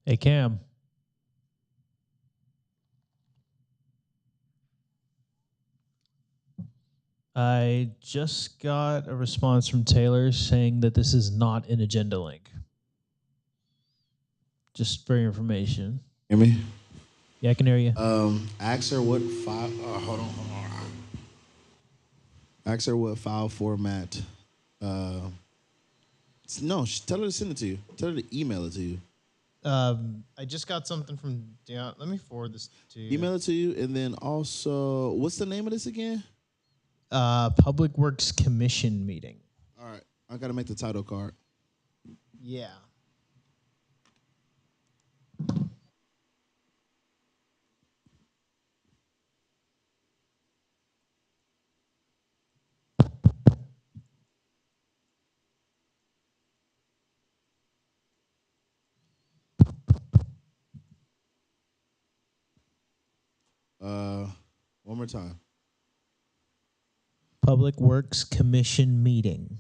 Hey, Cam. I just got a response from Taylor saying that this is not an agenda link. Just for your information. Hear me? Yeah, I can hear you. Ask her what file. Hold on. Ask her what file format. Uh, no, tell her to send it to you. Tell her to email it to you. I just got something from Dion. Let me forward this to you. Email it to you, and then also, what's the name of this again? Public Works Commission meeting. All right, I gotta make the title card. Yeah. One more time. Public Works Commission meeting.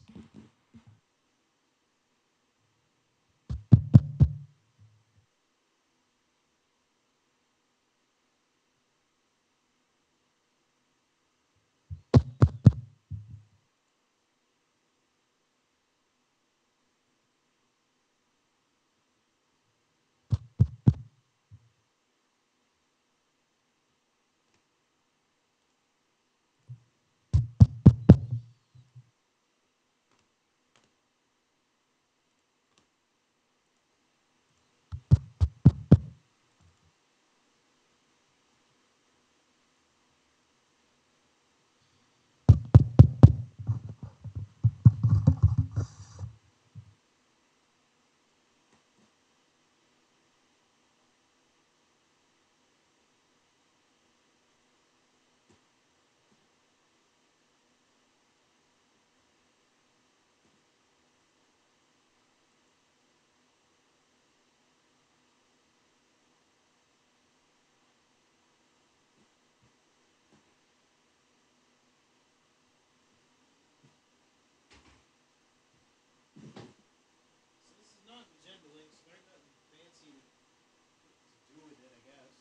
This is not agenda links. There's nothing fancy to do with it, I guess.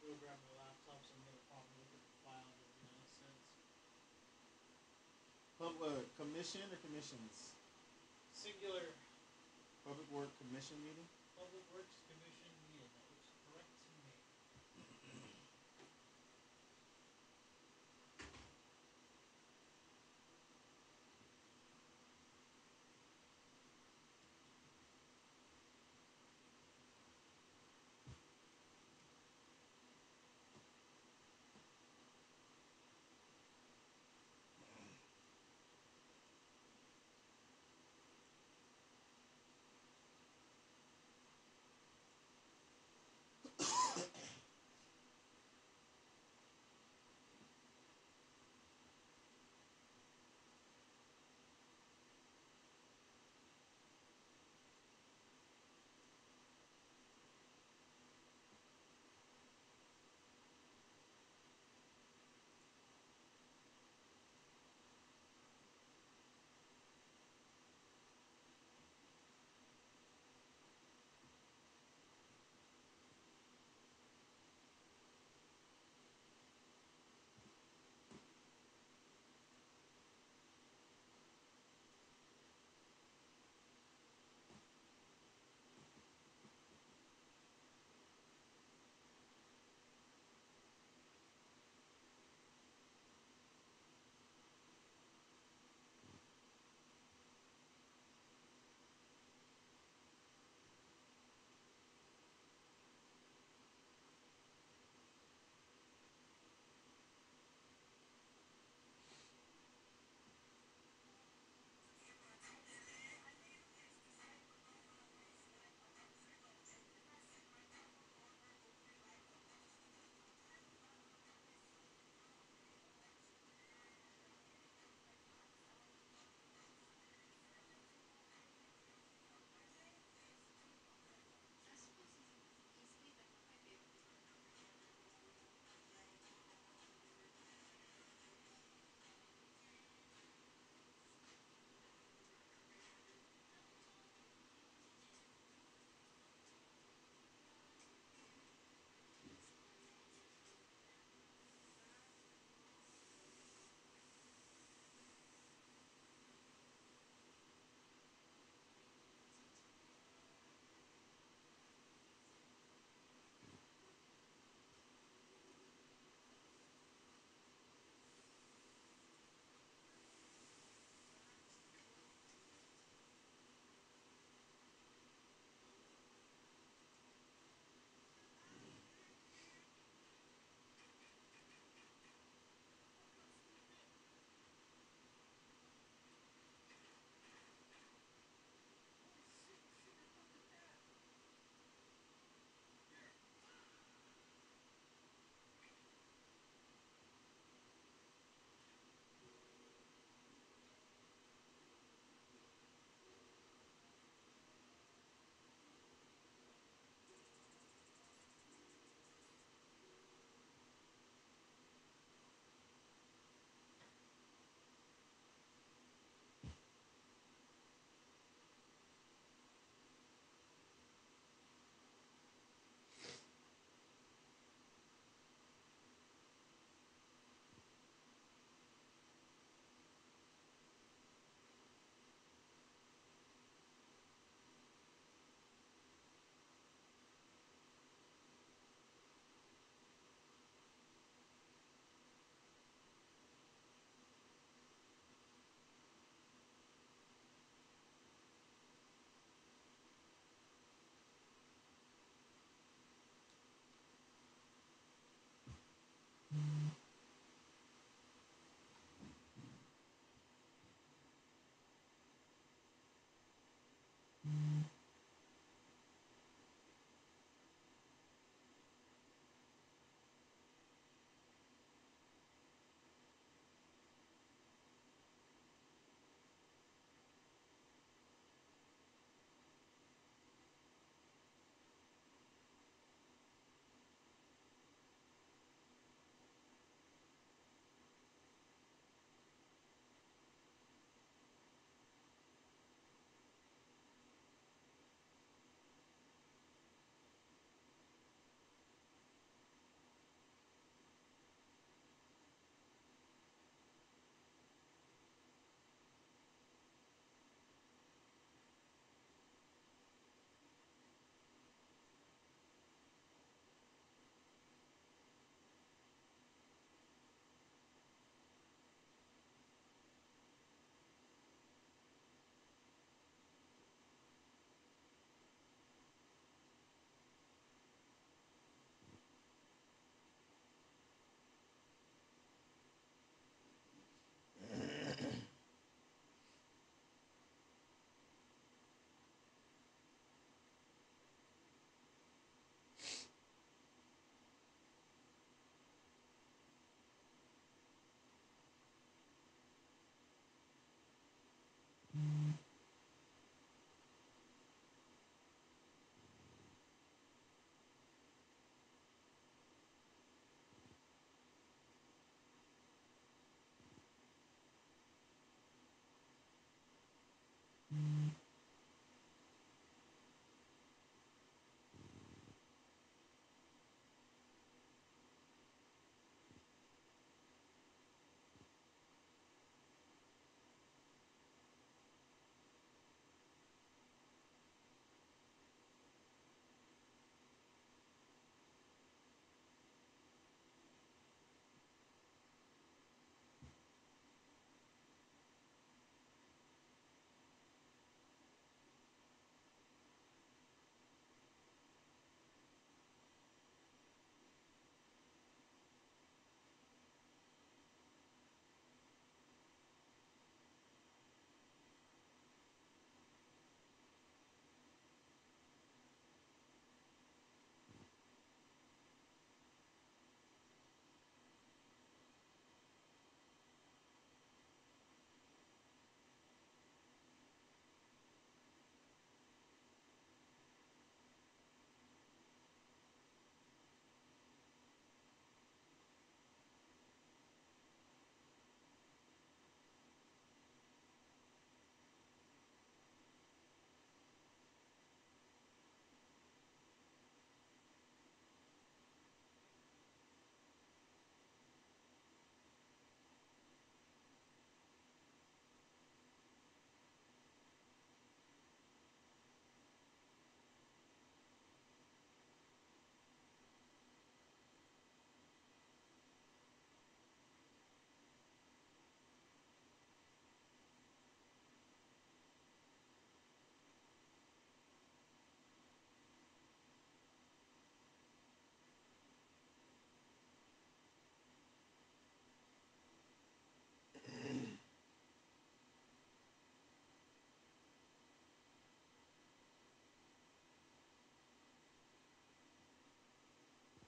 Go grab my laptop so I'm gonna pop and look at the file that Dion sent. Commission or commissions? Singular. Public Work Commission meeting. Public Works Commission meeting. That looks correct to me.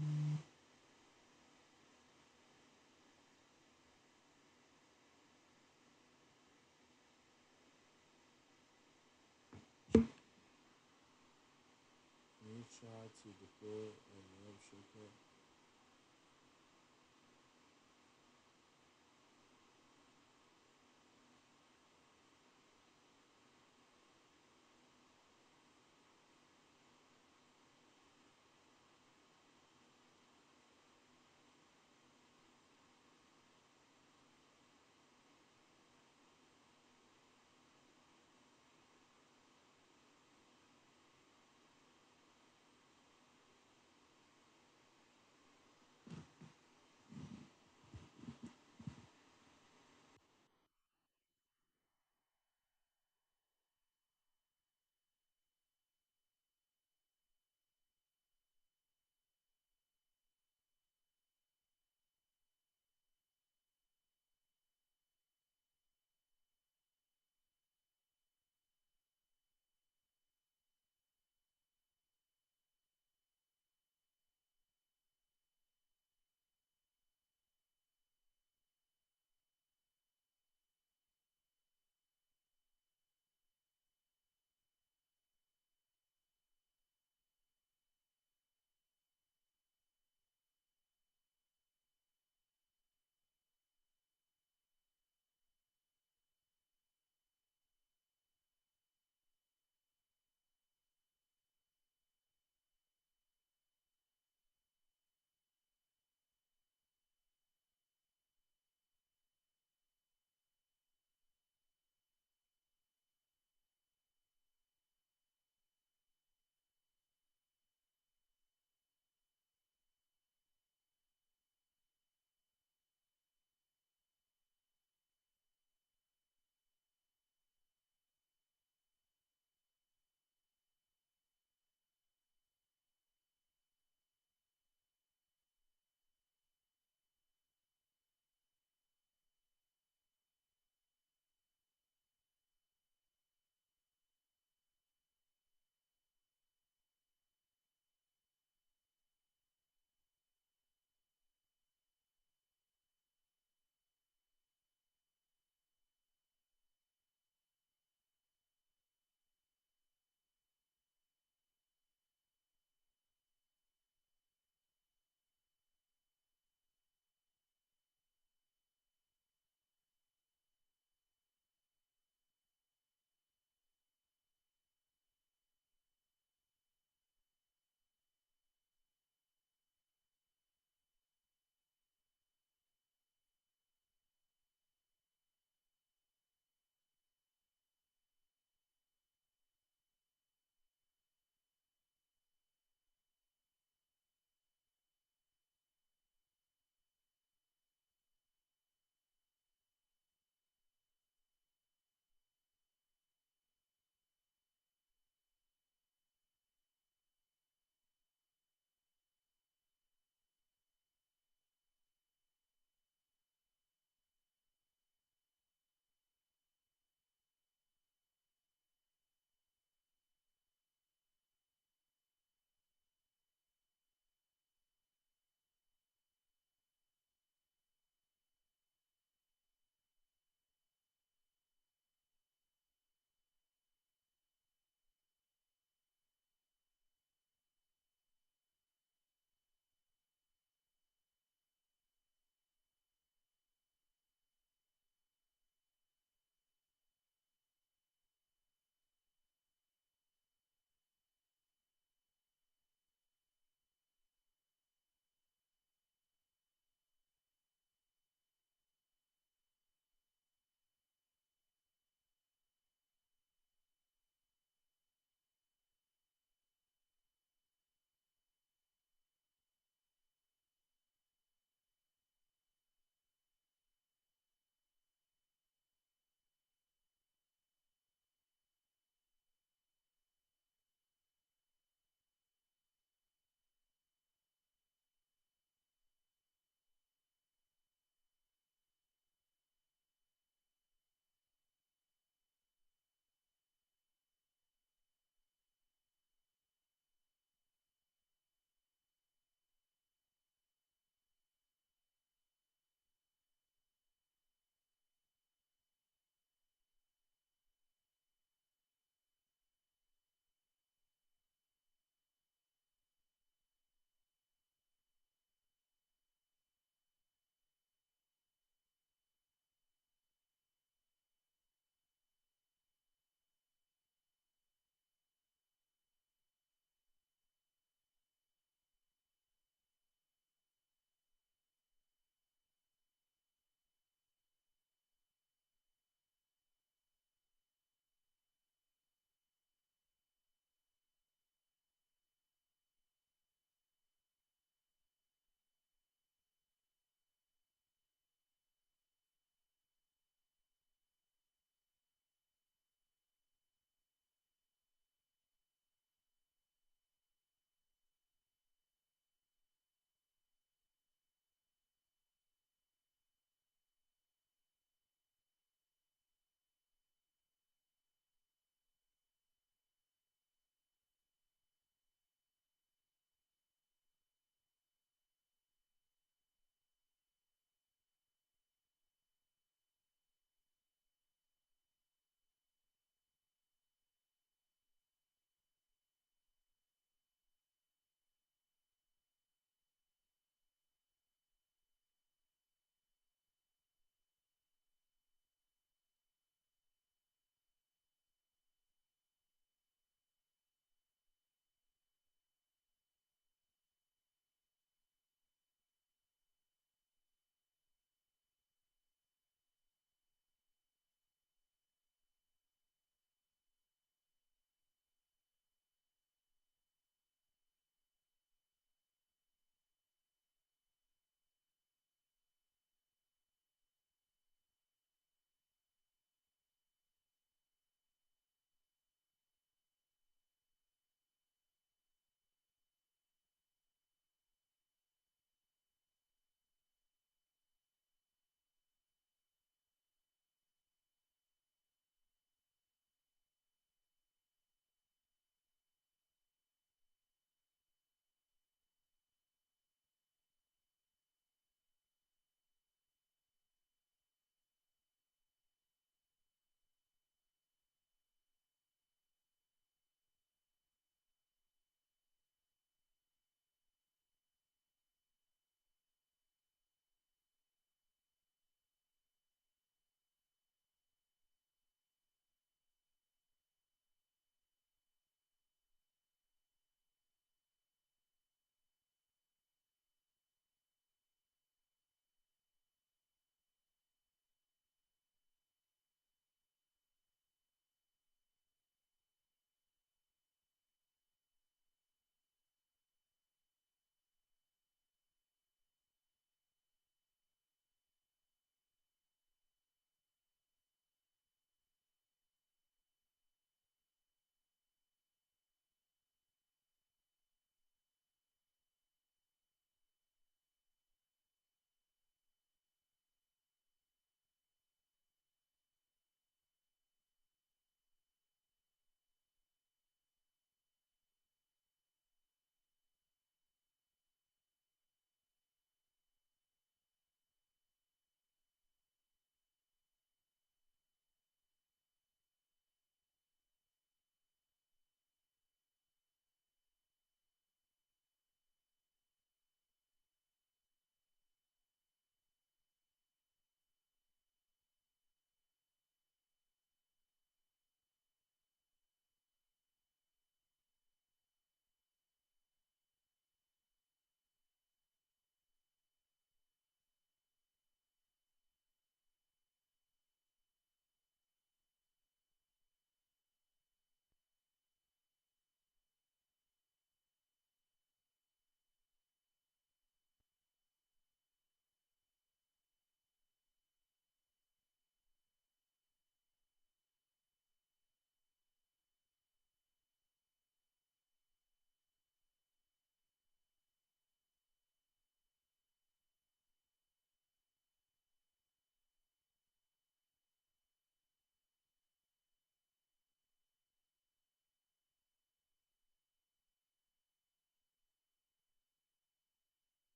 Can you try to deploy a web shortcut?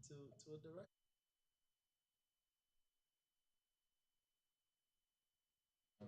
to a director. So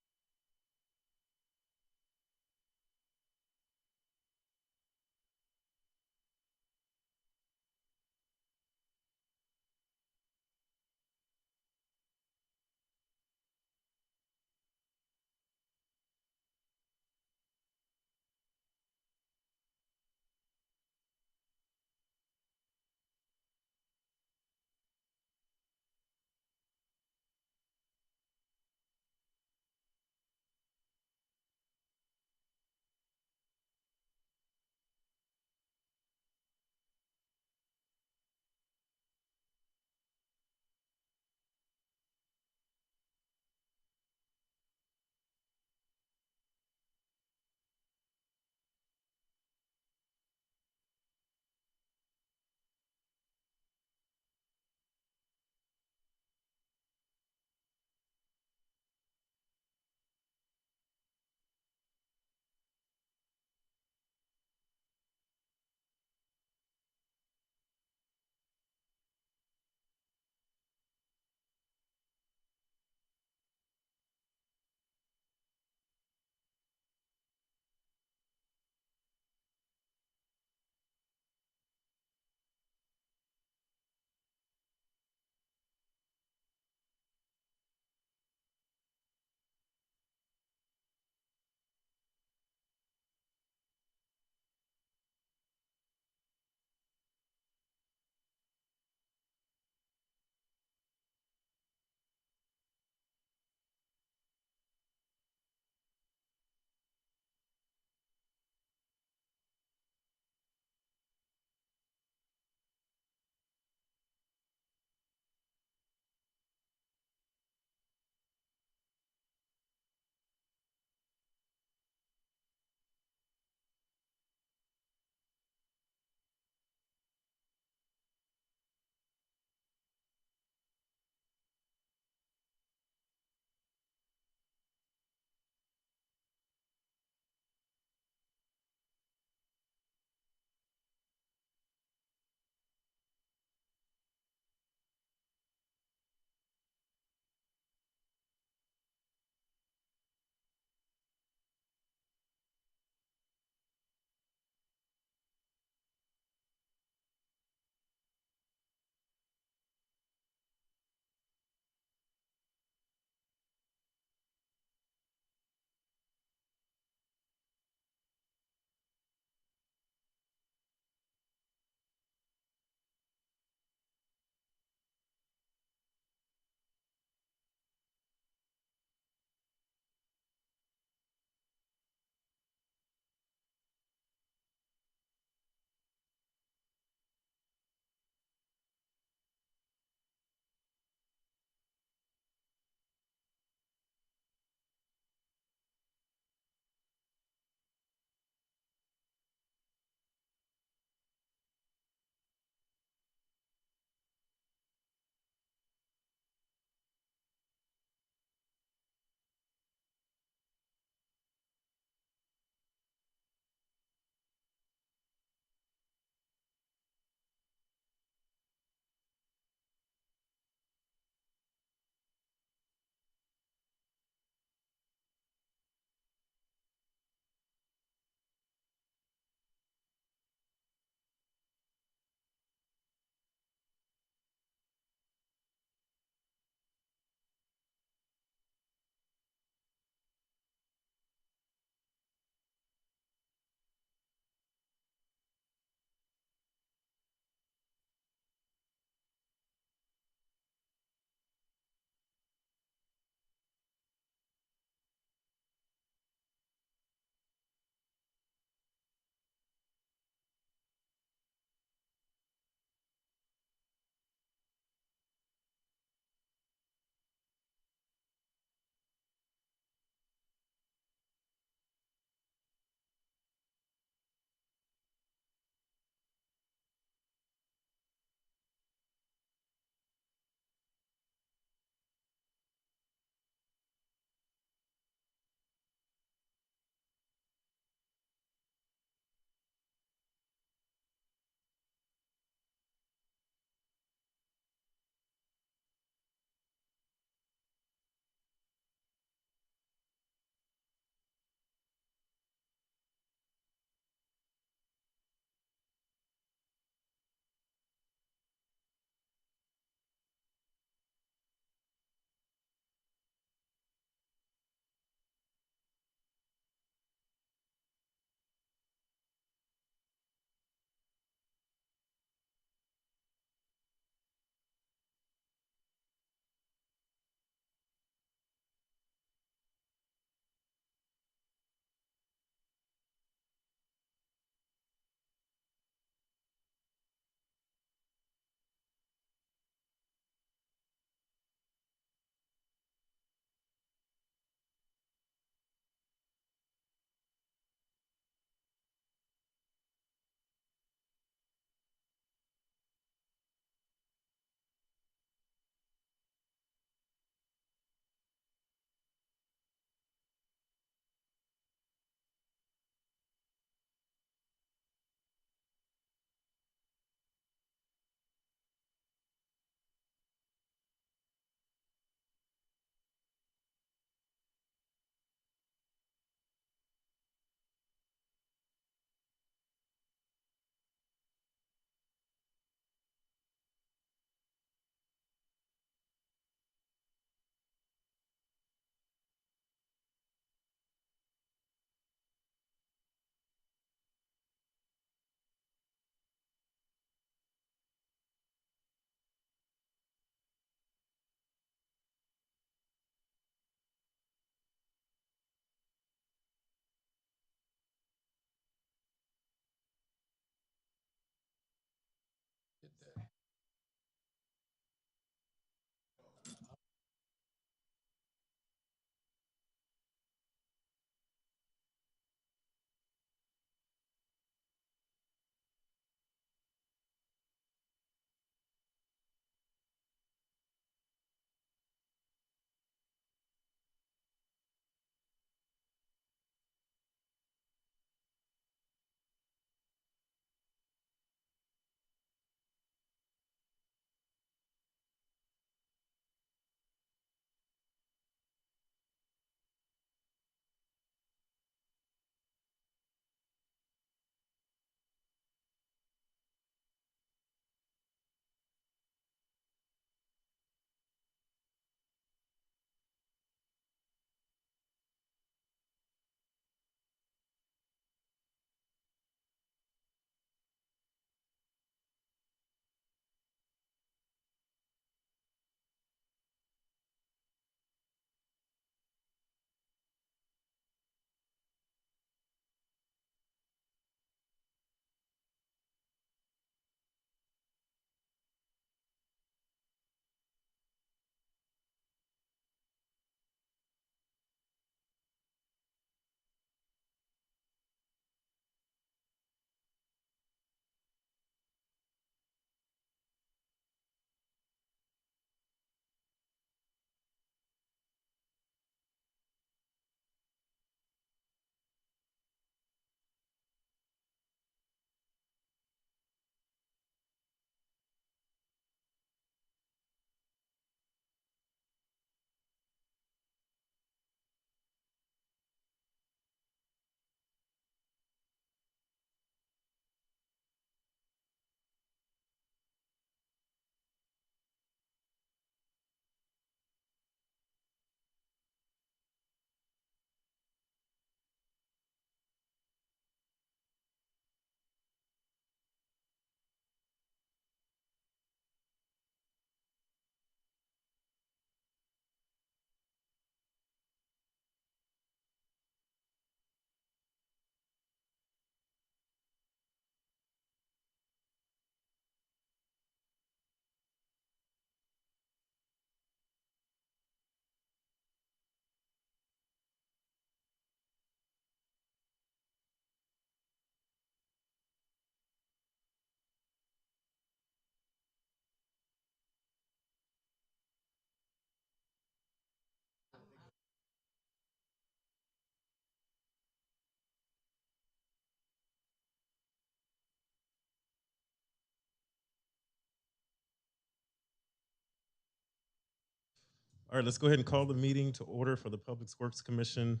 All right, let's go ahead and call the meeting to order for the Public Works Commission.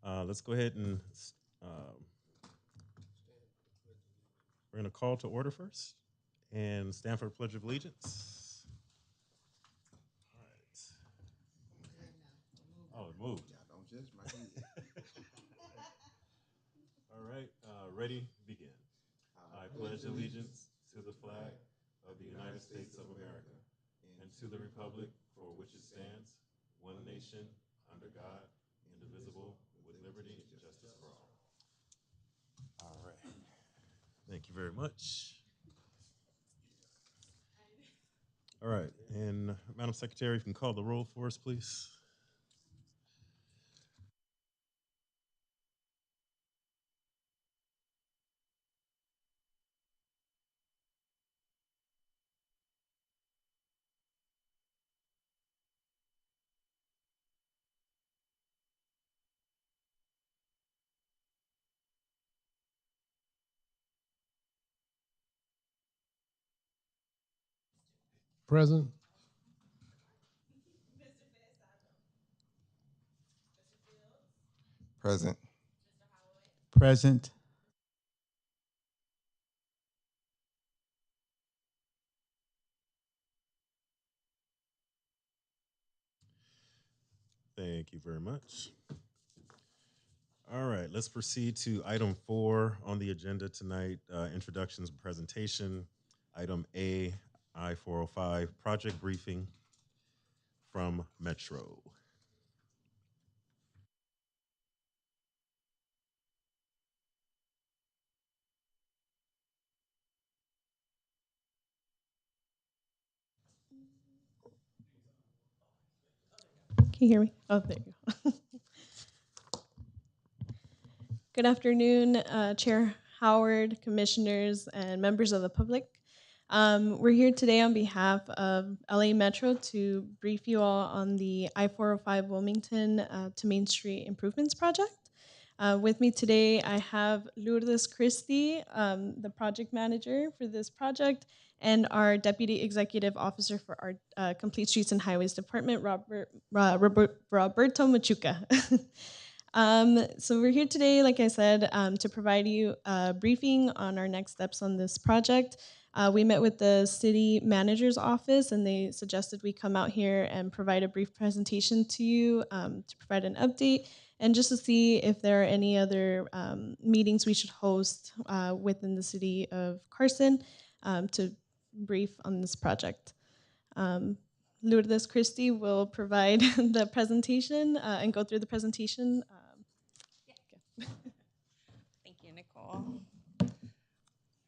Let's go ahead and we're going to call to order first and stand for the Pledge of Allegiance. All right. Oh, it moved. Yeah, don't judge my head. All right, ready, begin. I pledge allegiance to the flag of the United States of America and to the republic for which it stands, one nation, under God, indivisible, with liberty and justice for all. All right. Thank you very much. All right, and Madam Secretary, if you can call the roll for us, please. Present. Present. Present. Thank you very much. All right, let's proceed to item 4 on the agenda tonight, introductions and presentation. Item A, I-405, project briefing from Metro. Can you hear me? Oh, there you go. Good afternoon, Chair Howard, commissioners, and members of the public. We're here today on behalf of LA Metro to brief you all on the I-405 Wilmington to Main Street Improvements Project. With me today, I have Lourdes Christie, the project manager for this project, and our Deputy Executive Officer for our Complete Streets and Highways Department, Roberto Machuca. So we're here today, like I said, to provide you a briefing on our next steps on this project. We met with the city manager's office and they suggested we come out here and provide a brief presentation to you to provide an update and just to see if there are any other meetings we should host within the city of Carson to brief on this project. Lourdes Christie will provide the presentation and go through the presentation. Thank you, Nicole.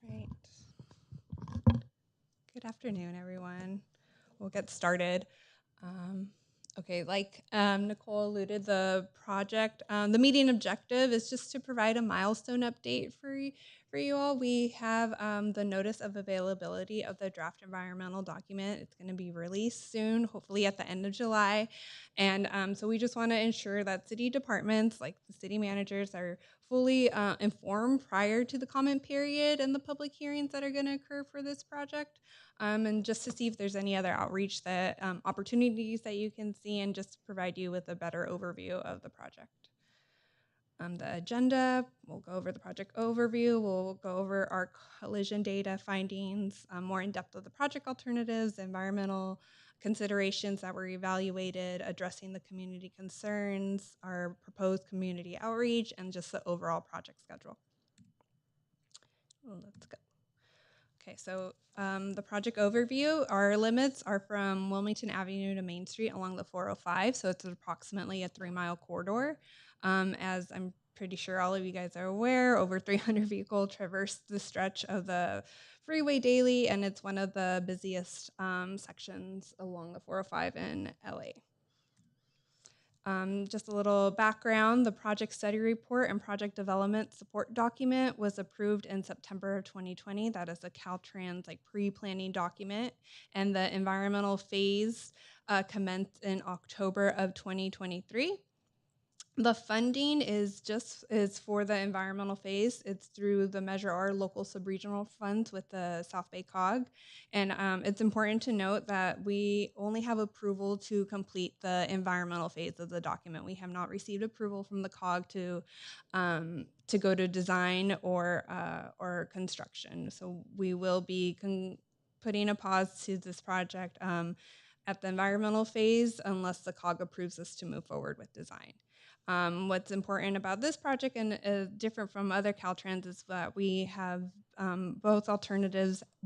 Right. Good afternoon, everyone. We'll get started. Okay, like Nicole alluded, the meeting objective is just to provide a milestone update for you all. We have the notice of availability of the draft environmental document. It's going to be released soon, hopefully at the end of July. And so we just want to ensure that city departments, like the city managers, are fully informed prior to the comment period and the public hearings that are going to occur for this project. And just to see if there's any other outreach that opportunities that you can see and just to provide you with a better overview of the project. The agenda, we'll go over the project overview, we'll go over our collision data findings, more in depth of the project alternatives, environmental considerations that were evaluated, addressing the community concerns, our proposed community outreach, and just the overall project schedule. Let's go. Okay, so the project overview, our limits are from Wilmington Avenue to Main Street along the 405, so it's approximately a 3-mile corridor. As I'm pretty sure all of you guys are aware, over 300 vehicles traverse the stretch of the freeway daily, and it's one of the busiest sections along the 405 in LA. Just a little background, the project study report and project development support document was approved in September of 2020. That is a Caltrans pre-planning document. And the environmental phase commenced in October of 2023. The funding is for the environmental phase. It's through the Measure R local subregional funds with the South Bay COG. And it's important to note that we only have approval to complete the environmental phase of the document. We have not received approval from the COG to go to design or construction. So we will be putting a pause to this project at the environmental phase unless the COG approves us to move forward with design. What's important about this project and different from other Caltrans is that we have both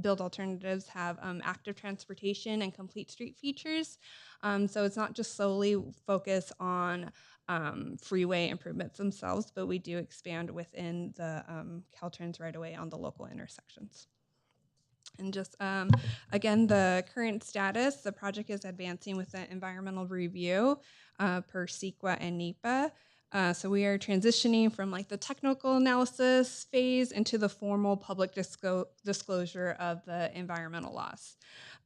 build alternatives have active transportation and complete street features. So it's not just solely focused on freeway improvements themselves, but we do expand within the Caltrans right away on the local intersections. And just, again, the current status, the project is advancing with the environmental review per CEQA and NEPA. So we are transitioning from like the technical analysis phase into the formal public disclosure of the environmental laws.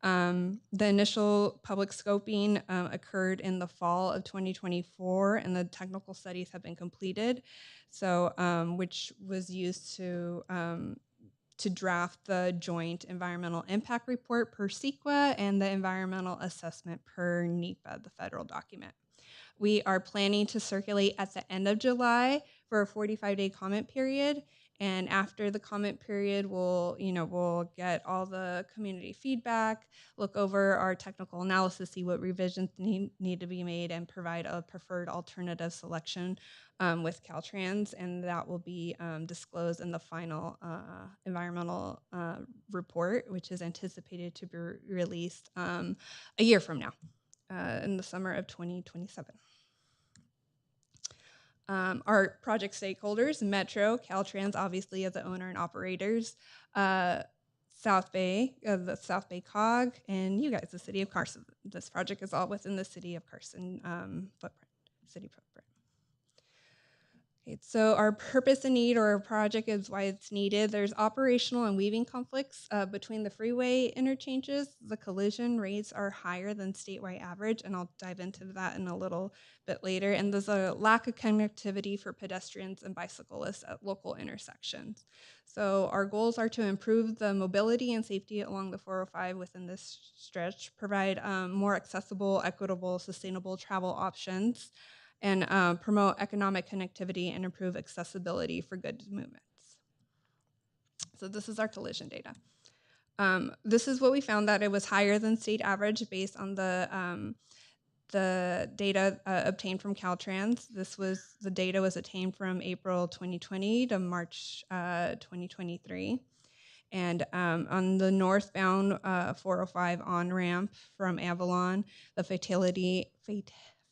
The initial public scoping occurred in the fall of 2024, and the technical studies have been completed. So, which was used to draft the joint environmental impact report per CEQA and the environmental assessment per NEPA, the federal document. We are planning to circulate at the end of July for a 45-day comment period. And after the comment period, we'll get all the community feedback, look over our technical analysis, see what revisions need to be made, and provide a preferred alternative selection with Caltrans, and that will be disclosed in the final environmental report, which is anticipated to be released a year from now, in the summer of 2027. Our project stakeholders, Metro, Caltrans, obviously as the owner and operators, South Bay, the South Bay COG, and you guys, the city of Carson. This project is all within the city of Carson city footprint. Okay, so our purpose and need, or our project is why it's needed. There's operational and weaving conflicts between the freeway interchanges. The collision rates are higher than statewide average, and I'll dive into that in a little bit later. And there's a lack of connectivity for pedestrians and bicyclists at local intersections. So our goals are to improve the mobility and safety along the 405 within this stretch, provide more accessible, equitable, sustainable travel options, and promote economic connectivity and improve accessibility for goods movements. So this is our collision data. This is what we found, that it was higher than state average based on the data obtained from Caltrans. The data was obtained from April 2020 to March 2023. And on the northbound 405 on-ramp from Avalon, the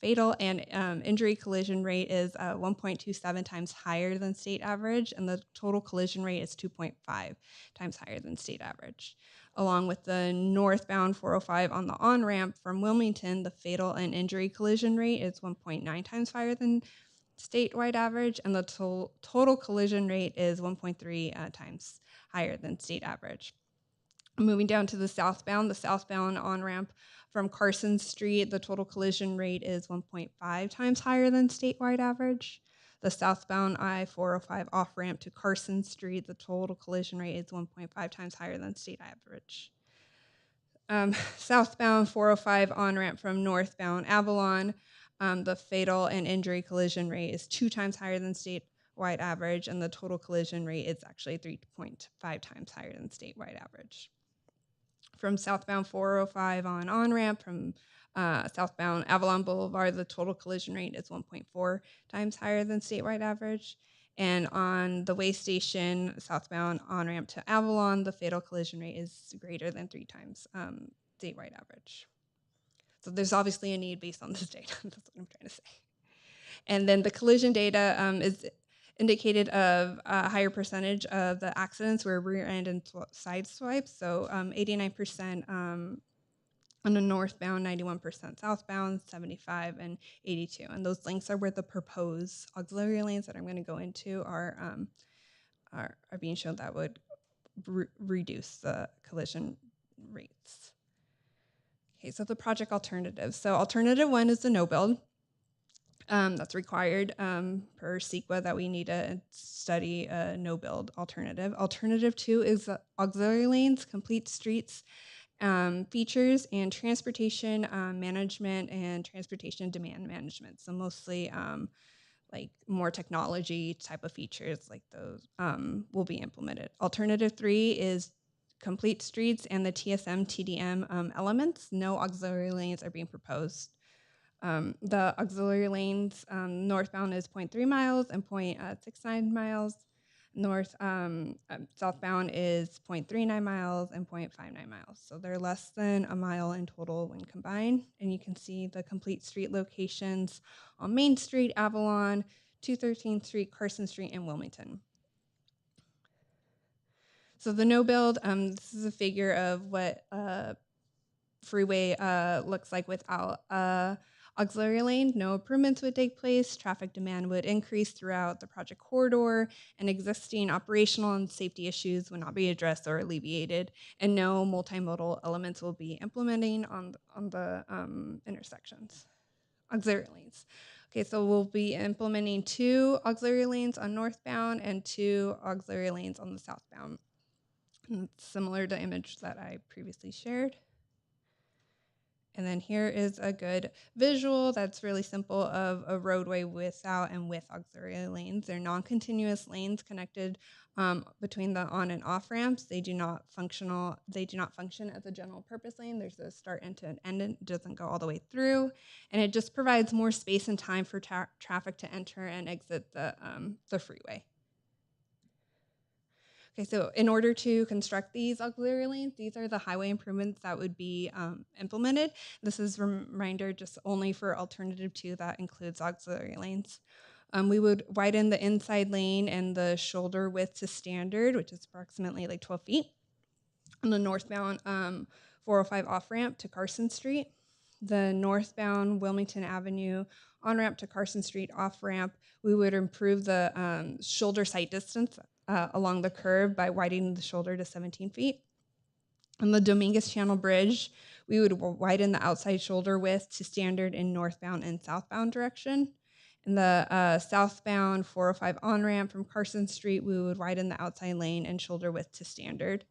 fatal and injury collision rate is 1.27 times higher than state average, and the total collision rate is 2.5 times higher than state average. Along with the northbound 405 on the on-ramp from Wilmington, the fatal and injury collision rate is 1.9 times higher than statewide average, and the total collision rate is 1.3 times higher than state average. Moving down to the southbound on-ramp from Carson Street, the total collision rate is 1.5 times higher than statewide average. The southbound I-405 off-ramp to Carson Street, the total collision rate is 1.5 times higher than state average. Southbound 405 on-ramp from northbound Avalon, the fatal and injury collision rate is 2 times higher than statewide average, and the total collision rate is actually 3.5 times higher than statewide average. From southbound 405 on-ramp from southbound Avalon Boulevard, the total collision rate is 1.4 times higher than statewide average. And on the way station, southbound on-ramp to Avalon, the fatal collision rate is greater than 3 times statewide average. So there's obviously a need based on this data. That's what I'm trying to say. And then the collision data is indicated of a higher percentage of the accidents were rear end and side swipes. So 89% on the northbound, 91% southbound, 75 and 82. And those links are where the proposed auxiliary lanes that I'm going to go into are being shown that would reduce the collision rates. Okay, so the project alternatives. So alternative one is the no build. That's required per CEQA that we need to study a no-build alternative. Alternative 2 is auxiliary lanes, complete streets, features, and transportation management and transportation demand management. So mostly like more technology type of features like those will be implemented. Alternative 3 is complete streets and the TSM, TDM elements. No auxiliary lanes are being proposed. The auxiliary lanes northbound is 0.3 miles and 0.69 miles. Southbound is 0.39 miles and 0.59 miles. So they're less than a mile in total when combined. And you can see the complete street locations on Main Street, Avalon, 213th Street, Carson Street, and Wilmington. So the no build, this is a figure of what freeway looks like without auxiliary lane. No improvements would take place. Traffic demand would increase throughout the project corridor, and existing operational and safety issues would not be addressed or alleviated, and no multimodal elements will be implementing on the intersections. Auxiliary lanes. Okay, so we'll be implementing 2 auxiliary lanes on northbound and 2 auxiliary lanes on the southbound. And it's similar to the image that I previously shared. And then here is a good visual that's really simple of a roadway without and with auxiliary lanes. They're non-continuous lanes connected between the on and off ramps. They do not function as a general purpose lane. There's a start and to an end. It doesn't go all the way through, and it just provides more space and time for traffic to enter and exit the freeway. Okay, so in order to construct these auxiliary lanes, these are the highway improvements that would be implemented. This is a reminder just only for alternative 2 that includes auxiliary lanes. We would widen the inside lane and the shoulder width to standard, which is approximately like 12 feet. On the northbound 405 off-ramp to Carson Street, the northbound Wilmington Avenue on-ramp to Carson Street off-ramp, we would improve the shoulder sight distance along the curve by widening the shoulder to 17 feet. On the Dominguez Channel Bridge, we would widen the outside shoulder width to standard in northbound and southbound direction. In the southbound 405 on-ramp from Carson Street, we would widen the outside lane and shoulder width to standard.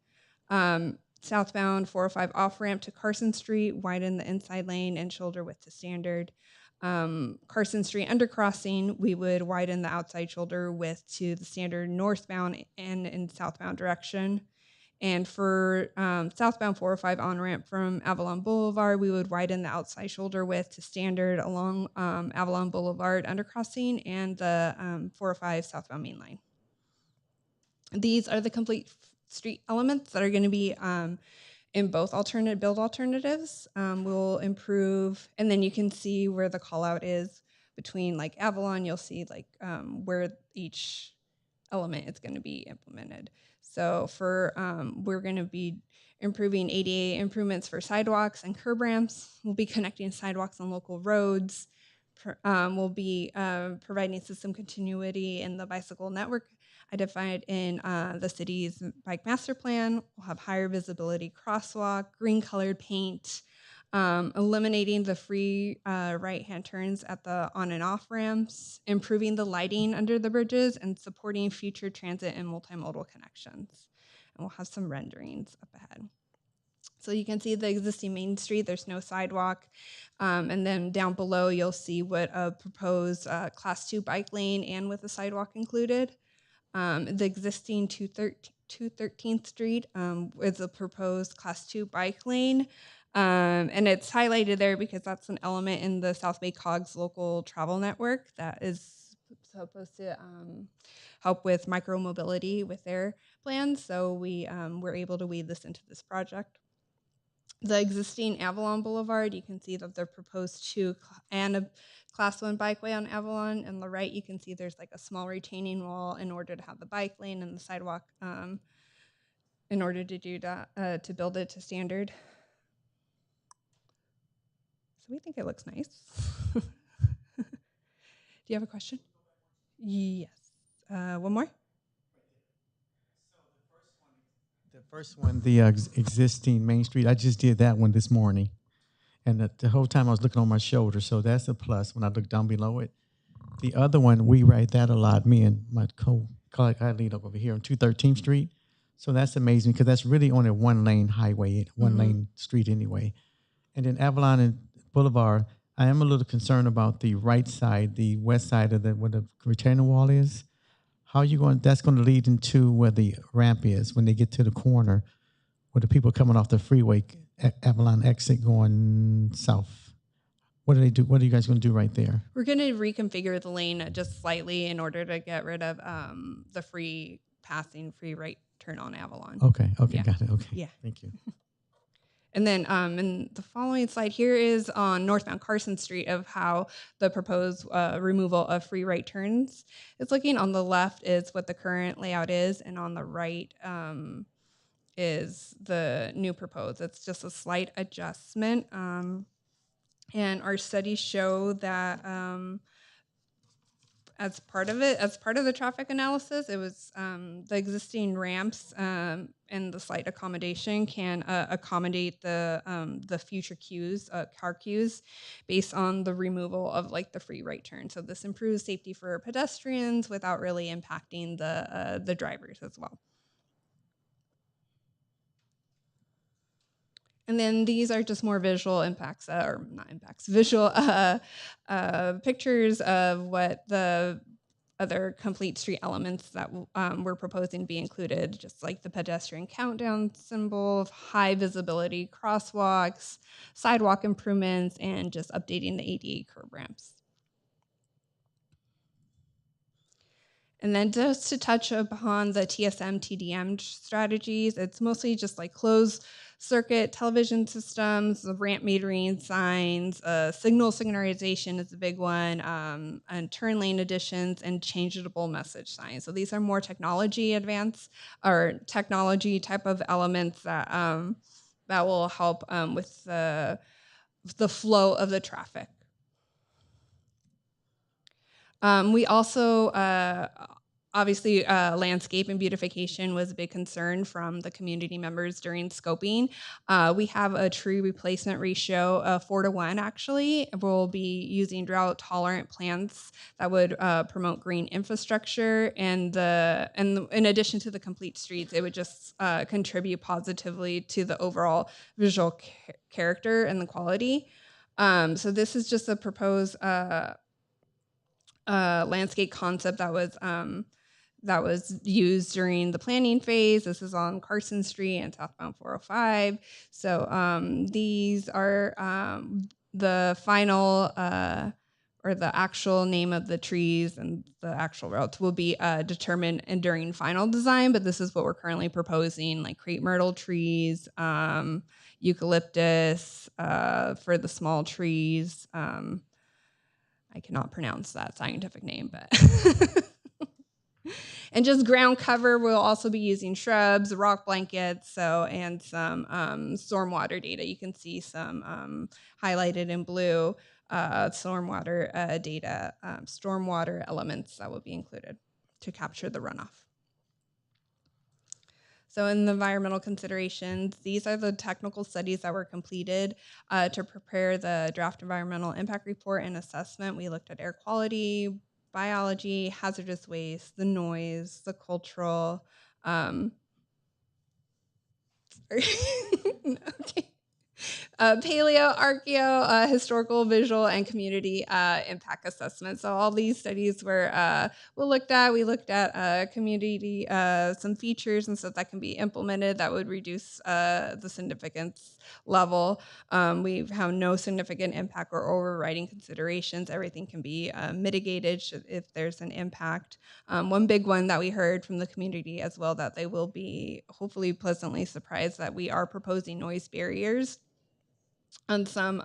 Southbound 405 off-ramp to Carson Street, widen the inside lane and shoulder width to standard. Carson Street undercrossing, we would widen the outside shoulder width to the standard northbound and in southbound direction. And for southbound 405 on-ramp from Avalon Boulevard, we would widen the outside shoulder width to standard along Avalon Boulevard undercrossing and the 405 southbound main line. These are the complete street elements that are going to be in both build alternatives. We'll improve, and then you can see where the call out is between like Avalon, you'll see like where each element is going to be implemented. So for, we're going to be improving ADA improvements for sidewalks and curb ramps. We'll be connecting sidewalks on local roads. We'll be providing system continuity in the bicycle network identified in the city's bike master plan. We'll have higher visibility crosswalk, green colored paint, eliminating the free right-hand turns at the on and off ramps, improving the lighting under the bridges, and supporting future transit and multimodal connections. And we'll have some renderings up ahead. So you can see the existing Main Street, there's no sidewalk. And then down below, you'll see what a proposed Class 2 bike lane and with a sidewalk included. The existing 213th Street is a proposed Class 2 bike lane. And it's highlighted there because that's an element in the South Bay COGS local travel network that is supposed to help with micro-mobility with their plans. So we were able to weave this into this project. The existing Avalon Boulevard, you can see that they're proposed 2 and a Class 1 bikeway on Avalon. On the right, you can see there's like a small retaining wall in order to have the bike lane and the sidewalk in order to do that, to build it to standard. So we think it looks nice. Do you have a question? Yes. One more? The first one, the existing Main Street, I just did that one this morning. And the whole time I was looking on my shoulder, so that's a plus when I look down below it. The other one, we ride that a lot. Me and my colleague, I lead up over here on 213th Street. So that's amazing because that's really only a one-lane highway, one-lane street anyway. And then Avalon and Boulevard, I am a little concerned about the right side, the west side of where the retaining wall is. How are you going? That's going to lead into where the ramp is when they get to the corner, where the people coming off the freeway, Avalon exit going south. What do they do? What are you guys going to do right there? We're going to reconfigure the lane just slightly in order to get rid of the free right turn on Avalon. Okay, Yeah. got it. Okay, Yeah. Thank you. And then in the following slide here is on northbound Carson Street of how the proposed removal of free right turns is looking. On the left is what the current layout is, and on the right is the new proposed. It's just a slight adjustment. And our studies show that as part of the traffic analysis, it was the existing ramps and the slight accommodation can accommodate the future queues, car queues, based on the removal of like the free right turn. So this improves safety for pedestrians without really impacting the drivers as well. And then these are just more visual impacts, or not impacts, visual pictures of what the other complete street elements that we're proposing be included, just like the pedestrian countdown symbol, high visibility crosswalks, sidewalk improvements, and just updating the ADA curb ramps. And then just to touch upon the TSM, TDM strategies, it's mostly just like closed circuit television systems, ramp metering signs, signal signalization is a big one, and turn lane additions and changeable message signs. So these are more technology advanced or technology type of elements that that will help with the flow of the traffic. We also, obviously, landscape and beautification was a big concern from the community members during scoping. We have a tree replacement ratio of 4:1, actually. We'll be using drought-tolerant plants that would promote green infrastructure, and in addition to the complete streets, it would just contribute positively to the overall visual character and the quality. So this is just a proposed landscape concept that was used during the planning phase. This is on Carson Street and southbound 405. So these are the final or the actual name of the trees and the actual routes will be determined during final design, but this is what we're currently proposing, like crepe myrtle trees, eucalyptus for the small trees. I cannot pronounce that scientific name, but and just ground cover. We'll also be using shrubs, rock blankets, and some stormwater data. You can see some highlighted in blue stormwater data, stormwater elements that will be included to capture the runoff. So in the environmental considerations, these are the technical studies that were completed to prepare the draft environmental impact report and assessment. We looked at air quality, biology, hazardous waste, the noise, the cultural, okay. Paleo, archeo, historical, visual, and community impact assessment. So all these studies were looked at. We looked at community, some features and stuff that can be implemented that would reduce the significance level. We have no significant impact or overriding considerations. Everything can be mitigated if there's an impact. One big one that we heard from the community as well, that they will be hopefully pleasantly surprised that we are proposing noise barriers on some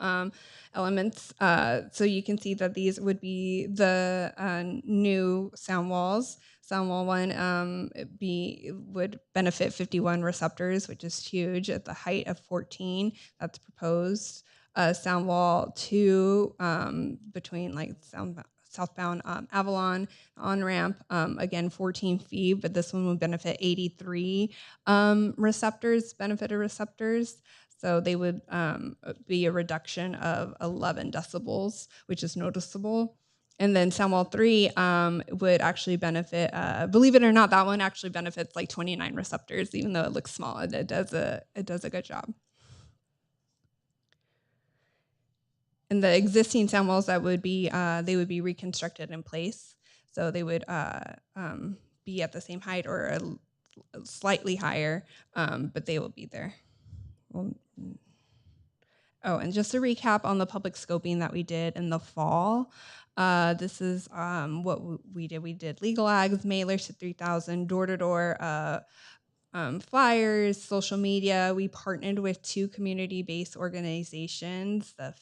elements. So you can see that these would be the new sound walls. Sound wall 1 would benefit 51 receptors, which is huge at the height of 14 that's proposed. Sound wall 2 between like southbound Avalon on-ramp, again, 14 feet, but this one would benefit 83 benefited receptors. So they would be a reduction of 11 decibels, which is noticeable. And then Soundwall 3 would actually benefit, believe it or not, that one actually benefits like 29 receptors, even though it looks small. It does a good job. And the existing sound walls that would be, they would be reconstructed in place. So they would be at the same height or slightly higher, but they will be there. Oh, and just to recap on the public scoping that we did in the fall, this is what we did. We did legal ads, mailers to 3,000, door-to-door flyers, social media. We partnered with 2 community-based organizations, the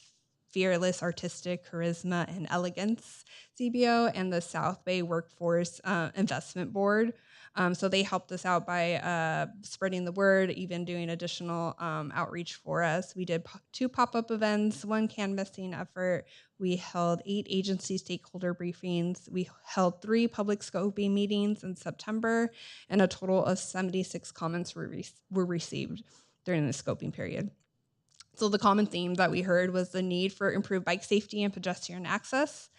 Fearless Artistic Charisma and Elegance CBO and the South Bay Workforce Investment Board. So they helped us out by spreading the word, even doing additional outreach for us. We did 2 pop-up events, 1 canvassing effort. We held 8 agency stakeholder briefings. We held 3 public scoping meetings in September, and a total of 76 comments were received during the scoping period. So the common theme that we heard was the need for improved bike safety and pedestrian access,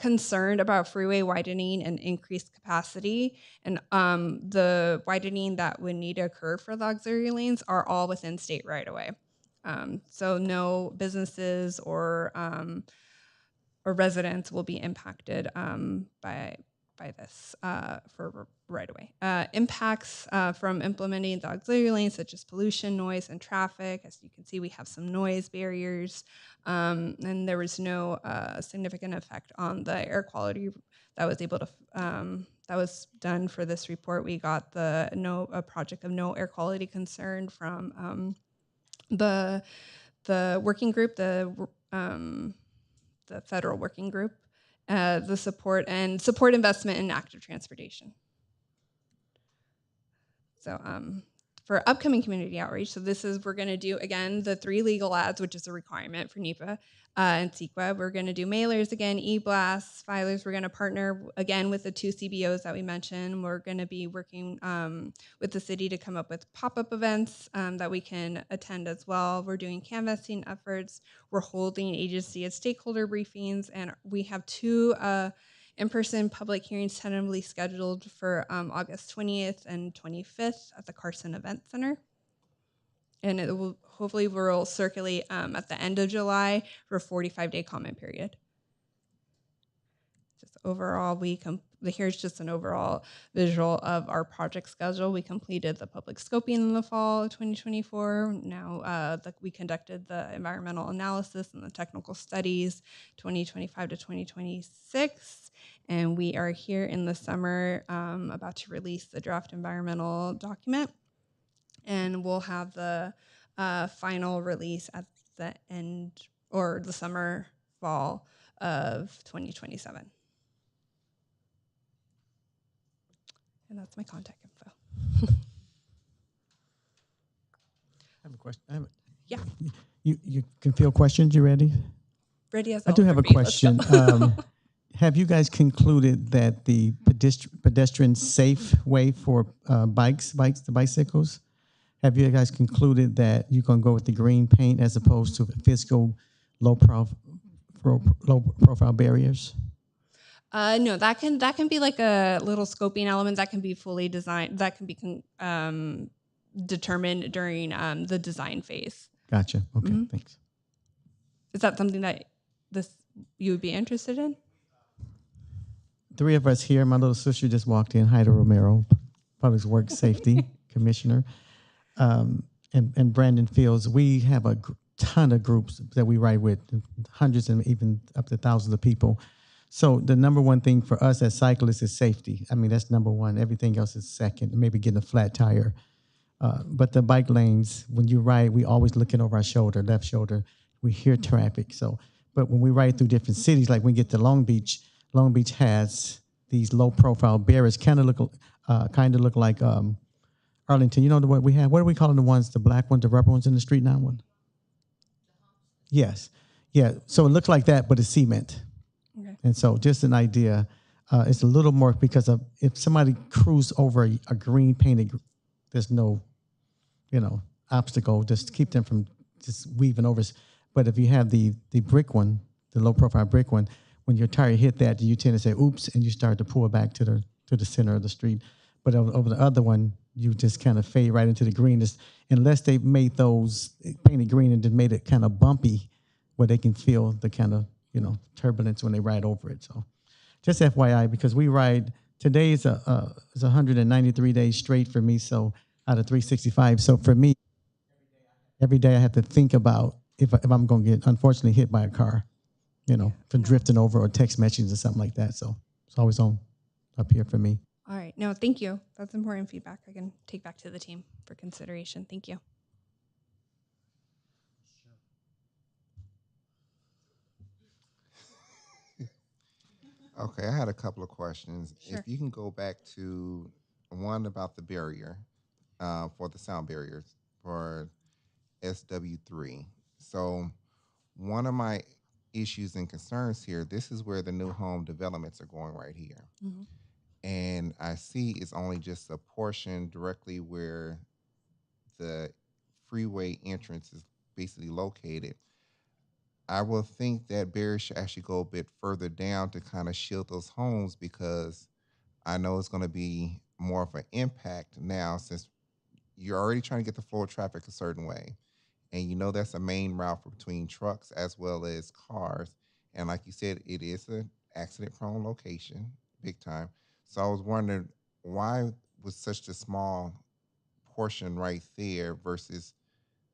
concerned about freeway widening and increased capacity, and the widening that would need to occur for the auxiliary lanes are all within state right away. So no businesses or residents will be impacted by this for right away. Impacts from implementing the auxiliary lanes, such as pollution, noise, and traffic. As you can see, we have some noise barriers, and there was no significant effect on the air quality that was able to that was done for this report. We got a project of no air quality concern from the working group, the federal working group, the support investment in active transportation. So for upcoming community outreach, so this is, we're gonna do, again, the 3 legal ads, which is a requirement for NEPA and CEQA. We're gonna do mailers again, e-blasts, filers. We're gonna partner again with the 2 CBOs that we mentioned. We're gonna be working with the city to come up with pop-up events that we can attend as well. We're doing canvassing efforts. We're holding agency and stakeholder briefings, and we have 2 in-person public hearings tentatively scheduled for August 20th and 25th at the Carson Event Center. And it will hopefully will circulate at the end of July for a 45-day comment period. Just overall, here's just an overall visual of our project schedule. We completed the public scoping in the fall of 2024. Now we conducted the environmental analysis and the technical studies 2025 to 2026. And we are here in the summer about to release the draft environmental document. And we'll have the final release at the end, or the summer, fall of 2027. And that's my contact info. I have a question. Yeah. You can field questions. You ready? Ready as I do have a question. Have you guys concluded that the pedestrian safe way for the bicycles? Have you guys concluded that you're going to go with the green paint as opposed to physical low profile barriers? No, that can be like a little scoping element that can be fully designed. That can be determined during the design phase. Gotcha. Okay, thanks. Is that something that you would be interested in? 3 of us here. My little sister just walked in, Haida Romero, Public Works Safety Commissioner, and Brandon Fields. We have a ton of groups that we write with, hundreds and even up to thousands of people. So the number one thing for us as cyclists is safety. I mean, that's number one. Everything else is second, maybe getting a flat tire. But the bike lanes, when you ride, we always looking over our shoulder, left shoulder. We hear traffic. So, but when we ride through different cities, like when we get to Long Beach has these low-profile barriers, kind of look like Arlington. You know what we have? What are we calling the ones, the black ones, the rubber ones in the street now? One. Yes, yeah. So it looks like that, but it's cement. Okay. And so, just an idea. It's a little more because if somebody cruise over a green painted, there's no, obstacle. Just keep them from just weaving over. But if you have the brick one, the low-profile brick one, when your tire hit that, you tend to say, oops, and you start to pull back to the center of the street. But over the other one, you just kind of fade right into the green. Unless they made those painted green and just made it kind of bumpy where they can feel the kind of, turbulence when they ride over it. So just FYI, because we ride, today is 193 days straight for me, so out of 365. So for me, every day I have to think about if I'm going to get, unfortunately, hit by a car, for drifting over or text messages or something like that. So it's always on up here for me. All right. No, thank you. That's important feedback I can take back to the team for consideration. Thank you. Okay, I had a couple of questions. Sure. If you can go back to one about the barrier for the sound barriers for SW3. So, one of my issues and concerns here, this is where the new home developments are going right here. Mm-hmm. And I see it's only just a portion directly where the freeway entrance is basically located. I will think that barriers should actually go a bit further down to kind of shield those homes because I know it's going to be more of an impact now since you're already trying to get the flow of traffic a certain way. And you know that's a main route for between trucks as well as cars. And like you said, it is an accident prone location, big time. So I was wondering why was such a small portion right there versus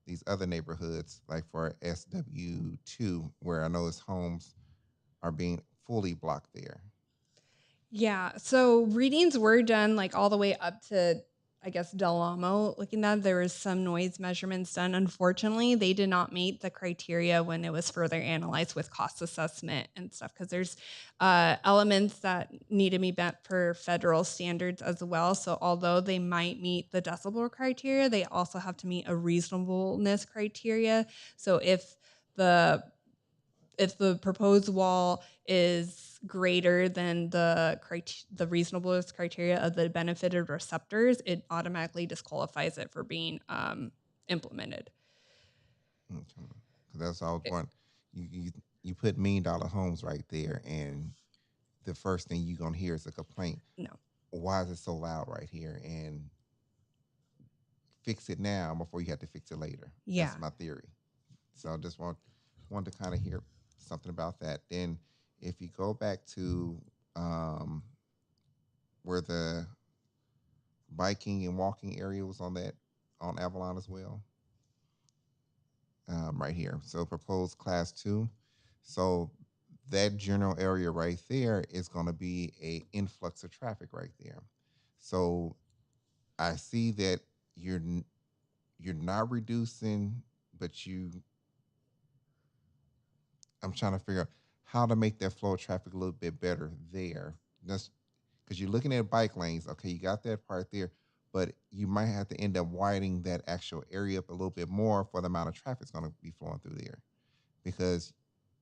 these other neighborhoods, like for SW2, where I know his homes are being fully blocked there. Yeah. So readings were done like all the way up to, I guess, Del Amo. Looking at that, there was some noise measurements done. Unfortunately, they did not meet the criteria when it was further analyzed with cost assessment and stuff, because there's elements that need to be met for federal standards as well. So although they might meet the decibel criteria, they also have to meet a reasonableness criteria. So the if the proposed wall is greater than the reasonableness criteria of the benefited receptors, it automatically disqualifies it for being implemented. Okay. 'Cause that's all one. You put $1 million homes right there, and the first thing you're gonna hear is a complaint. No. Why is it so loud right here? And fix it now before you have to fix it later. Yeah. That's my theory. So I just want to kind of hear something about that. Then if you go back to um, where the biking and walking area was on Avalon as well, right here. So proposed class 2. So that general area right there is going to be a influx of traffic right there. So I see that you're not reducing, but I'm trying to figure out how to make that flow of traffic a little bit better there. That's because you're looking at bike lanes. Okay, you got that part there, but you might have to end up widening that actual area up a little bit more for the amount of traffic that's going to be flowing through there. Because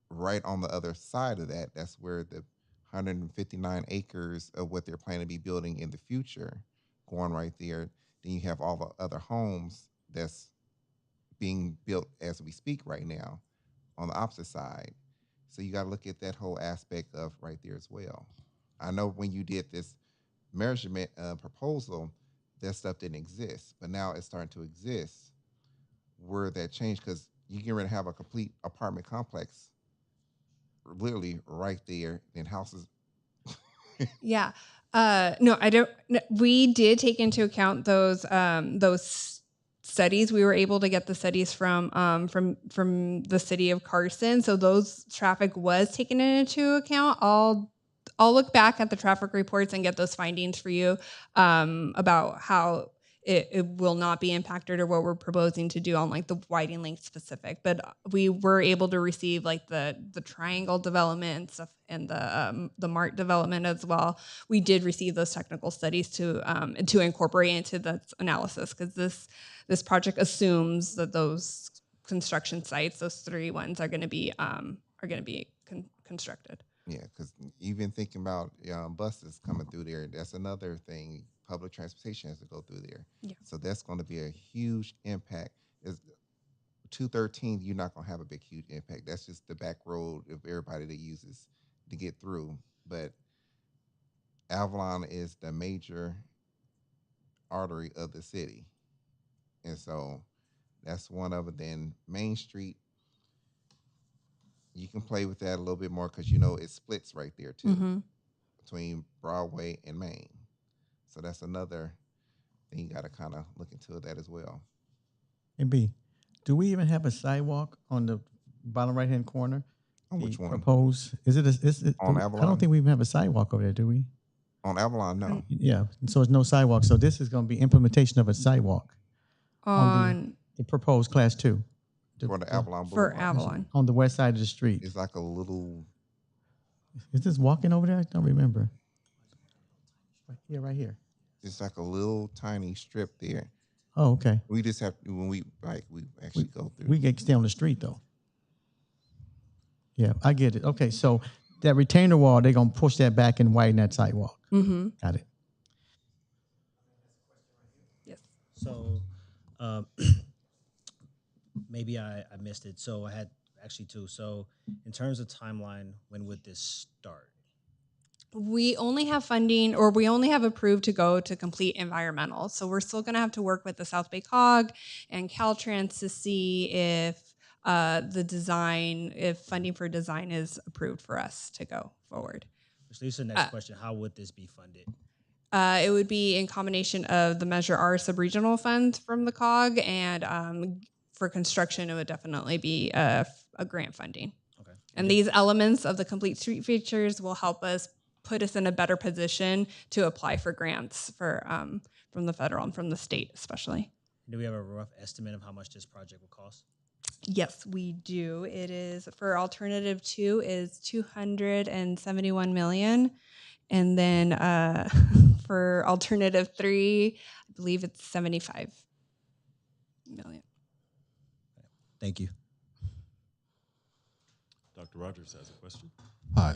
right on the other side of that, that's where the 159 acres of what they're planning to be building in the future going right there. Then you have all the other homes that's being built as we speak right now on the opposite side. So you got to look at that whole aspect of right there as well. I know when you did this measurement proposal, that stuff didn't exist, but now it's starting to exist. Where that changed because you get ready to have a complete apartment complex, literally right there, in houses. Yeah. No, I don't. We did take into account those studies. We were able to get the studies from the city of Carson, so those traffic was taken into account. I'll look back at the traffic reports and get those findings for you about how it will not be impacted or what we're proposing to do on like the widening link specific. But we were able to receive like the triangle development and stuff and the Mart development as well. We did receive those technical studies to incorporate into the analysis because this project assumes that those construction sites, those 3 ones, are going to be constructed. Yeah, because even thinking about buses coming through there, that's another thing. Public transportation has to go through there. Yeah. So that's going to be a huge impact. Is 213, you're not going to have a big, huge impact. That's just the back road of everybody that uses to get through. But Avalon is the major artery of the city, and so that's one of it. Then Main Street, you can play with that a little bit more because it splits right there too Mm-hmm. between Broadway and Main. So that's another thing you got to kind of look into that as well. And B, do we even have a sidewalk on the bottom right hand corner? On The which one? proposed is it? On I don't Avalon? think we even have a sidewalk over there, do we? On Avalon, no. Yeah. So it's no sidewalk. So this is going to be implementation of a sidewalk On the proposed class 2 For the Avalon for Boulevard. Avalon. on the west side of the street. It's like a little. Is this walking over there? I don't remember. Right here. It's like a little tiny strip there. Oh, okay. We just have to, when we actually go through. We get stay on the street though. Yeah, I get it. Okay, so that retainer wall, they're gonna push that back and widen that sidewalk. Mm-hmm. Got it. Yes. So, maybe I missed it. So I had actually two. So in terms of timeline, when would this start? We only have funding, or we only have approved to go to complete environmental. So we're still going to have to work with the South Bay COG and Caltrans to see if if funding for design is approved for us to go forward. Which leads to the next question: how would this be funded? It would be in combination of the Measure R sub-regional funds from the COG, and for construction, it would definitely be a grant funding. Okay. And these elements of the complete street features will help us put us in a better position to apply for grants from the federal and from the state, especially. Do we have a rough estimate of how much this project will cost? Yes, we do. It is for alternative 2 is $271 million. And then for alternative 3, I believe it's $75 million. Thank you. Dr. Rogers has a question. Hi.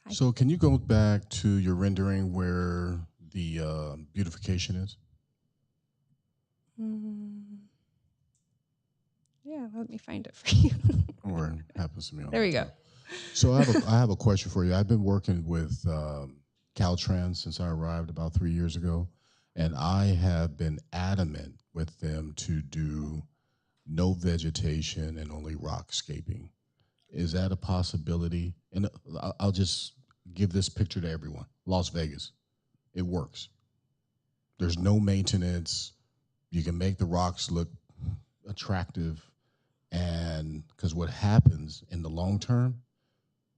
Hi. So can you go back to your rendering where the beautification is? Yeah, let me find it for you. Or it happens to me all There the we go. time. So I have a question for you. I've been working with Caltrans since I arrived about 3 years ago, and I have been adamant with them to do no vegetation and only rockscaping. Is that a possibility? And I'll just give this picture to everyone. Las Vegas, it works. There's no maintenance. You can make the rocks look attractive. And because what happens in the long term,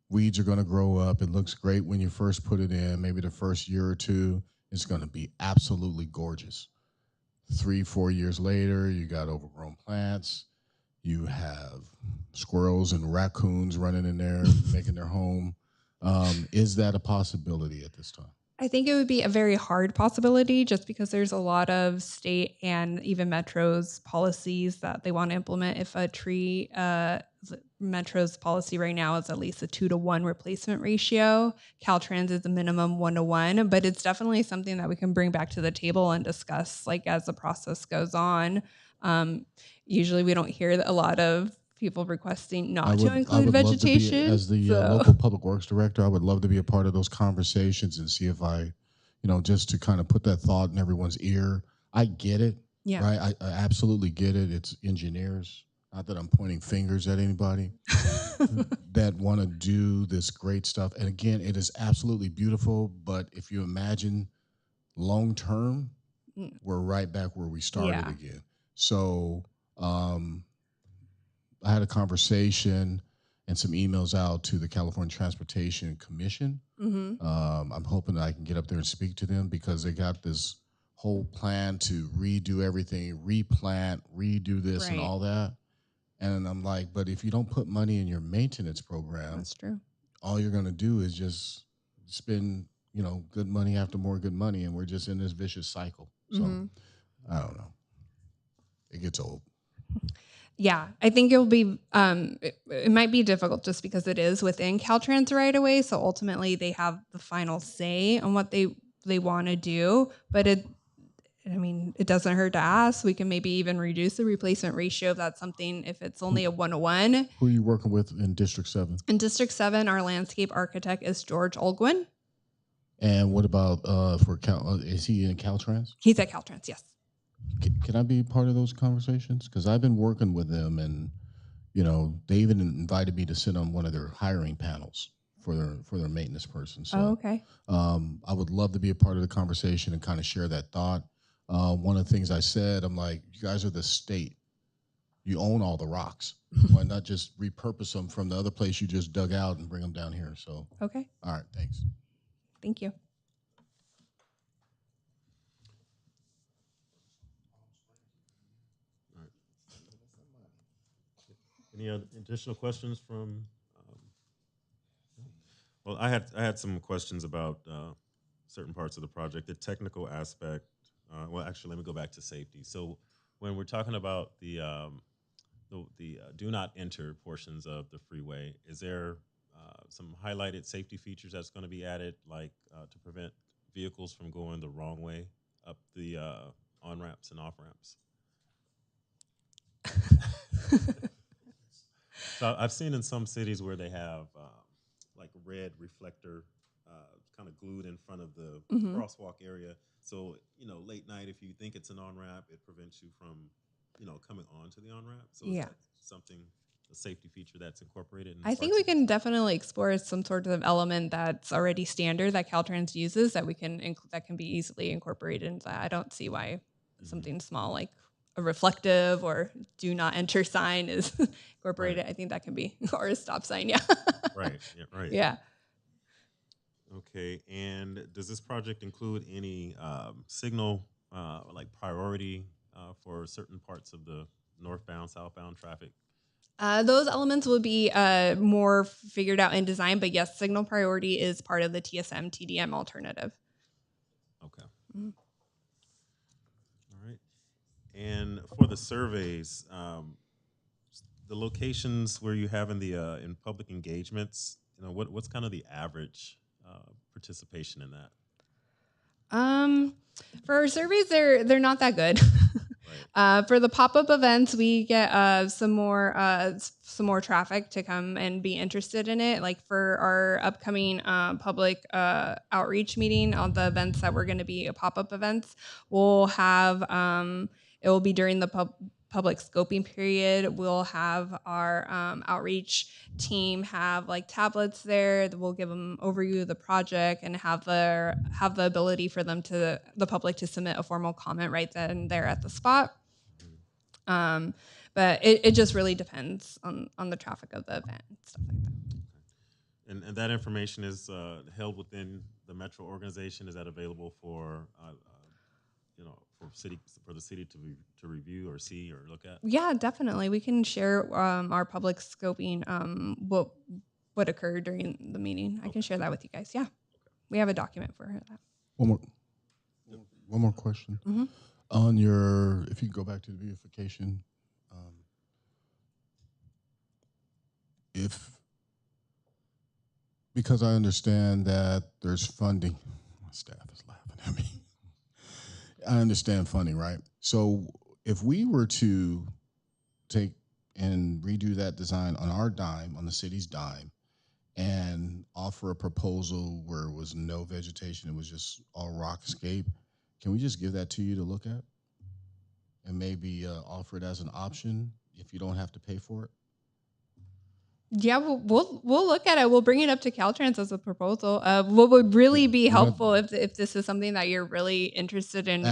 weeds are going to grow up. It looks great when you first put it in. Maybe the first year or two, it's going to be absolutely gorgeous. 3-4 years later, you got overgrown plants. You have squirrels and raccoons running in there, making their home. Is that a possibility at this time? I think it would be a very hard possibility just because there's a lot of state and even Metro's policies that they want to implement. If a tree, Metro's policy right now is at least a 2-to-1 replacement ratio. Caltrans is a minimum 1-to-1, but it's definitely something that we can bring back to the table and discuss like as the process goes on. Usually we don't hear a lot of people requesting not to include vegetation. As the local public works director, I would love to be a part of those conversations and see if I, just to kind of put that thought in everyone's ear. I get it, Yeah. right? I absolutely get it. It's engineers. Not that I'm pointing fingers at anybody that want to do this great stuff. And again, it is absolutely beautiful. But if you imagine long term, we're right back where we started again. So I had a conversation and some emails out to the California Transportation Commission. Mm-hmm. I'm hoping that I can get up there and speak to them because they got this whole plan to redo everything, replant, redo this and all that. And I'm like, but if you don't put money in your maintenance program, That's true. all you're going to do is just spend, good money after more good money. And we're just in this vicious cycle. So I don't know. It gets old. Yeah, I think it'll be, it might be difficult just because it is within Caltrans right away. So ultimately they have the final say on what they want to do, but I mean, it doesn't hurt to ask. We can maybe even reduce the replacement ratio if that's something, if it's only a 1:1. Who are you working with in District 7? In District 7, our landscape architect is George Olgwin. And what about for Cal? Is he in Caltrans? He's at Caltrans, yes. Can I be part of those conversations? Because I've been working with them, and they even invited me to sit on one of their hiring panels for their maintenance person. So, okay. I would love to be a part of the conversation and kind of share that thought. One of the things I said, I'm like, you guys are the state. You own all the rocks. Why not just repurpose them from the other place you just dug out and bring them down here? So, okay. All right, thanks. Thank you. Any other additional questions from? Well, I had some questions about certain parts of the project, the technical aspect. Well, actually, let me go back to safety. So, when we're talking about the do not enter portions of the freeway, is there some highlighted safety features that's going to be added, like to prevent vehicles from going the wrong way up the on ramps and off ramps? So I've seen in some cities where they have like a red reflector kind of glued in front of the crosswalk area. So, late night, if you think it's an on-ramp, it prevents you from, coming onto the on-ramp. So is that something, a safety feature that's incorporated? I think we can definitely explore some sort of element that's already standard that Caltrans uses that we can that can be easily incorporated into that. I don't see why something small like a reflective or do not enter sign is incorporated. Right. I think that can be, or a stop sign. Yeah. Right. Yeah. Right. Yeah. Okay. And does this project include any signal like priority for certain parts of the northbound, southbound traffic? Those elements will be more figured out in design, but yes, signal priority is part of the TSM TDM alternative. Okay. Mm-hmm. All right. And for the surveys, the locations where you have in the in public engagements, what's kind of the average participation in that? For our surveys, they're not that good. Right. For the pop-up events, we get some more traffic to come and be interested in it. Like for our upcoming public outreach meeting on the events that we're going to be pop-up events, we'll have it will be during the public scoping period. We'll have our outreach team have like tablets there that will give them overview of the project and have the ability for the public to submit a formal comment right then and there at the spot. But it just really depends on the traffic of the event and stuff like that. And that information is held within the Metro organization. Is that available for for the city to review or see or look at? Yeah, definitely. We can share our public scoping what occurred during the meeting. I can share that with you guys. Yeah, we have a document for that. One more question. Mm-hmm. On your, if you go back to the beautification, because I understand that there's funding, my staff is laughing at me. I understand funding, right? So if we were to take and redo that design on our dime, on the city's dime, and offer a proposal where it was no vegetation, it was just all rockscape, can we just give that to you to look at? And maybe offer it as an option if you don't have to pay for it? Yeah, we'll look at it. We'll bring it up to Caltrans as a proposal. What would really be helpful if this is something that you're really interested in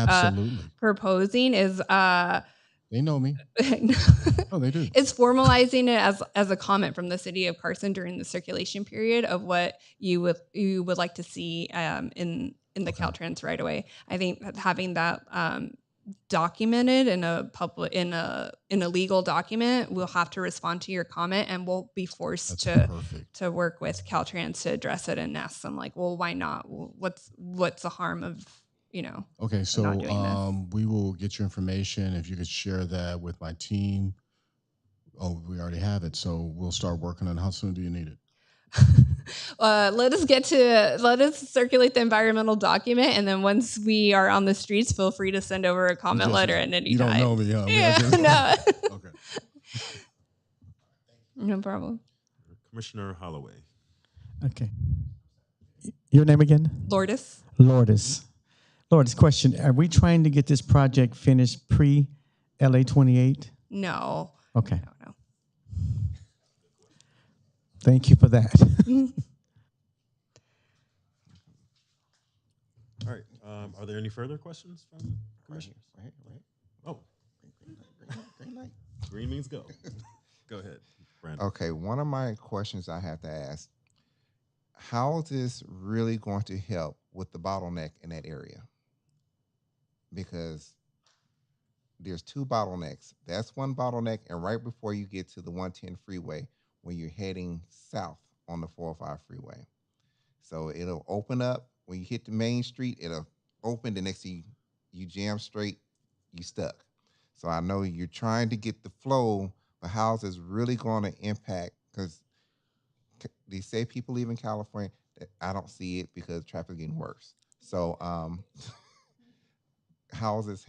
proposing is they know me. Oh, they do. It's formalizing it as a comment from the city of Carson during the circulation period of what you would like to see in the Caltrans right away. I think having that documented in a legal document, we'll have to respond to your comment and we'll be forced to work with Caltrans to address it and ask them like, well, why not? What's the harm of Okay, so we will get your information. If you could share that with my team. Oh, we already have it, so we'll start working on how soon do you need it? let us circulate the environmental document, and then once we are on the streets, feel free to send over a comment letter at any You don't time. know me, huh? Yeah, no. Okay. No problem. Commissioner Holloway. Okay. Your name again? Lourdes? Lourdes. Lourdes, question. Are we trying to get this project finished pre LA 28? No. Okay. No. Thank you for that. All right. Are there any further questions from commissioners? Right. Oh, Green light. green means go. Go ahead, Brandon. Okay, one of my questions I have to ask: how is this really going to help with the bottleneck in that area? Because there's two bottlenecks. That's one bottleneck, and right before you get to the 110 freeway, when you're heading south on the 405 freeway. So it'll open up when you hit the main street. It'll open. The next thing you jam straight, you stuck. So I know you're trying to get the flow, but how's this really going to impact? Because they say people leave in California. I don't see it because traffic getting worse. So how is this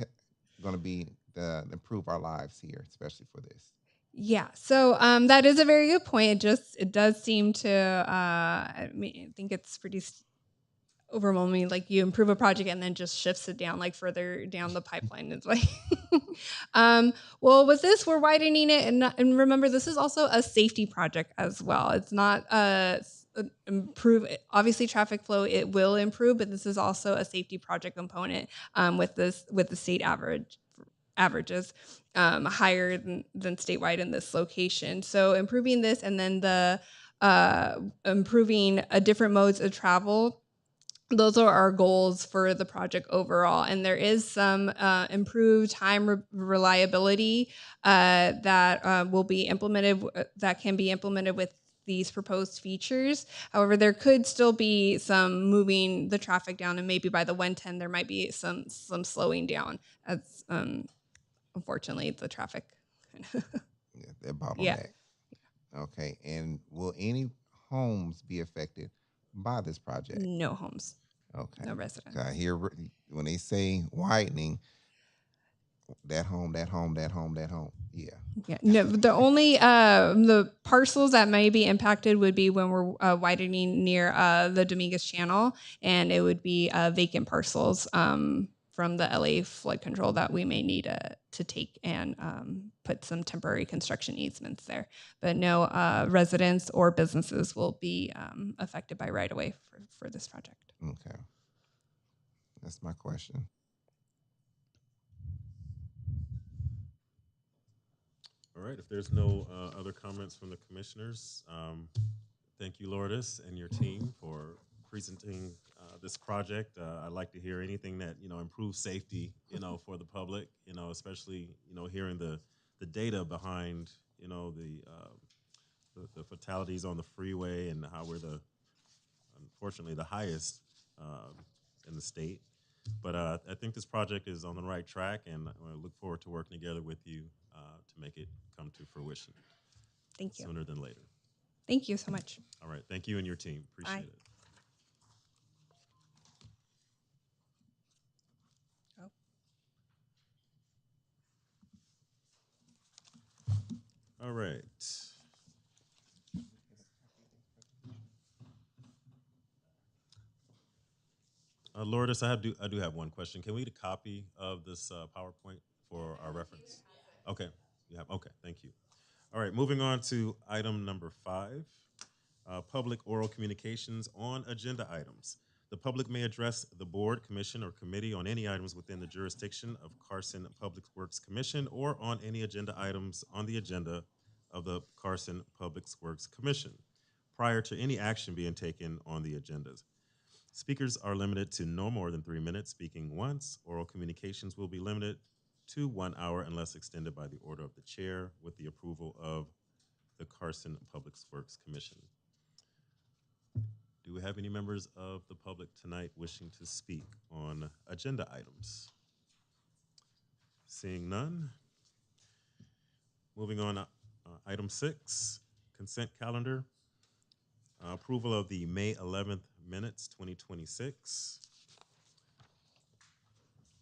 going to be to improve our lives here, especially for this? Yeah, so that is a very good point. It does seem to. I think it's pretty overwhelming. Like you improve a project and then just shifts it down like further down the pipeline. It's like, well, with this we're widening it, and remember this is also a safety project as well. It's not improve. Obviously, traffic flow it will improve, but this is also a safety project component with the state averages higher than statewide in this location. So improving this and then the improving different modes of travel, those are our goals for the project overall. And there is some improved time reliability that will be implemented, that can be implemented with these proposed features. However, there could still be some moving the traffic down, and maybe by the 110 there might be some slowing down as unfortunately the traffic. Yeah, that bottleneck. Yeah. Okay, and will any homes be affected by this project? No homes. Okay. No residents. I hear when they say widening, that home. Yeah. Yeah, no. The only the parcels that may be impacted would be when we're widening near the Dominguez Channel, and it would be vacant parcels from the LA flood control that we may need to take and put some temporary construction easements there. But no residents or businesses will be affected by right of way for this project. Okay. That's my question. All right. If there's no other comments from the commissioners, thank you, Lourdes, and your team for presenting this project. I'd like to hear anything that improves safety, for the public. Especially hearing the data behind the fatalities on the freeway and how we're unfortunately the highest in the state. But I think this project is on the right track, and I look forward to working together with you to make it come to fruition. Thank you. Sooner than later. Thank you so much. All right. Thank you and your team. Appreciate Bye. it. All right. Lourdes, I do have one question. Can we get a copy of this PowerPoint for our reference? Okay. You have. Okay. Thank you. All right. Moving on to item number 5, public oral communications on agenda items. The public may address the board, commission, or committee on any items within the jurisdiction of Carson Public Works Commission or on any agenda items on the agenda of the Carson Public Works Commission prior to any action being taken on the agendas. Speakers are limited to no more than 3 minutes speaking once. Oral communications will be limited to 1 hour unless extended by the order of the chair with the approval of the Carson Public Works Commission. Do we have any members of the public tonight wishing to speak on agenda items? Seeing none. Moving on, item 6, consent calendar. Approval of the May 11th minutes, 2026.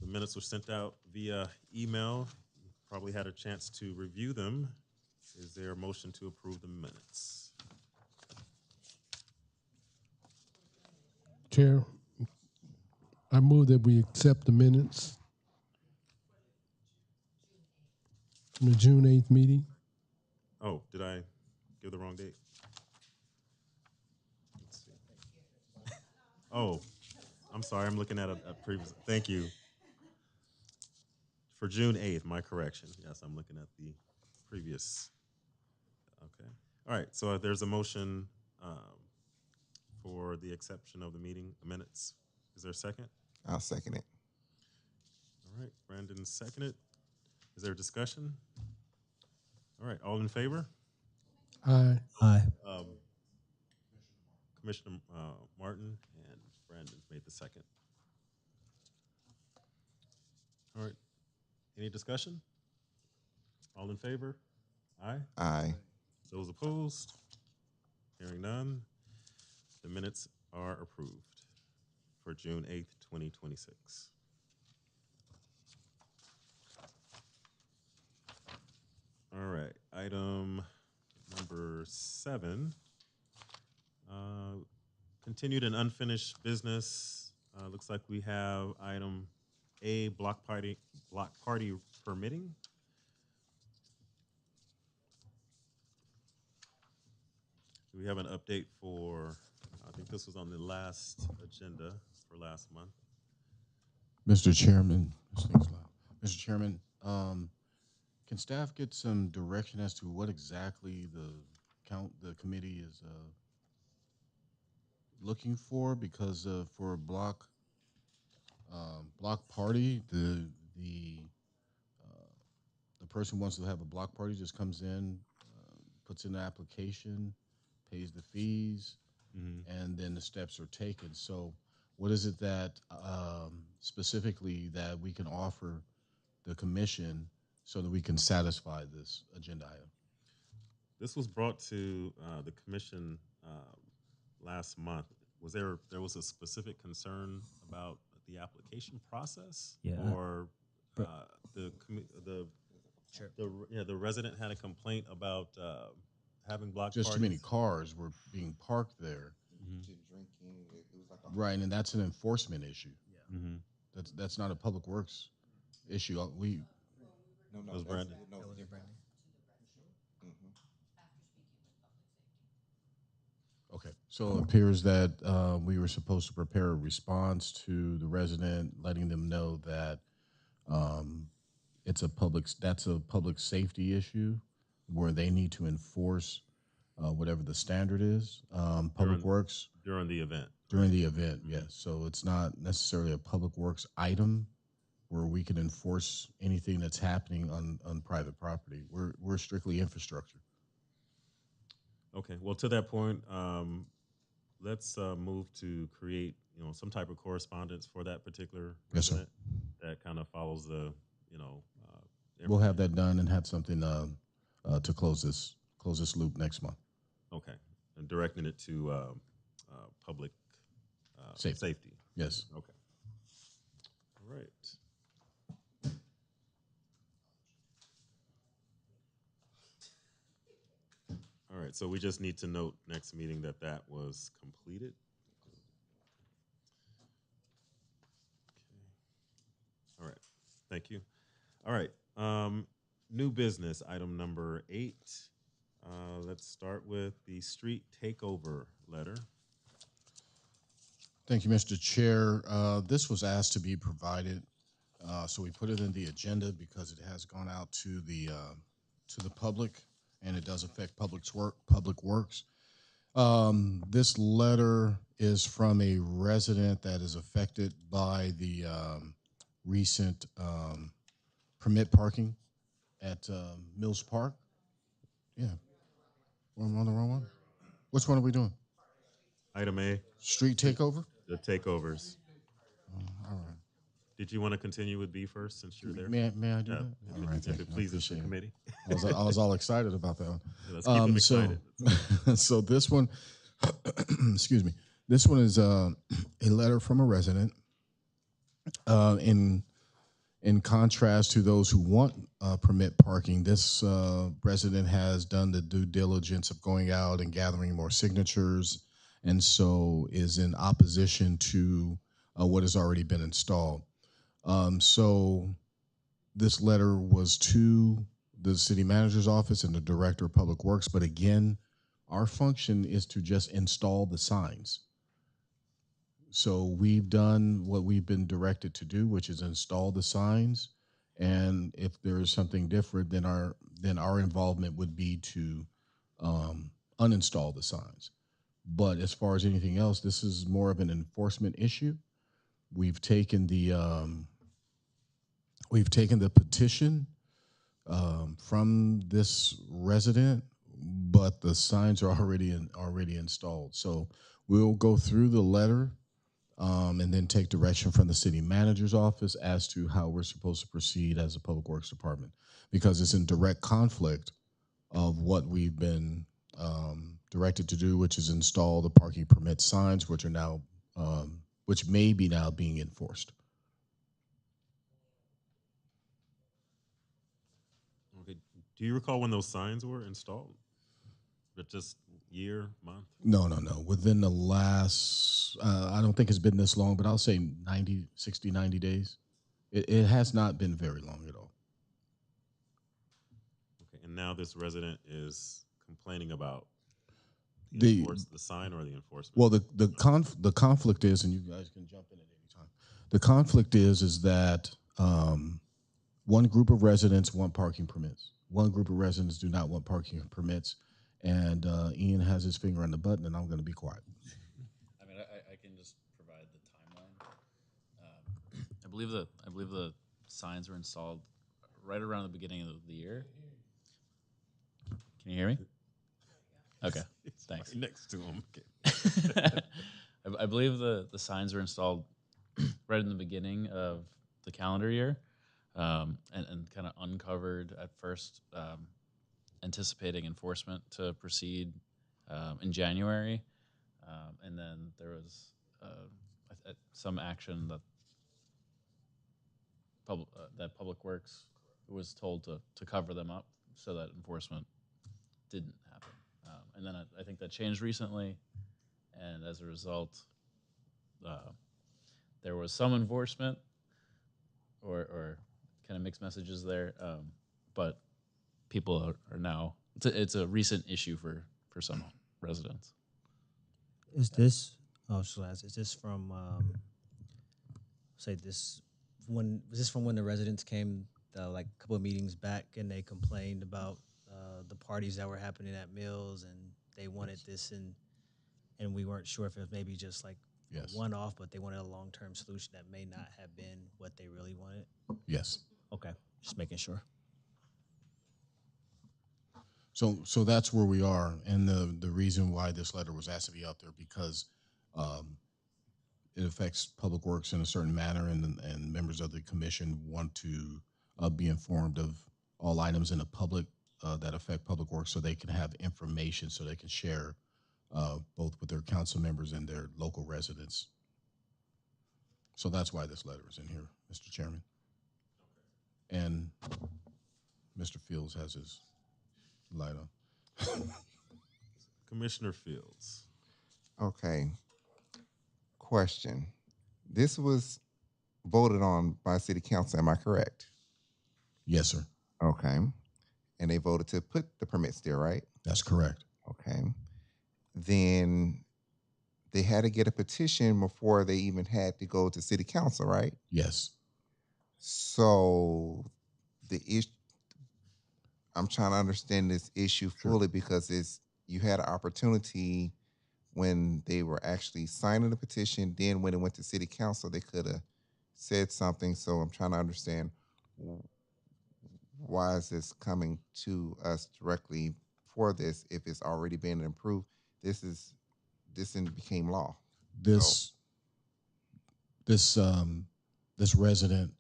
The minutes were sent out via email. You probably had a chance to review them. Is there a motion to approve the minutes? Chair, I move that we accept the minutes from the June 8th meeting. Oh, did I give the wrong date? Let's see. Oh, I'm sorry. I'm looking at a previous. Thank you. For June 8th, my correction. Yes, I'm looking at the previous. Okay. All right. So there's a motion for the exception of the meeting minutes. Is there a second? I'll second it. All right. Brandon seconded. Is there a discussion? All right. All in favor? Aye. Aye. Commissioner Martin and Brandon made the second. All right. Any discussion? All in favor? Aye. Aye. Those opposed? Hearing none. The minutes are approved for June 8th, 2026. All right. Item number 7. Continued and unfinished business. Looks like we have item A, block party permitting. Do we have an update for, I think this was on the last agenda for last month. Mr. Chairman, this thing's loud. Mr. Chairman, can staff get some direction as to what exactly the committee is looking for? Because for a block party, the person who wants to have a block party just comes in, puts in the application, pays the fees, and then the steps are taken. So, what is it that specifically that we can offer the commission so that we can satisfy this agenda item? This was brought to the commission last month. There was a specific concern about the application process, Yeah. or the resident had a complaint about having block Just parties? too many cars were being parked there, Drinking, it was like right? And that's an enforcement issue. Mm-hmm. That's not a public works issue. We no, Was Brandon? No, Okay, so it appears that we were supposed to prepare a response to the resident, letting them know that that's a public safety issue where they need to enforce whatever the standard is. Public Works During the event. during the event, yes. So it's not necessarily a Public Works item where we can enforce anything that's happening on private property. We're strictly infrastructure. Okay. Well, to that point, let's move to create, some type of correspondence for that particular Yes, sir. resident that kind of follows the, We'll have that done and have something to close this loop next month. Okay. And directing it to public safety. Yes. Okay. All right. All right, so we just need to note next meeting that was completed. Okay. All right, thank you. All right, new business, item number 8. Let's start with the street takeover letter. Thank you, Mr. Chair. This was asked to be provided, so we put it in the agenda because it has gone out to the public, and it does affect public works. This letter is from a resident that is affected by the recent permit parking at Mills Park. Yeah, I'm on the wrong one. Which one are we doing? Item A, Street takeover? the takeovers. All right. Did you want to continue with B first since you're there? May I do Yeah, that? if All right, if thank it you. I pleases the appreciate it. committee. I was all excited about that one. Yeah, let's keep them So, excited. so this one, excuse me. This one is a letter from a resident. In contrast to those who want permit parking, this resident has done the due diligence of going out and gathering more signatures, and so is in opposition to what has already been installed. So this letter was to the city manager's office and the director of public works, but again, our function is to just install the signs. So we've done what we've been directed to do, which is install the signs. And if there is something different, then our involvement would be to uninstall the signs. But as far as anything else, this is more of an enforcement issue. We've taken the petition from this resident, but the signs are already installed. So we'll go through the letter and then take direction from the city manager's office as to how we're supposed to proceed as a public works department, because it's in direct conflict of what we've been directed to do, which is install the parking permit signs, which are now, which may be now being enforced. Okay. Do you recall when those signs were installed? But just year, month? No. Within the last, I don't think it's been this long, but I'll say 90 days. It has not been very long at all. Okay. And now this resident is complaining about The sign or the enforcement? Well, the conflict is, and you guys can jump in at any time. The conflict is that one group of residents want parking permits. One group of residents do not want parking permits. And Ian has his finger on the button, and I'm going to be quiet. I mean, I can just provide the timeline. I believe the signs were installed right around the beginning of the year. Can you hear me? Okay, thanks. Right next to him. Okay. I believe the signs were installed right in the beginning of the calendar year, and kind of uncovered at first. Anticipating enforcement to proceed in January, and then there was some action that Public Works was told to cover them up so that enforcement didn't happen. And then I think that changed recently, and as a result, there was some enforcement or kind of mixed messages there, but people are now, it's a recent issue for some residents. Is this, is this from, was this from when the residents came, like a couple of meetings back, and they complained about the parties that were happening at Mills, and they wanted this, and we weren't sure if it was maybe just like Yes. a one-off, but they wanted a long-term solution that may not have been what they really wanted? Yes. Okay, just making sure. So that's where we are, and the reason why this letter was asked to be out there, because it affects Public Works in a certain manner, and members of the commission want to be informed of all items in the public that affect Public Works, so they can have information, so they can share both with their council members and their local residents. So that's why this letter is in here, Mr. Chairman. And Mr. Fields has his light on. Commissioner Fields. Okay. Question. This was voted on by City Council, am I correct? Yes, sir. Okay. And they voted to put the permits there, right? That's correct. Okay. Then they had to get a petition before they even had to go to City Council, right? Yes. So the issue, I'm trying to understand this issue fully, because you had an opportunity when they were actually signing the petition. Then when it went to City Council, they could have said something. So I'm trying to understand, why is this coming to us directly for this if it's already been approved? This became law. This resident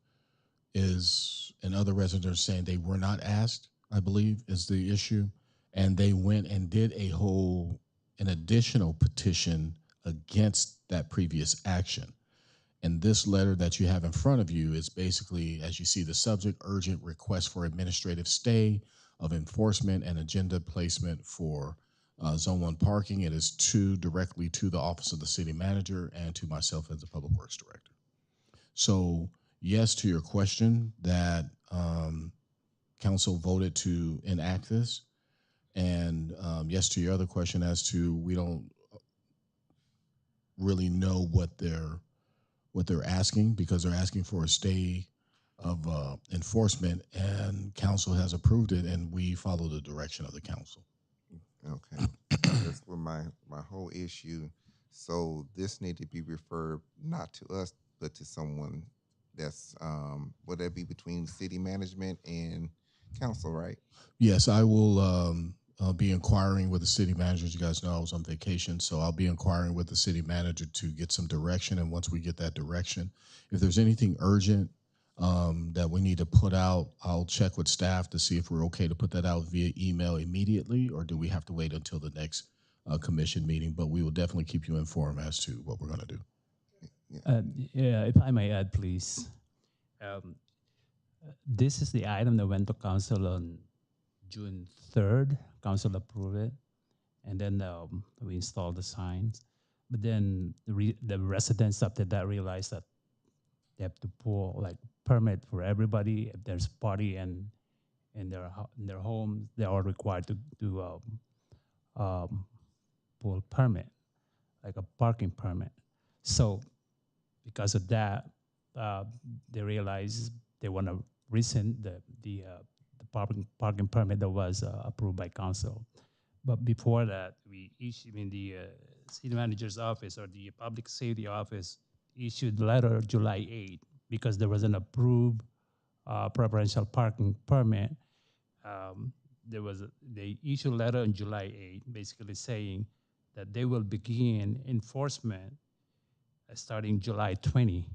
is, and other residents are saying they were not asked, I believe, is the issue. And they went and did a whole an additional petition against that previous action. And this letter that you have in front of you is basically, as you see, the subject urgent request for administrative stay of enforcement and agenda placement for Zone 1 parking. It is directly to the office of the city manager and to myself as the public works director. So, yes, to your question that council voted to enact this. And yes, to your other question as to we don't really know what they're asking because they're asking for a stay of enforcement, and council has approved it, and we follow the direction of the council. Okay, that's where my whole issue. So this need to be referred not to us, but to someone that's would that be between city management and council, right? Yes, I will be inquiring with the city manager. As you guys know, I was on vacation, so I'll be inquiring with the city manager to get some direction. And once we get that direction, if there's anything urgent that we need to put out, I'll check with staff to see if we're okay to put that out via email immediately, or do we have to wait until the next commission meeting? But we will definitely keep you informed as to what we're going to do. Yeah, if I may add, please. Um, this is the item that went to council on June 3rd. Council approved it. And then we installed the signs. But then the residents after that realized that they have to pull like permit for everybody. If there's a party and in their homes, they are required to do pull permit, like a parking permit. So because of that, uh, they realized they want to rescind the parking permit that was approved by council. But before that, we issued in the city manager's office or the public safety office issued letter July 8 because there was an approved preferential parking permit. They issued a letter on July 8 basically saying that they will begin enforcement starting July 20.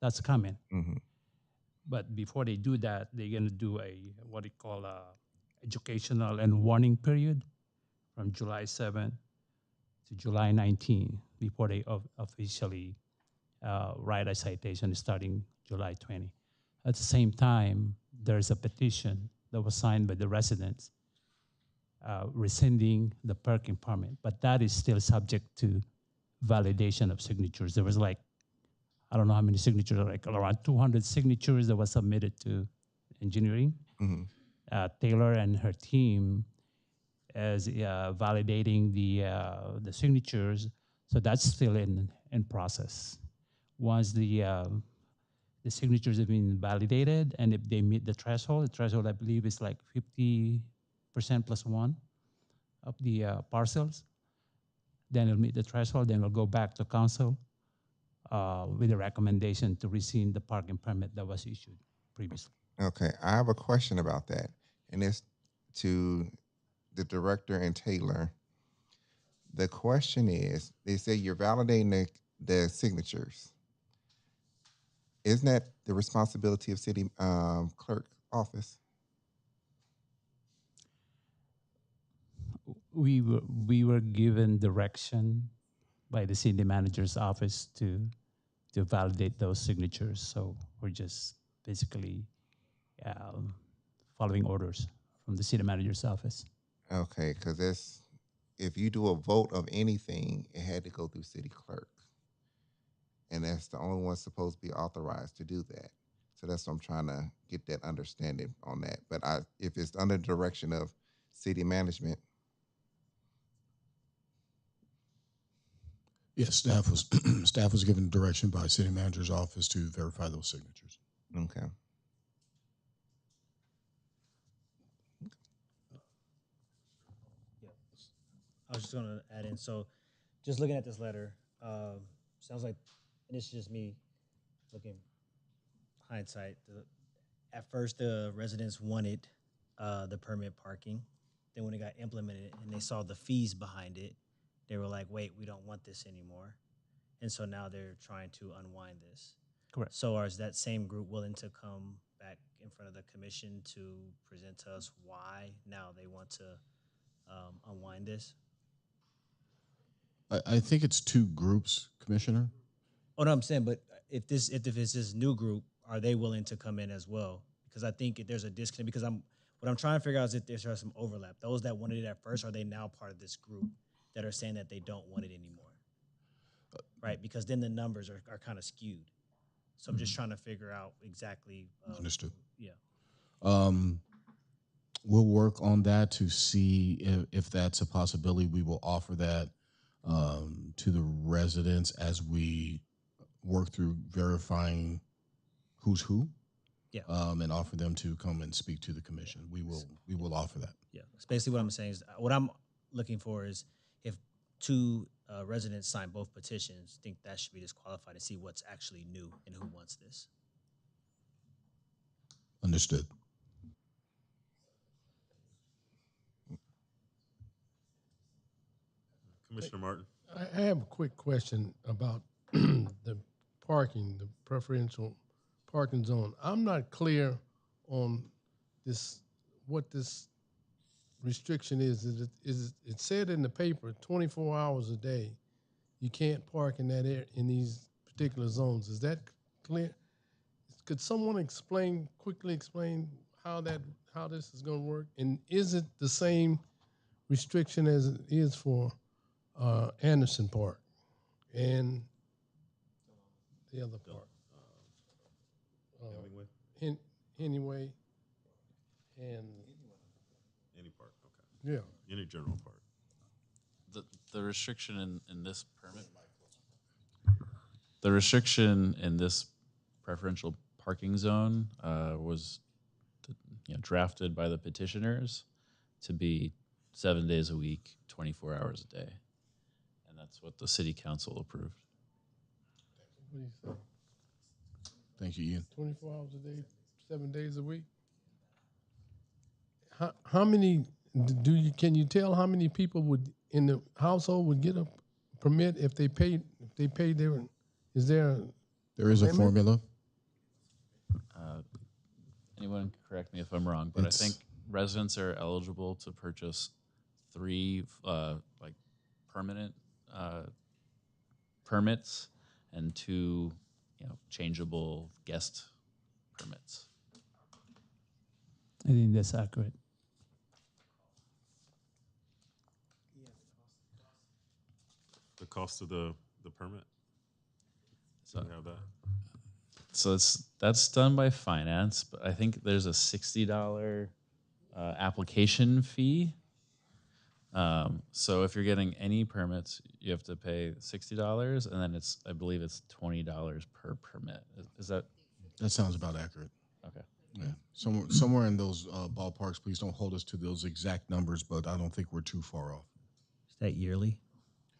That's coming. Mm-hmm. But before they do that, they're going to do a what they call a educational and warning period from July 7 to July 19 before they officially write a citation starting July 20. At the same time, there's a petition that was signed by the residents rescinding the parking permit, but that is still subject to validation of signatures. There was like, I don't know how many signatures, like around 200 signatures that was submitted to engineering. Mm-hmm. Taylor and her team as validating the signatures. So that's still in process. Once the signatures have been validated, and if they meet the threshold I believe is like 50% plus one of the parcels, then it'll meet the threshold, then it'll go back to council with a recommendation to rescind the parking permit that was issued previously. Okay, I have a question about that, and it's to the director and Taylor. The question is, they say you're validating the signatures. Isn't that the responsibility of city clerk office? We were given direction by the city manager's office to validate those signatures. So we're just basically following orders from the city manager's office. Okay, because if you do a vote of anything, it had to go through city clerk, and that's the only one supposed to be authorized to do that. So that's what I'm trying to get that understanding on that. But if it's under the direction of city management, Yes, staff was given direction by city manager's office to verify those signatures. okay. I was just going to add in. So, just looking at this letter, sounds like, and it's just me looking hindsight. At first, the residents wanted the permit parking. Then, when it got implemented and they saw the fees behind it, they were like, "Wait, we don't want this anymore." And so now they're trying to unwind this. Correct. So, is that same group willing to come back in front of the commission to present to us why now they want to unwind this? I think it's two groups, Commissioner. Oh no, I'm saying, but if it's this new group, are they willing to come in as well? Because I think there's a disconnect. Because what I'm trying to figure out is if there's some overlap. Those that wanted it at first, are they now part of this group that are saying that they don't want it anymore? Right, because then the numbers are kind of skewed. So I'm just trying to figure out exactly. Understood. Yeah. We'll work on that to see if that's a possibility. We will offer that to the residents as we work through verifying who's who. Yeah. And offer them to come and speak to the commission. We will offer that. Yeah. It's basically what I'm saying is what I'm looking for is if two residents sign both petitions, I think that should be disqualified to see what's actually new and who wants this. Understood. Commissioner Martin. I have a quick question about the parking, the preferential parking zone. I'm not clear on this, what this restriction is. It said in the paper 24 hours a day. You can't park in that area, in these particular zones. Is that clear? Could someone quickly explain how this is going to work? And is it the same restriction as it is for Anderson Park and the other park? Hennyway and Any park, okay. Yeah. Any general park. The restriction in this permit. The restriction in this preferential parking zone was drafted by the petitioners to be 7 days a week, 24 hours a day. And that's what the city council approved. What do you say? Thank you, Ian. 24 hours a day, 7 days a week. How many can you tell how many people would in the household would get a permit if they paid their? Is there is a formula? Anyone correct me if I'm wrong, but I think residents are eligible to purchase 3 permanent permits and 2 changeable guest permits. I think that's accurate. The cost of the permit? So you have that? So that's done by finance, but I think there's a $60 application fee. So if you're getting any permits, you have to pay $60, and then I believe it's $20 per permit. Is that? That sounds about accurate. Okay. Yeah, somewhere in those ballparks. Please don't hold us to those exact numbers, but I don't think we're too far off. Is that yearly?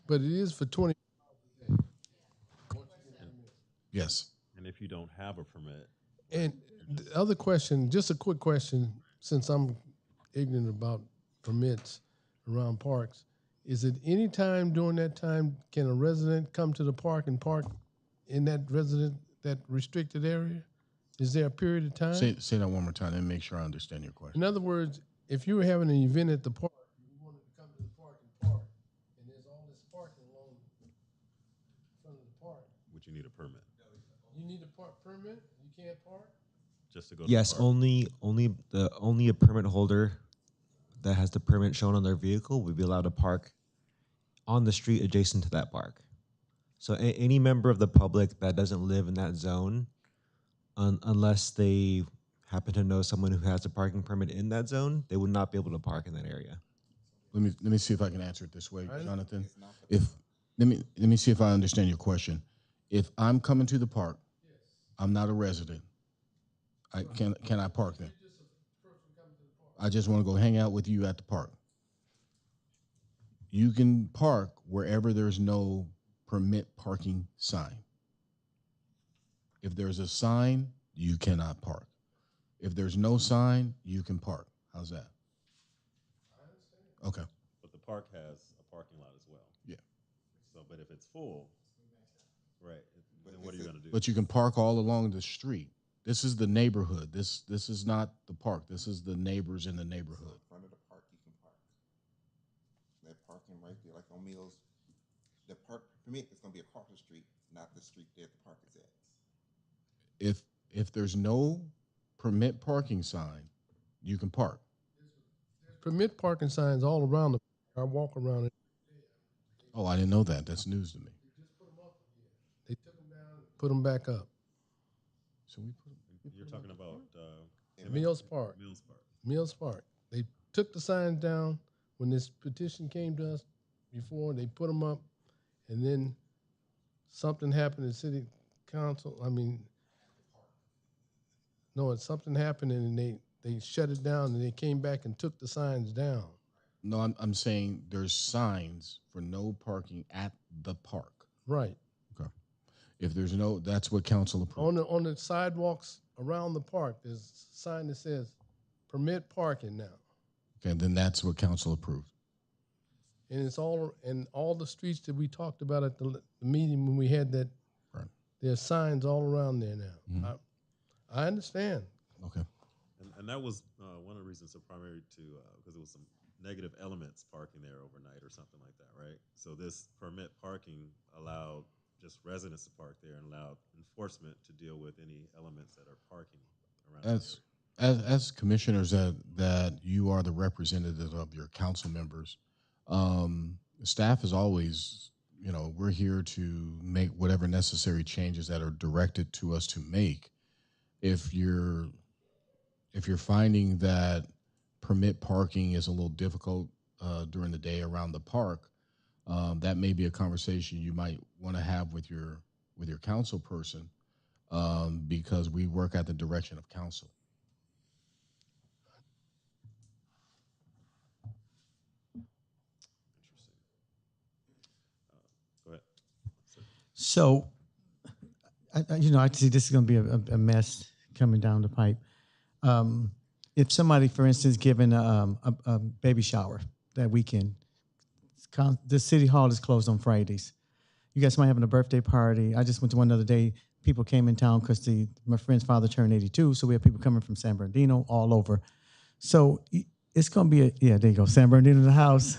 But it is for 20. Yes. And if you don't have a permit. And the other question, just a quick question, since I'm ignorant about permits around parks, is it any time during that time can a resident come to the park and park in that restricted area? Is there a period of time? Say that one more time and make sure I understand your question. In other words, if you were having an event at the park, you wanted to come to the park and park, and there's all this parking along in front of the park. Would you need a permit? You need a permit? You can't park? Just to go Yes, to the park? only a permit holder that has the permit shown on their vehicle would be allowed to park on the street adjacent to that park. So any member of the public that doesn't live in that zone, unless they happen to know someone who has a parking permit in that zone, they would not be able to park in that area. Let me see if I can answer it this way, Jonathan. Let me see if I understand your question. If I'm coming to the park, I'm not a resident. Can I park there? I just want to go hang out with you at the park. You can park wherever there's no permit parking sign. If there's a sign, you cannot park. If there's no sign, you can park. How's that? Okay. But the park has a parking lot as well. Yeah. So, but if it's full, right, then what are you going to do? But you can park all along the street. This is the neighborhood. This is not the park. This is the neighbors in the neighborhood. So in front of the park, you can park. That parking right there, like on Mills, the park permit is going to be across the street, not the street that the park is at. If there's no permit parking sign, you can park. Permit parking signs all around the. I walk around it. Oh, I didn't know that. That's news to me. They took them down, put them back up. So we put. You're talking about Mills Park. Mills Park. Mills Park. They took the signs down when this petition came to us before. They put them up, and then something happened in city council. I mean, no, something happened, and they shut it down, and they came back and took the signs down. No, I'm saying there's signs for no parking at the park. Right. Okay. If there's no, that's what council approved. On the sidewalks around the park, there's a sign that says permit parking now. Okay, then that's what council approved. And it's all the streets that we talked about at the meeting when we had that. Right. There's signs all around there now. Mhm. I understand. Okay. And that was one of the reasons, so primary to, because there was some negative elements parking there overnight or something like that, right? So this permit parking allowed just residents to park there and allowed enforcement to deal with any elements that are parking around. As commissioners that you are the representative of your council members, staff is always, we're here to make whatever necessary changes that are directed to us to make. If you're finding that permit parking is a little difficult during the day around the park, that may be a conversation you might want to have with your council person, because we work at the direction of council. Interesting. Go ahead. So, I see this is going to be a mess coming down the pipe. If somebody, for instance, given a baby shower that weekend, the city hall is closed on Fridays. You guys might having a birthday party. I just went to one the other day. People came in town because my friend's father turned 82, so we have people coming from San Bernardino all over. So it's going to be there you go, San Bernardino in the house.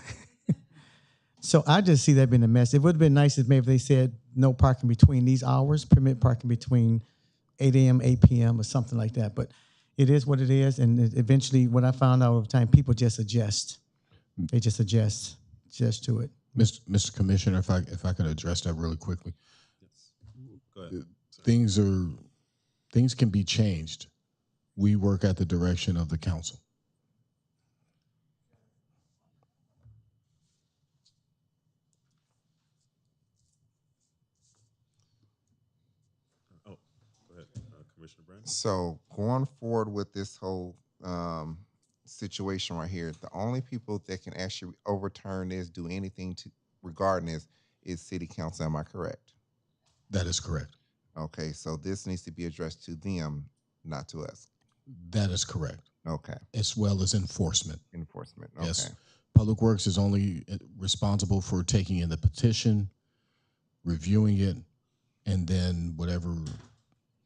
So I just see that being a mess. It would have been nice if maybe they said no parking between these hours, permit parking between 8 a.m., 8 p.m., or something like that. But it is what it is, and eventually, what I found out over time, people just adjust. They just adjust to it. Mr. Commissioner, if I could address that really quickly. Yes. Go ahead. Things can be changed. We work at the direction of the council. Oh, go ahead, Commissioner Brandon. So going forward with this whole situation right here, the only people that can actually overturn this, do anything regarding this, is city council. Am I correct? That is correct. Okay, so this needs to be addressed to them, not to us. That is correct. Okay. As well as enforcement. Enforcement. Okay. Yes. Public Works is only responsible for taking in the petition, reviewing it, and then whatever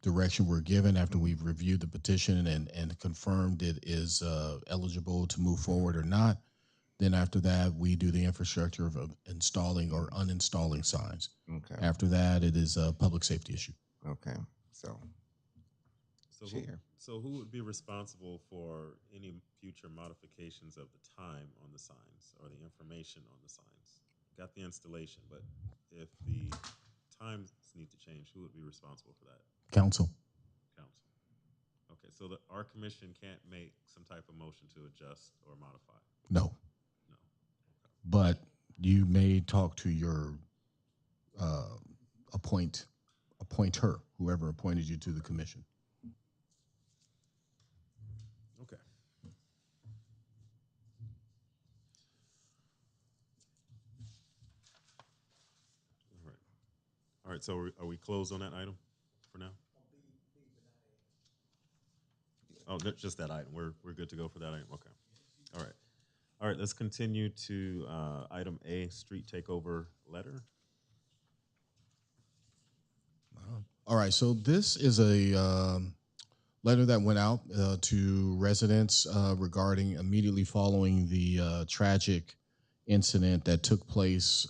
direction we're given after we've reviewed the petition and confirmed it is eligible to move forward or not. Then after that, we do the infrastructure of installing or uninstalling signs. Okay. After that, it is a public safety issue. Okay. So who would be responsible for any future modifications of the time on the signs or the information on the signs? Got the installation, but if the times need to change, who would be responsible for that? Council. Okay, so our commission can't make some type of motion to adjust or modify? No. But you may talk to your appointer, whoever appointed you to the commission. Okay. All right, so are we closed on that item for now? Oh, just that item. We're good to go for that item. Okay. All right. All right, let's continue to item A, street takeover letter. All right, so this is a letter that went out to residents regarding immediately following the tragic incident that took place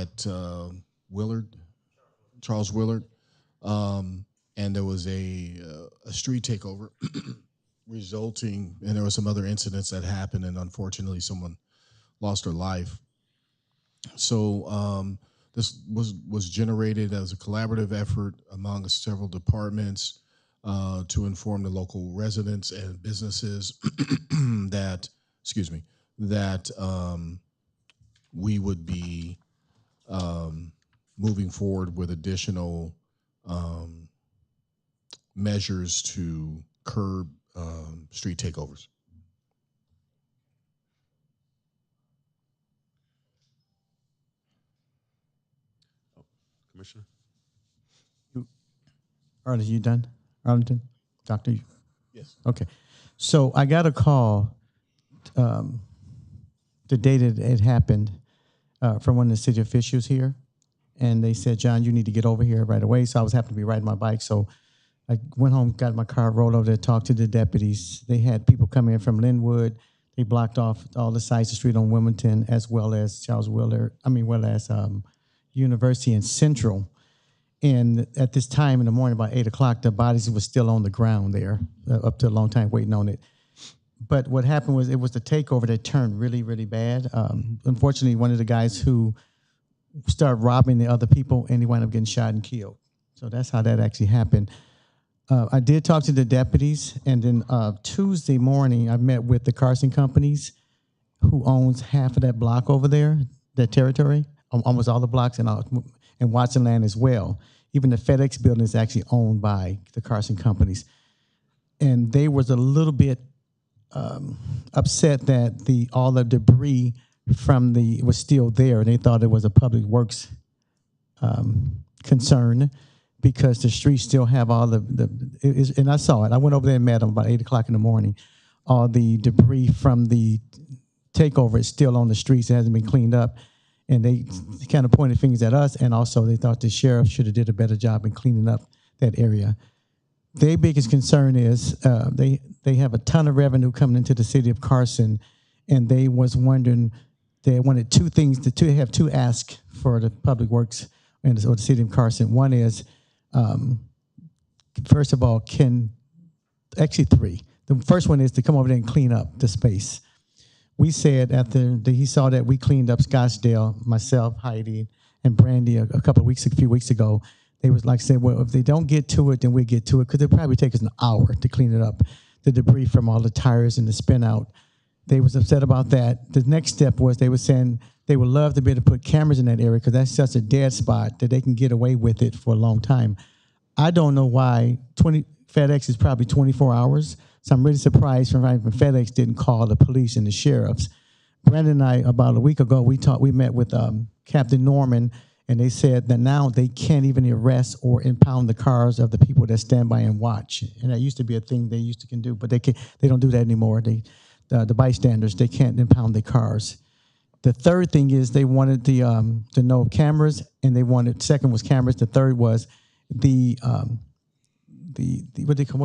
at Willard, Charles Willard, and there was a street takeover resulting, and there were some other incidents that happened, and unfortunately, someone lost their life. So this was generated as a collaborative effort among several departments to inform the local residents and businesses that, excuse me, that we would be moving forward with additional um, measures to curb street takeovers. Commissioner? Arlington, you done? Arlington? Doctor? Yes. Okay. So I got a call the day that it happened from one of the city officials here. And they said, John, you need to get over here right away. So I was happened to be riding my bike. So I went home, got my car, rolled over there, talked to the deputies. They had people come in from Linwood. They blocked off all the sides of the street on Wilmington, as well as University and Central. And at this time in the morning, about 8 o'clock, the bodies were still on the ground there, up to a long time waiting on it. But what happened was it was the takeover that turned really, really bad. Unfortunately, one of the guys who started robbing the other people, and he wound up getting shot and killed. So that's how that actually happened. I did talk to the deputies, and then Tuesday morning, I met with the Carson companies, who owns half of that block over there, that territory, almost all the blocks, and Watson Land as well. Even the FedEx building is actually owned by the Carson companies. And they was a little bit upset that all the debris from was still there. They thought it was a public works concern because the streets still have all and I saw it. I went over there and met them about 8 o'clock in the morning. All the debris from the takeover is still on the streets. It hasn't been cleaned up. And they kind of pointed fingers at us, and also they thought the sheriff should have did a better job in cleaning up that area. Their biggest concern is they have a ton of revenue coming into the city of Carson, and they was wondering, they wanted two things, to have two asks for the public works or the city of Carson. One is, first of all, actually three. The first one is to come over there and clean up the space. We said after he saw that we cleaned up Scottsdale, myself, Heidi, and Brandy a few weeks ago, they was like saying, well, if they don't get to it, then we get to it, because it'll probably take us an hour to clean it up, the debris from all the tires and the spin out. They was upset about that. The next step was they were saying they would love to be able to put cameras in that area because that's such a dead spot that they can get away with it for a long time. I don't know why FedEx is probably 24 hours. So I'm really surprised from FedEx didn't call the police and the sheriffs. Brandon and I, about a week ago, we met with Captain Norman, and they said that now they can't even arrest or impound the cars of the people that stand by and watch. And that used to be a thing they used to can do, but they don't do that anymore. The bystanders, they can't impound the cars. The third thing is they wanted to know cameras, and second was cameras. The third was what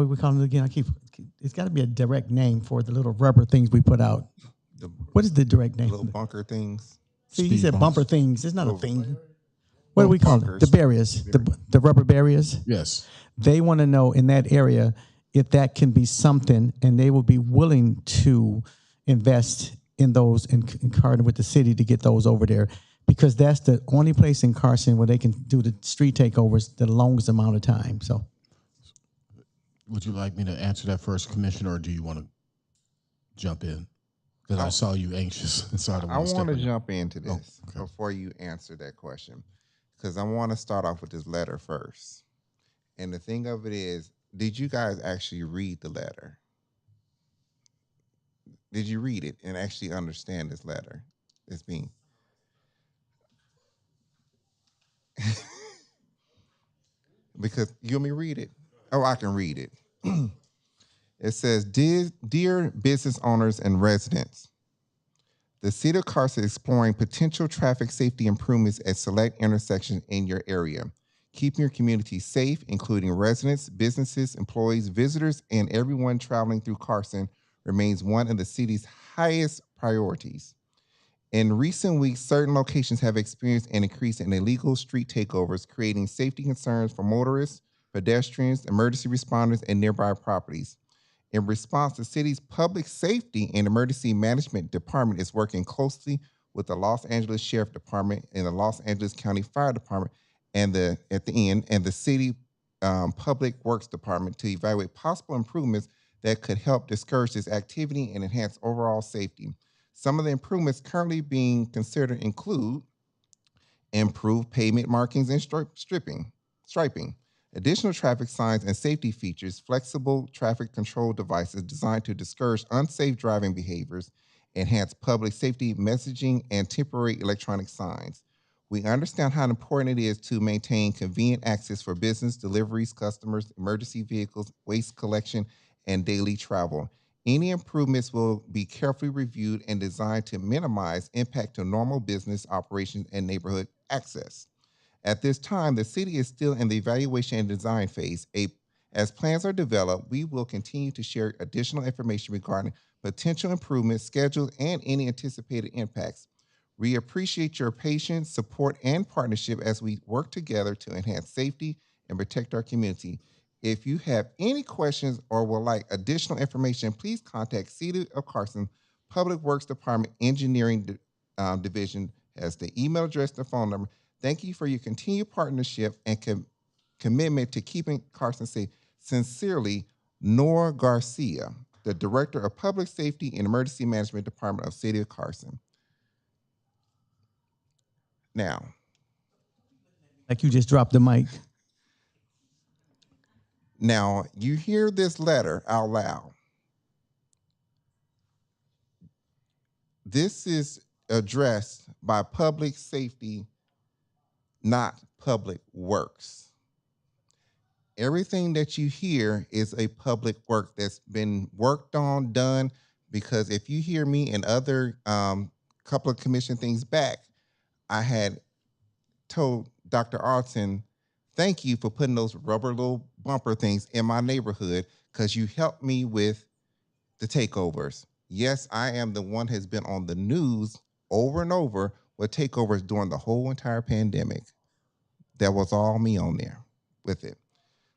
we call it again? It's got to be a direct name for the little rubber things we put out. What is the direct name? Little bunker things. See, he said bumper things. It's not a thing. What do we call it? The barriers, the rubber barriers. Yes. They want to know in that area if that can be something, and they will be willing to invest in those and partner with the city to get those over there, because that's the only place in Carson where they can do the street takeovers the longest amount of time. So. Would you like me to answer that first, Commissioner, or do you want to jump in? Because I saw you anxious. So I want to jump into this before you answer that question, because I want to start off with this letter first. And the thing of it is, did you guys actually read the letter? Did you read it and actually understand this letter? It's being... Because you want me to read it? Oh, I can read it. It says, Dear business owners and residents, the City of Carson is exploring potential traffic safety improvements at select intersections in your area. Keeping your community safe, including residents, businesses, employees, visitors, and everyone traveling through Carson, remains one of the city's highest priorities. In recent weeks, certain locations have experienced an increase in illegal street takeovers, creating safety concerns for motorists, pedestrians, emergency responders, and nearby properties. In response, the city's public safety and emergency management department is working closely with the Los Angeles Sheriff Department and the Los Angeles County Fire Department and the city Public Works Department to evaluate possible improvements that could help discourage this activity and enhance overall safety. Some of the improvements currently being considered include improved pavement markings and striping, additional traffic signs and safety features, flexible traffic control devices designed to discourage unsafe driving behaviors, enhance public safety messaging, and temporary electronic signs. We understand how important it is to maintain convenient access for business, deliveries, customers, emergency vehicles, waste collection, and daily travel. Any improvements will be carefully reviewed and designed to minimize impact to normal business operations and neighborhood access. At this time, the city is still in the evaluation and design phase. As plans are developed, we will continue to share additional information regarding potential improvements, schedules, and any anticipated impacts. We appreciate your patience, support, and partnership as we work together to enhance safety and protect our community. If you have any questions or would like additional information, please contact City of Carson Public Works Department Engineering Division as the email address and phone number. Thank you for your continued partnership and commitment to keeping Carson safe. Sincerely, Nora Garcia, the Director of Public Safety and Emergency Management Department of City of Carson. Now, Like you just dropped the mic. Now, you hear this letter out loud. This is addressed by public safety, not public works. Everything that you hear is a public work that's been worked on, done, because if you hear me and other couple of commission things back, I had told Dr. Arlton, thank you for putting those rubber little bumper things in my neighborhood because you helped me with the takeovers. Yes, I am the one has been on the news over and over with takeovers during the whole entire pandemic. That was all me on there with it.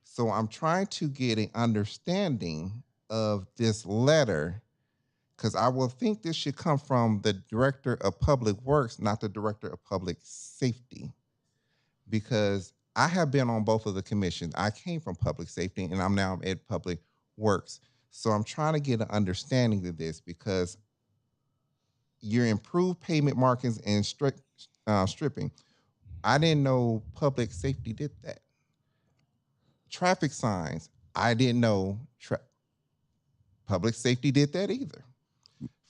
So I'm trying to get an understanding of this letter because I will think this should come from the Director of Public Works, not the Director of Public Safety, because I have been on both of the commissions. I came from public safety and I'm now at Public Works. So I'm trying to get an understanding of this because your improved payment markings and stripping, I didn't know public safety did that. Traffic signs, I didn't know public safety did that either.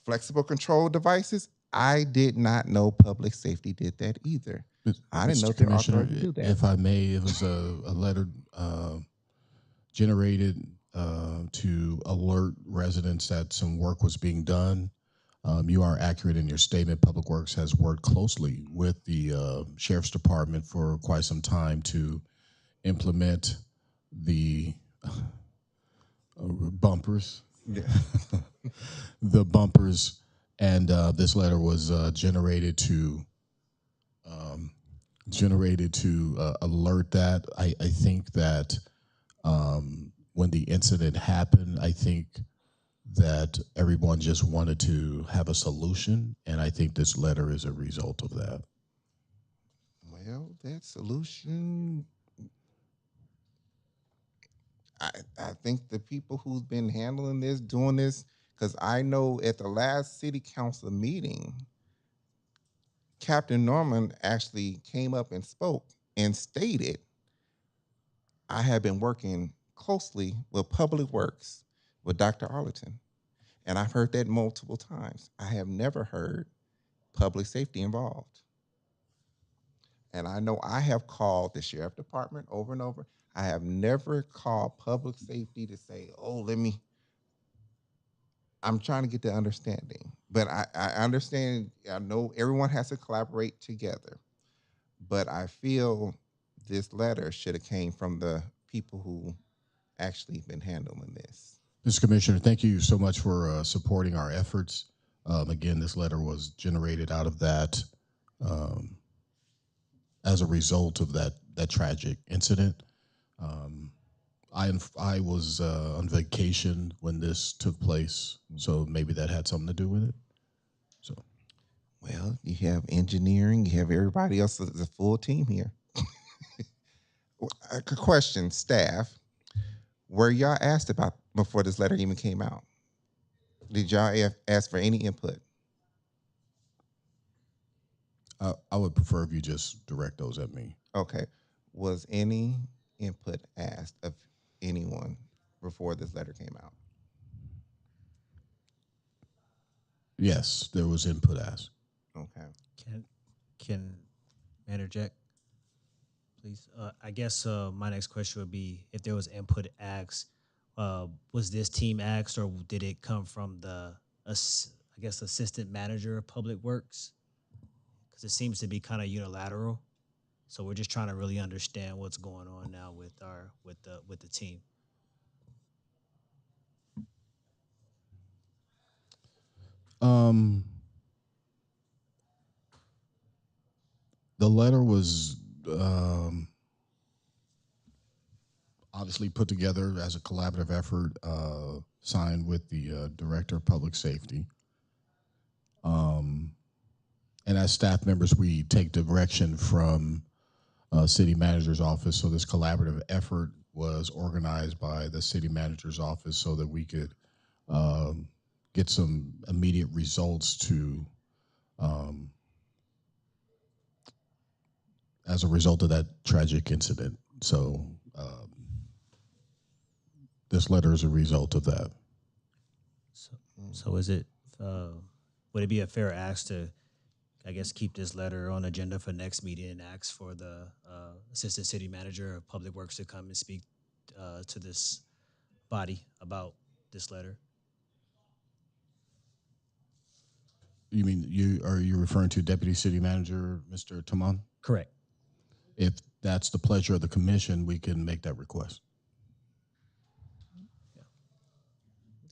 Flexible control devices, I did not know public safety did that either. I didn't know they were authorized to do that. If I may, it was a letter generated to alert residents that some work was being done. You are accurate in your statement. Public Works has worked closely with the Sheriff's Department for quite some time to implement the bumpers. Yeah. The bumpers, and this letter was generated to alert that. I think that when the incident happened, I think that everyone just wanted to have a solution, and I think this letter is a result of that. Well, that solution, I think the people who's been handling this, doing this, because I know at the last city council meeting, Captain Norman actually came up and spoke and stated, I have been working closely with Public Works, with Dr. Arlington. And I've heard that multiple times. I have never heard public safety involved. And I know I have called the sheriff department over and over. I have never called public safety to say, oh, I'm trying to get the understanding. But I understand, I know everyone has to collaborate together. But I feel this letter should have came from the people who actually been handling this. Mr. Commissioner, thank you so much for supporting our efforts. Again, this letter was generated out of that um, as a result of that tragic incident. Um, I was on vacation when this took place, so maybe that had something to do with it. So, Well, you have engineering, you have everybody else. It's a full team here. A question, staff. Were y'all asked about before this letter even came out? Did y'all ask for any input? I would prefer if you just direct those at me. Okay. Was any input asked of anyone before this letter came out? Yes, there was input asked. Okay. Can Manager Jack, please? I guess my next question would be if there was input asked, was this team asked or did it come from the, I guess, assistant manager of public works? Because it seems to be kind of unilateral. So we're just trying to really understand what's going on now with the team. Um, the letter was obviously put together as a collaborative effort, signed with the director of public safety. And as staff members, we take direction from city manager's office. So this collaborative effort was organized by the city manager's office so that we could get some immediate results to as a result of that tragic incident. So this letter is a result of that. So is it? Would it be a fair ask to, I guess, keep this letter on agenda for next meeting and ask for the assistant city manager of public works to come and speak to this body about this letter? You mean are you referring to Deputy City Manager Mr. Taman? Correct. If that's the pleasure of the commission, we can make that request.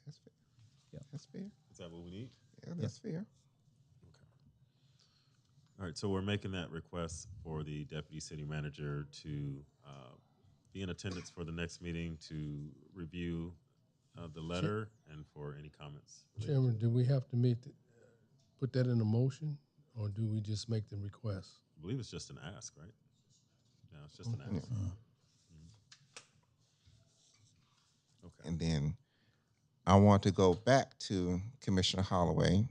That's fair. Yeah. That's fair. Is that what we need? Yeah, that's fair. All right, so we're making that request for the deputy city manager to be in attendance for the next meeting to review the letter and for any comments. Chairman, do we have to put that in a motion, or do we just make the request? I believe it's just an ask, right? Yeah, it's just an ask. Okay. And then I want to go back to Commissioner Holloway,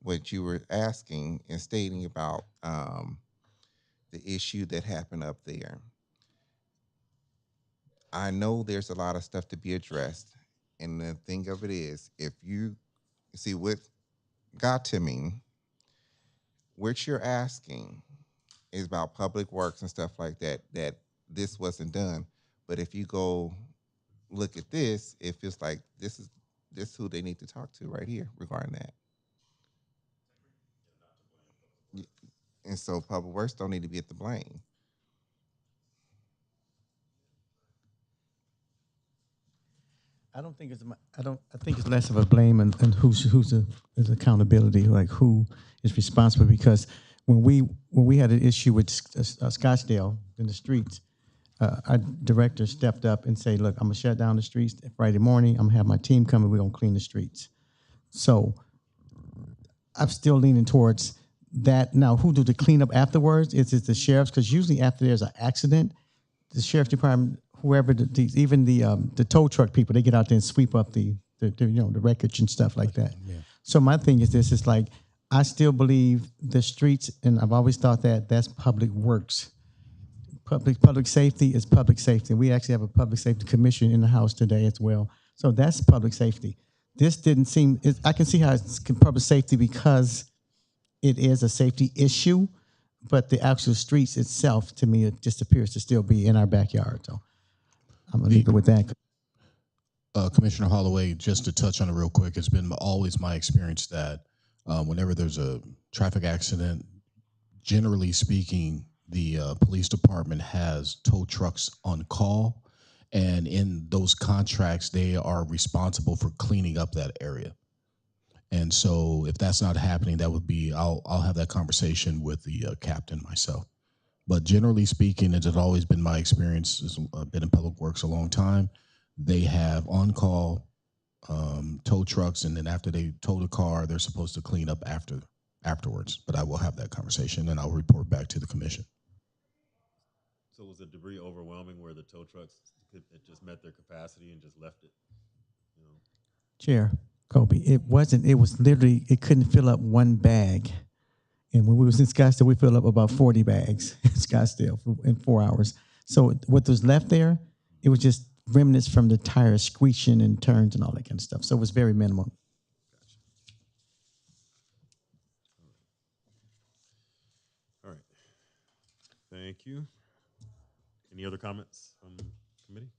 what you were asking and stating about the issue that happened up there. I know there's a lot of stuff to be addressed. And the thing of it is, if you see what got to me, what you're asking is about public works and stuff like that, that this wasn't done. But if you go look at this, it feels like this is who they need to talk to right here regarding that. And so public works don't need to be at the blame. I don't think it's. I think it's less of a blame and who's is accountability, like who is responsible. Because when we had an issue with Scottsdale in the streets, our director stepped up and said, "Look, I'm gonna shut down the streets Friday morning. I'm gonna have my team come and we're gonna clean the streets." So I'm still leaning towards that. Now, who do the cleanup afterwards? Is it the sheriffs? Because usually after there's an accident, the sheriff department, whoever, even the tow truck people, they get out there and sweep up the wreckage and stuff like that. Yeah. So my thing is this: is like I still believe the streets, and I've always thought that that's public works. Public safety is public safety. We actually have a public safety commission in the House today as well. So that's public safety. This didn't seem. I can see how it's public safety because it is a safety issue, but the actual streets itself, to me, it just appears to still be in our backyard. So I'm gonna leave it with that. Commissioner Holloway, just to touch on it real quick, it's been always my experience that whenever there's a traffic accident, generally speaking, the police department has tow trucks on call, and in those contracts, they are responsible for cleaning up that area. And so if that's not happening, that would be, I'll have that conversation with the captain myself. But generally speaking, it has always been my experience, I've been in public works a long time. They have on-call tow trucks, and then after they tow the car, they're supposed to clean up afterwards. But I will have that conversation, and I'll report back to the commission. So was the debris overwhelming where the tow trucks it just met their capacity and just left it? You know? Chair, Kobe, it wasn't. It was literally, it couldn't fill up one bag. And when we was in Scottsdale, we filled up about 40 bags in Scottsdale in 4 hours. So what was left there, it was just remnants from the tires screeching and turns and all that kind of stuff. So it was very minimal. All right. Thank you. Any other comments from the committee?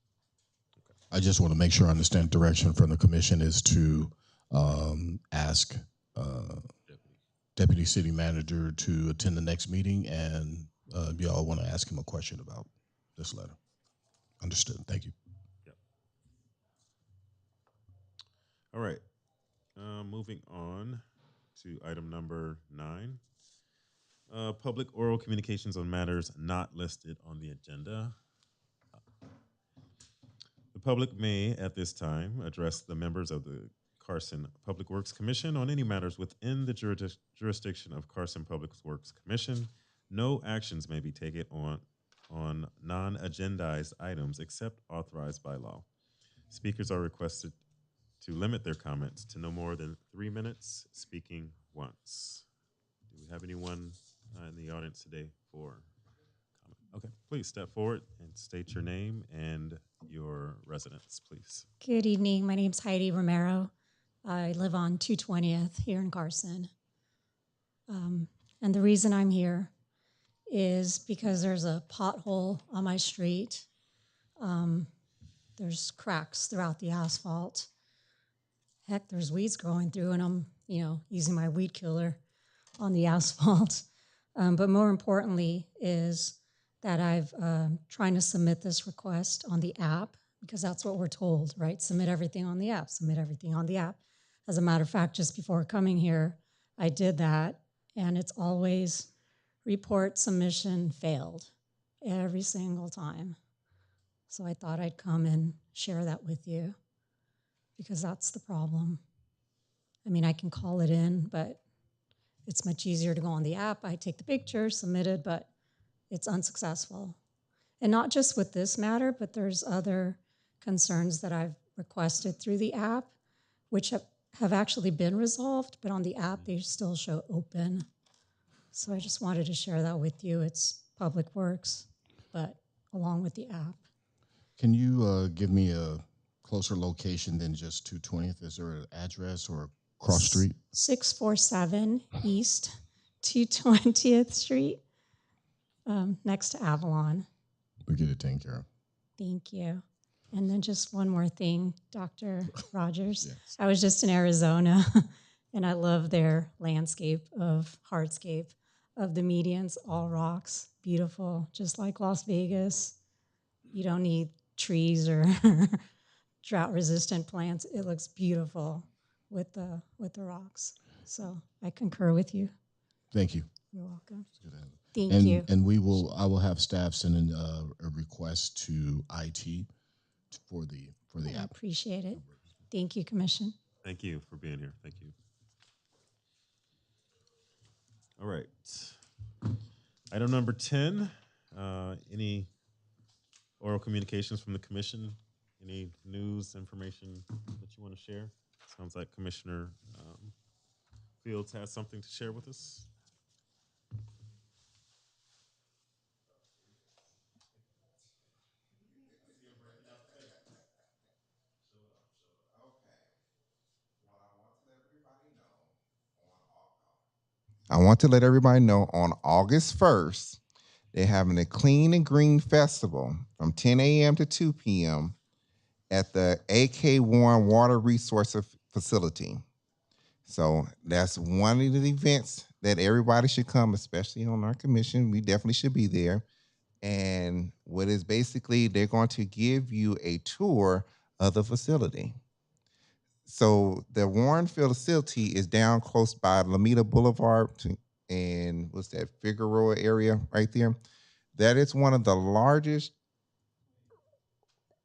I just want to make sure I understand direction from the commission is to ask Deputy City Manager to attend the next meeting, and y'all want to ask him a question about this letter. Understood. Thank you. Yep. All right. Moving on to item number 9. Public oral communications on matters not listed on the agenda. The public may, at this time, address the members of the Carson Public Works Commission on any matters within the jurisdiction of Carson Public Works Commission. No actions may be taken on non-agendized items except authorized by law. Speakers are requested to limit their comments to no more than 3 minutes, speaking once. Do we have anyone in the audience today for comment? Okay, please step forward and state your name and your residence, please. Good evening. My name's Heidi Romero. I live on 220th here in Carson. And the reason I'm here is because there's a pothole on my street. There's cracks throughout the asphalt. Heck, there's weeds growing through, and I'm, using my weed killer on the asphalt. But more importantly is that I've trying to submit this request on the app, because that's what we're told, right? Submit everything on the app, submit everything on the app. As a matter of fact, just before coming here, I did that, and it's always report submission failed every single time. So I thought I'd come and share that with you, because that's the problem. I mean, I can call it in, but it's much easier to go on the app. I take the picture, submit it, but it's unsuccessful. And not just with this matter, but there's other concerns that I've requested through the app, which have actually been resolved, but on the app, they still show open. So I just wanted to share that with you. It's Public Works, but along with the app. Can you give me a closer location than just 220th? Is there an address or a cross street? 647 East 220th Street, next to Avalon. We'll get it taken care of. Thank you. And then just one more thing, Dr. Rogers. Yes. I was just in Arizona, and I love their landscape of hardscape of the medians, all rocks, beautiful, just like Las Vegas. You don't need trees or drought-resistant plants. It looks beautiful with the rocks. So I concur with you. Thank you. You're welcome. Thank you. And I will have staff send in a request to IT for the I app. appreciate it. Thank you, Commission. Thank you for being here. Thank you. All right. Item number 10, any oral communications from the commission? Any news, information that you want to share? Sounds like Commissioner Fields has something to share with us. I want to let everybody know on August 1st, they're having a Clean and Green Festival from 10 a.m. to 2 p.m. at the AK Warren Water Resource Facility. So that's one of the events that everybody should come, especially on our commission. We definitely should be there. And what is basically, they're going to give you a tour of the facility. So the Warren facility is down close by Lameda Boulevard and what's that, Figueroa area right there. That is one of the largest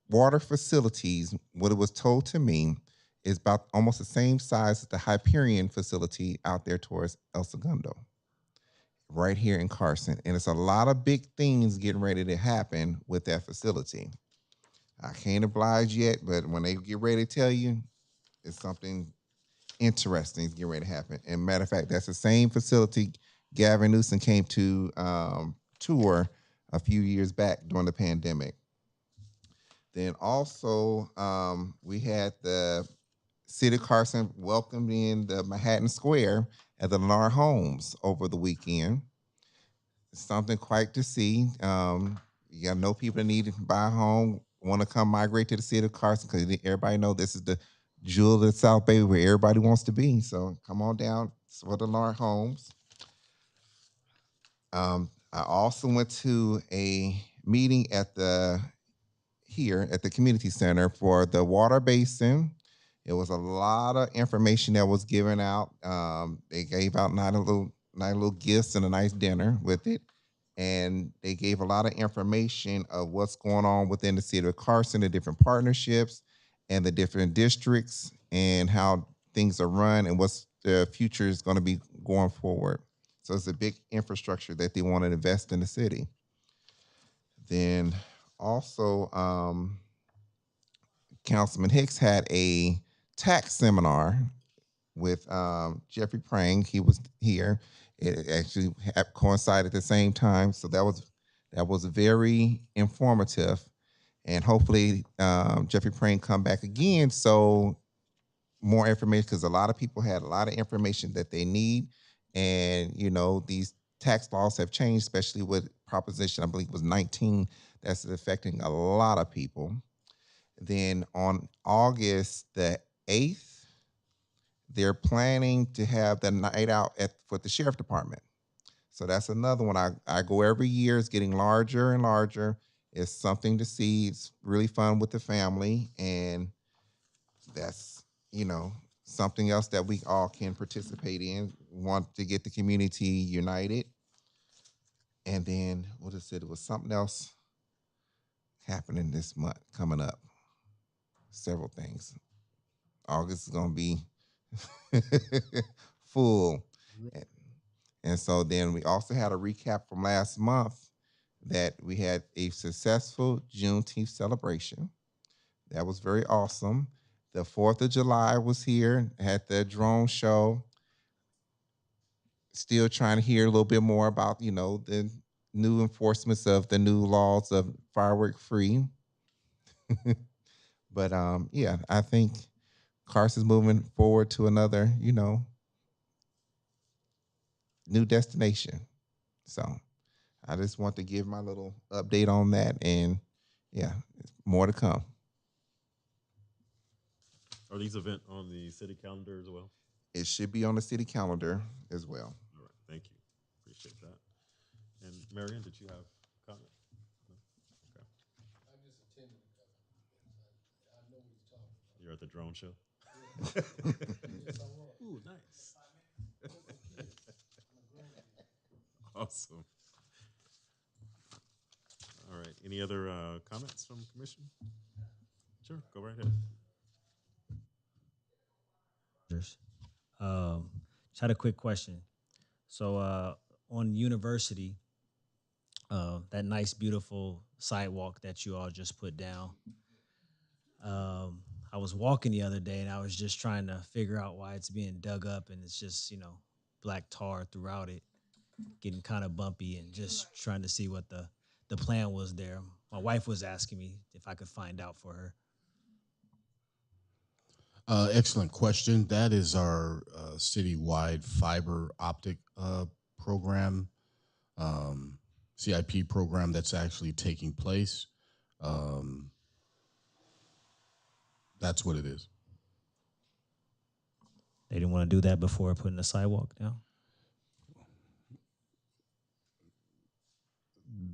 water facilities. What it was told to me is about almost the same size as the Hyperion facility out there towards El Segundo, right here in Carson. And it's a lot of big things getting ready to happen with that facility. I can't oblige yet, but when they get ready to tell you, it's something interesting is getting ready to happen. And matter of fact, that's the same facility Gavin Newsom came to tour a few years back during the pandemic. Then also we had the City of Carson welcomed in the Manhattan Square at the Lennar Homes over the weekend. Something quite to see. You got know people that need to buy a home, want to come migrate to the City of Carson because everybody know this is the jewel of the South Bay where everybody wants to be. So come on down for the Lennar Homes. I also went to a meeting at the community center for the water basin. It was a lot of information that was given out. They gave out nine little gifts and a nice dinner with it. And they gave a lot of information of what's going on within the city of Carson, the different partnerships and the different districts and how things are run and what's the future is going to be going forward. So it's a big infrastructure that they want to invest in the city. Then also, Councilman Hicks had a tax seminar with Jeffrey Prang. He was here. It actually coincided at the same time, so that was very informative. And hopefully, Jeffrey Prang come back again so more information, because a lot of people had a lot of information that they need, and these tax laws have changed, especially with Proposition, I believe it was 19, that's affecting a lot of people. Then on August the 8th, they're planning to have the night out for the sheriff department. So that's another one. I go every year. It's getting larger and larger. It's something to see. It's really fun with the family. And that's, something else that we all can participate in. Want to get the community united. And then, what is it? It was something else happening this month coming up. Several things. August is going to be full. And so then we also had a recap from last month that we had a successful Juneteenth celebration. That was very awesome. The 4th of July was here, had the drone show. Still trying to hear a little bit more about, the new enforcements of the new laws of firework free. But yeah, I think Carson's moving forward to another, new destination. So I just want to give my little update on that, and yeah, more to come. Are these events on the city calendar as well? It should be on the city calendar as well. All right, thank you. Appreciate that. And Marion, did you have a comment? No? Okay. I just attended a couple of events. I know what he's talking about. You're at the drone show? Yes, I was. Ooh, nice. Awesome. All right. Any other comments from commission? Sure, go right ahead. Just had a quick question. So on University, that nice, beautiful sidewalk that you all just put down. I was walking the other day and I was just trying to figure out why it's being dug up and it's just, black tar throughout it, getting kind of bumpy, and just trying to see what the plan was there. My wife was asking me if I could find out for her. Excellent question. That is our citywide fiber optic program, CIP program that's actually taking place. That's what it is. They didn't want to do that before putting the sidewalk down.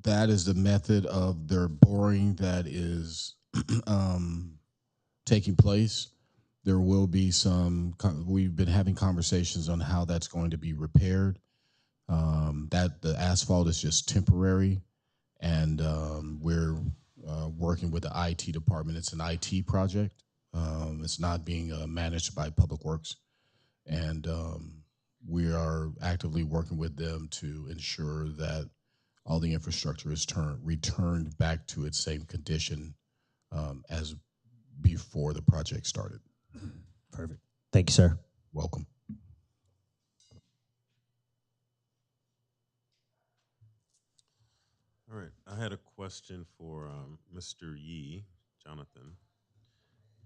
That is the method of their boring that is taking place. There will be some. We've been having conversations on how that's going to be repaired. That the asphalt is just temporary, and we're working with the IT department. It's an IT project. It's not being managed by Public Works, and we are actively working with them to ensure that all the infrastructure is returned back to its same condition as before the project started. Perfect. Thank you, sir. Welcome. All right, I had a question for Mr. Yee, Jonathan.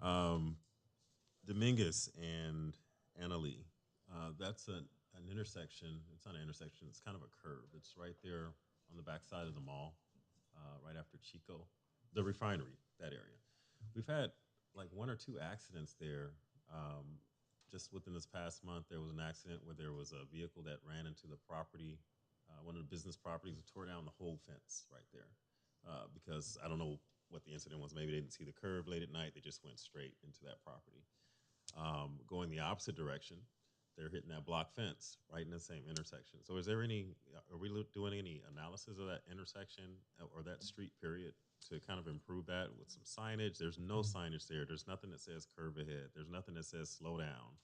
Um, Dominguez and Annalee, that's an intersection. It's not an intersection, it's kind of a curve. It's right there on the backside of the mall, right after Chico, the refinery, that area. We've had like one or two accidents there. Just within this past month, there was an accident where there was a vehicle that ran into the property, one of the business properties, and tore down the whole fence right there. Because I don't know what the incident was. Maybe they didn't see the curve late at night. They just went straight into that property. Going the opposite direction, they're hitting that block fence right in the same intersection. So, is there any? Are we doing any analysis of that intersection or that street period to kind of improve that with some signage? There's no signage there. There's nothing that says curve ahead. There's nothing that says slow down.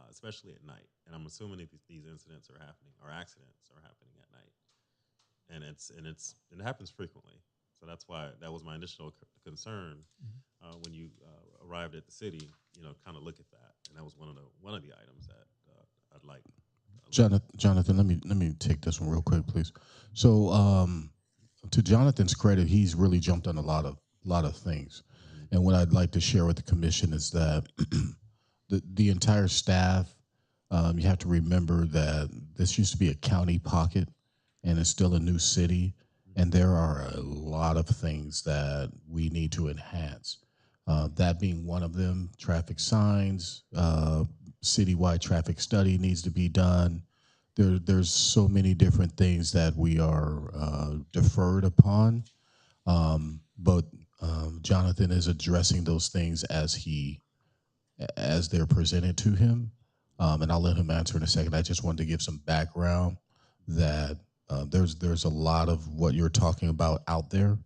Especially at night. And I'm assuming that these incidents are happening or accidents are happening at night, and it happens frequently. So that's why that was my initial concern when you arrived at the city. Kind of look at that, and that was one of the items that I'd like. Jonathan, let me take this one real quick, please. So, to Jonathan's credit, he's really jumped on a lot of things, and what I'd like to share with the commission is that the entire staff. You have to remember that this used to be a county pocket, and it's still a new city, and there are a lot of things that we need to enhance. That being one of them, traffic signs, citywide traffic study needs to be done. There's so many different things that we are deferred upon, but Jonathan is addressing those things as they're presented to him, and I'll let him answer in a second. I just wanted to give some background that there's a lot of what you're talking about out there,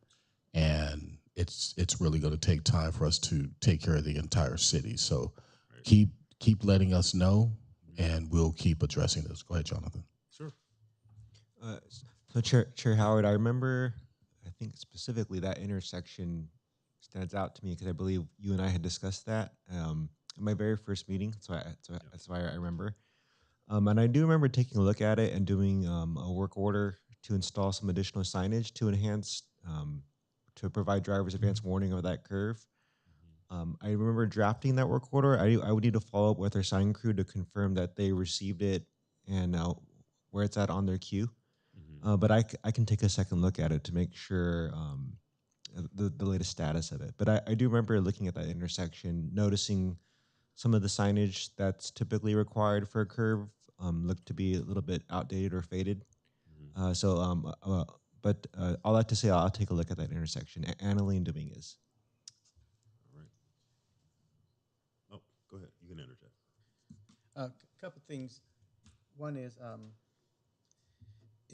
and it's really going to take time for us to take care of the entire city. So keep letting us know, and we'll keep addressing this. Go ahead, Jonathan. Sure. So Chair Howard, I remember, I think specifically that intersection stands out to me because I believe you and I had discussed that in my very first meeting. So that's why I remember. And I do remember taking a look at it and doing a work order to install some additional signage to enhance, to provide drivers advance warning of that curve. I remember drafting that work order. I would need to follow up with our sign crew to confirm that they received it and where it's at on their queue. But I can take a second look at it to make sure the latest status of it. But I do remember looking at that intersection, noticing some of the signage that's typically required for a curve looked to be a little bit outdated or faded. But all that to say, I'll take a look at that intersection. Annalee Dominguez. All right. Oh, go ahead. You can interject. A couple things. One is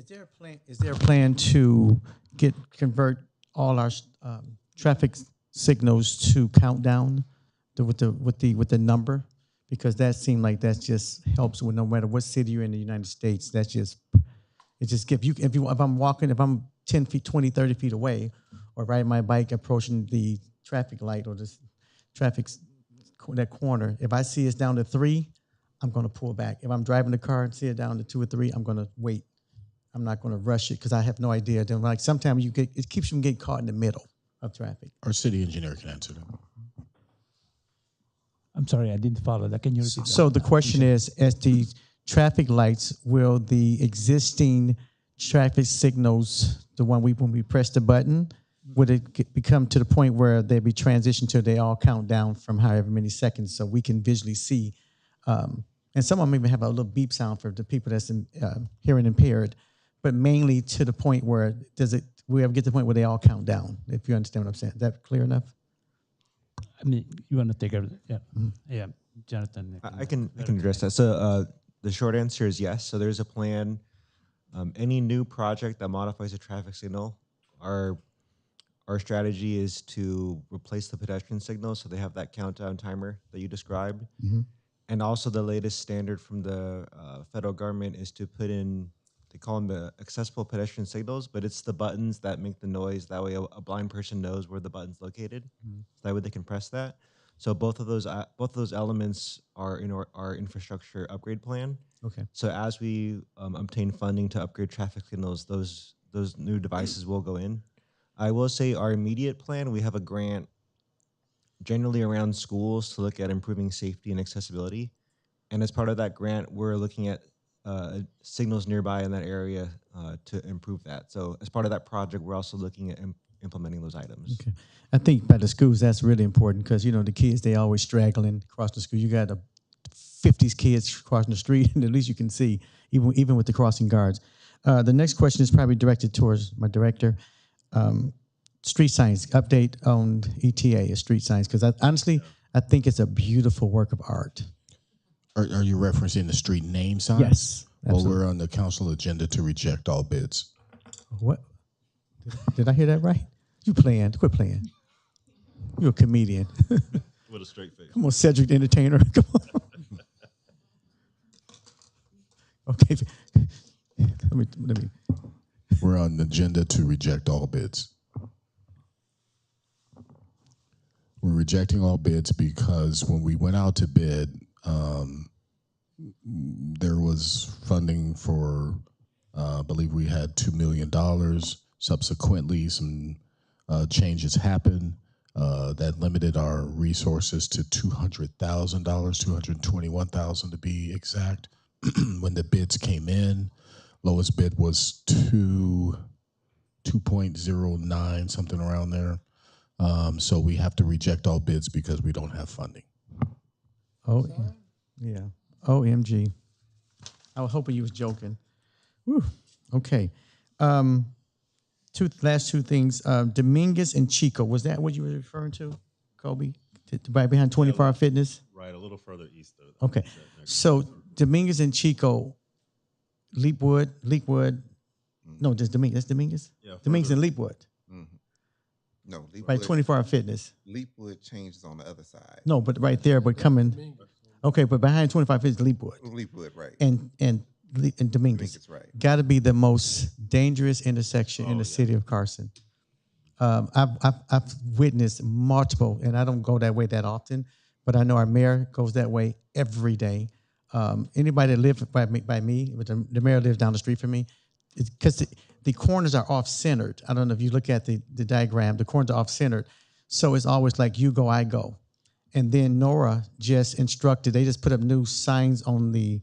there a plan to convert all our traffic signals to countdown with the number? Because that seemed like that just helps with no matter what city you're in the United States. It just gives you if I'm 10 feet, 20, 30 feet away, or riding my bike approaching the traffic light or the that corner, if I see it's down to 3, I'm going to pull back. If I'm driving the car and see it down to 2 or 3, I'm going to wait. I'm not going to rush it because I have no idea. Then, like sometimes it keeps you from getting caught in the middle of traffic. Our city engineer can answer that. I'm sorry, I didn't follow that. Can you repeat that? So the question is, as the traffic lights, will the existing traffic signals, the one when we press the button, would it become to the point where they be transitioned to they all count down from however many seconds so we can visually see? And some of them even have a little beep sound for the people that's hearing impaired, but mainly to the point where we ever get to the point where they all count down, if you understand what I'm saying. Is that clear enough? I mean, you want to take a yeah, Jonathan. I can address that. So the short answer is yes. So there's a plan. Any new project that modifies a traffic signal, our strategy is to replace the pedestrian signal, so they have that countdown timer that you described. And also the latest standard from the federal government is to put in, they call them the accessible pedestrian signals, but it's the buttons that make the noise. That way a blind person knows where the button's located. So that way they can press that. So both of those elements are in our infrastructure upgrade plan. Okay. So as we obtain funding to upgrade traffic signals, those new devices will go in. I will say our immediate plan, we have a grant generally around schools to look at improving safety and accessibility. And as part of that grant, we're looking at signals nearby in that area to improve that. So as part of that project, we're also looking at implementing those items. Okay. I think by the schools, that's really important because, you know, the kids, they always straggling across the school. You got 50 kids crossing the street, and at least you can see, even with the crossing guards. The next question is probably directed towards my director. Street signs, update on ETA, street signs, because honestly, I think it's a beautiful work of art. Are you referencing the street name signs? Yes, Well, absolutely. we're on the council agenda to reject all bids. What? Did I hear that right? You playing. Quit playing. You're a comedian. With a straight face. Come on, Cedric the Entertainer. Come on. Okay. Let me. We're on the agenda to reject all bids. We're rejecting all bids because when we went out to bid, there was funding for, I believe we had $2 million. Subsequently, some changes happened that limited our resources to $200,000, $221,000 to be exact. When the bids came in, lowest bid was 2.09, something around there. So we have to reject all bids because we don't have funding. Oh, yeah. OMG. I was hoping you was joking. Whew. Okay. Last two things. Dominguez and Chico. Was that what you were referring to, Kobe? Right behind 24-Hour Fitness? Right, a little further east of. Okay. So Dominguez and Chico, Leapwood. No, just Dominguez. That's Dominguez? Yeah, Dominguez and further- Leapwood. No, By Leapwood. 24-Hour Fitness. Leapwood changes on the other side. No, but right there, but coming. Okay, but behind 25 Fitness, Leapwood. Leapwood, right. And Dominguez. Dominguez, right. Got to be the most dangerous intersection in the city of Carson. I've witnessed multiple, and I don't go that way that often, but I know our mayor goes that way every day. Anybody that lives by me, but the mayor lives down the street from me, because the corners are off-centered. I don't know if you look at the diagram, the corners are off-centered. So it's always like you go, I go. And then Nora just instructed, they just put up new signs on the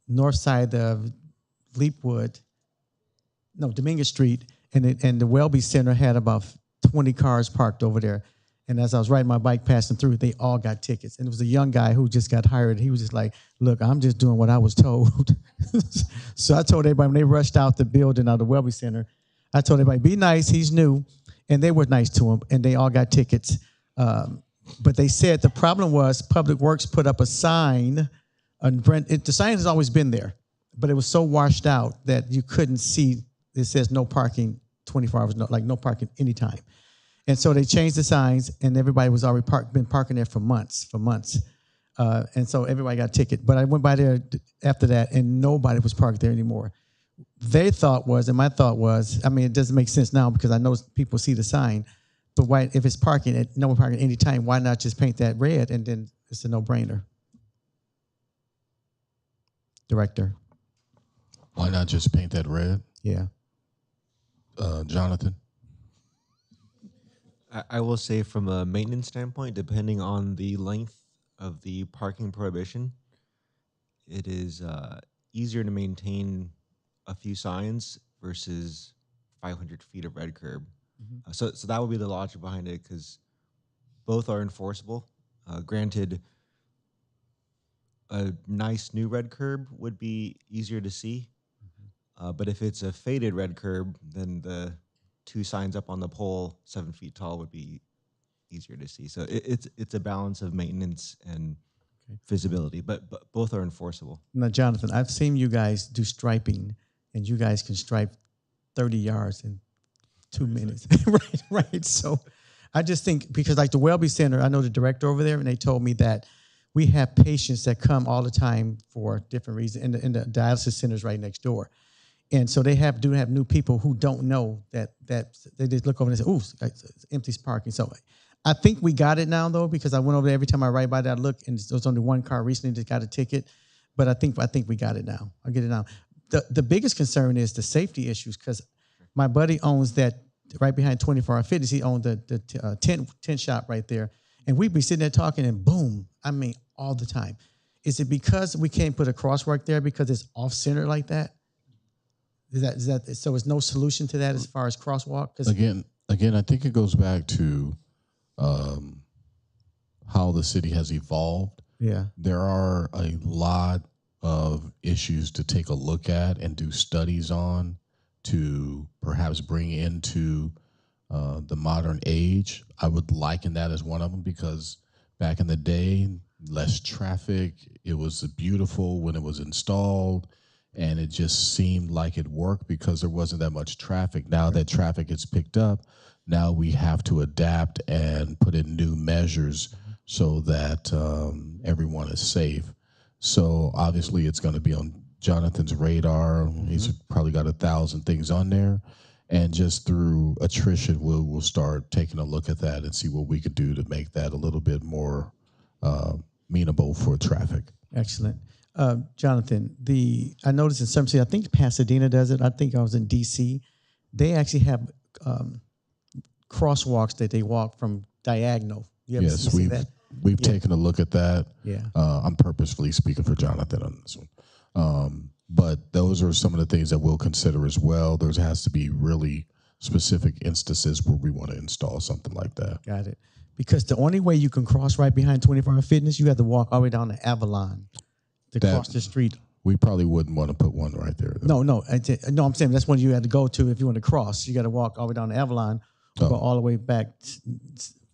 north side of Dominguez Street, and the Welby Center had about 20 cars parked over there. And as I was riding my bike passing through, they all got tickets. And it was a young guy who just got hired. He was just like, look, I'm just doing what I was told. So I told everybody when they rushed out the building of the Welby Center, I told everybody, be nice, he's new. And they were nice to him, and they all got tickets. But they said the problem was Public Works put up a sign. The sign has always been there, but it was so washed out that you couldn't see. It says no parking 24 hours, no parking anytime. And so they changed the signs, and everybody was already been parking there for months. And so everybody got a ticket. But I went by there after that, and nobody was parked there anymore. Their thought was, and my thought was, I mean, it doesn't make sense now because I know people see the sign, but why, if it's parking, no one parking any time, why not just paint that red, and then it's a no-brainer? Director. Why not just paint that red? Yeah. Jonathan? I will say from a maintenance standpoint, depending on the length of the parking prohibition, it is easier to maintain a few signs versus 500 feet of red curb. Mm-hmm. So that would be the logic behind it, because both are enforceable. Granted, a nice new red curb would be easier to see, but if it's a faded red curb, then the two signs up on the pole 7 feet tall would be easier to see. So it's a balance of maintenance and visibility, but both are enforceable. Now, Jonathan, I've seen you guys do striping, and you guys can stripe 30 yards in 2 minutes. Right. So I just think, because like the Welby Center, I know the director over there, and they told me that we have patients that come all the time for different reasons, and the dialysis center is right next door. And so they do have new people who don't know that they just look over and say, "Ooh, it's empty parking." So I think we got it now, though, because I went over there every time I ride by that, I look, and there was only one car recently that got a ticket. But I think we got it now. I get it now. The biggest concern is the safety issues, because my buddy owns that right behind 24-Hour Fitness. He owned the tent shop right there, and we'd be sitting there talking, and boom, I mean, all the time. Is it because we can't put a crosswalk there because it's off center like that? Is that so? Is no solution to that as far as crosswalk? Again, I think it goes back to how the city has evolved. Yeah, there are a lot of issues to take a look at and do studies on to perhaps bring into the modern age. I would liken that as one of them, because back in the day, less traffic. It was beautiful when it was installed, and it just seemed like it worked because there wasn't that much traffic. Now that traffic has picked up, now we have to adapt and put in new measures so that everyone is safe. So obviously it's going to be on Jonathan's radar. He's probably got 1,000 things on there. And just through attrition, we'll start taking a look at that and see what we could do to make that a little bit more amenable for traffic. Excellent. Jonathan, I noticed in some cities, I think Pasadena does it. I think I was in D.C. They actually have crosswalks that they walk from diagonal. Yes, we've taken a look at that. Yeah. I'm purposefully speaking for Jonathan on this one. But those are some of the things that we'll consider as well. There has to be really specific instances where we want to install something like that. Got it. Because the only way you can cross right behind 24-Hour Fitness, you have to walk all the way down to Avalon to cross the street. We probably wouldn't want to put one right there, though. No, I'm saying that's one you had to go to if you want to cross. You got to walk all the way down to Avalon, or go all the way back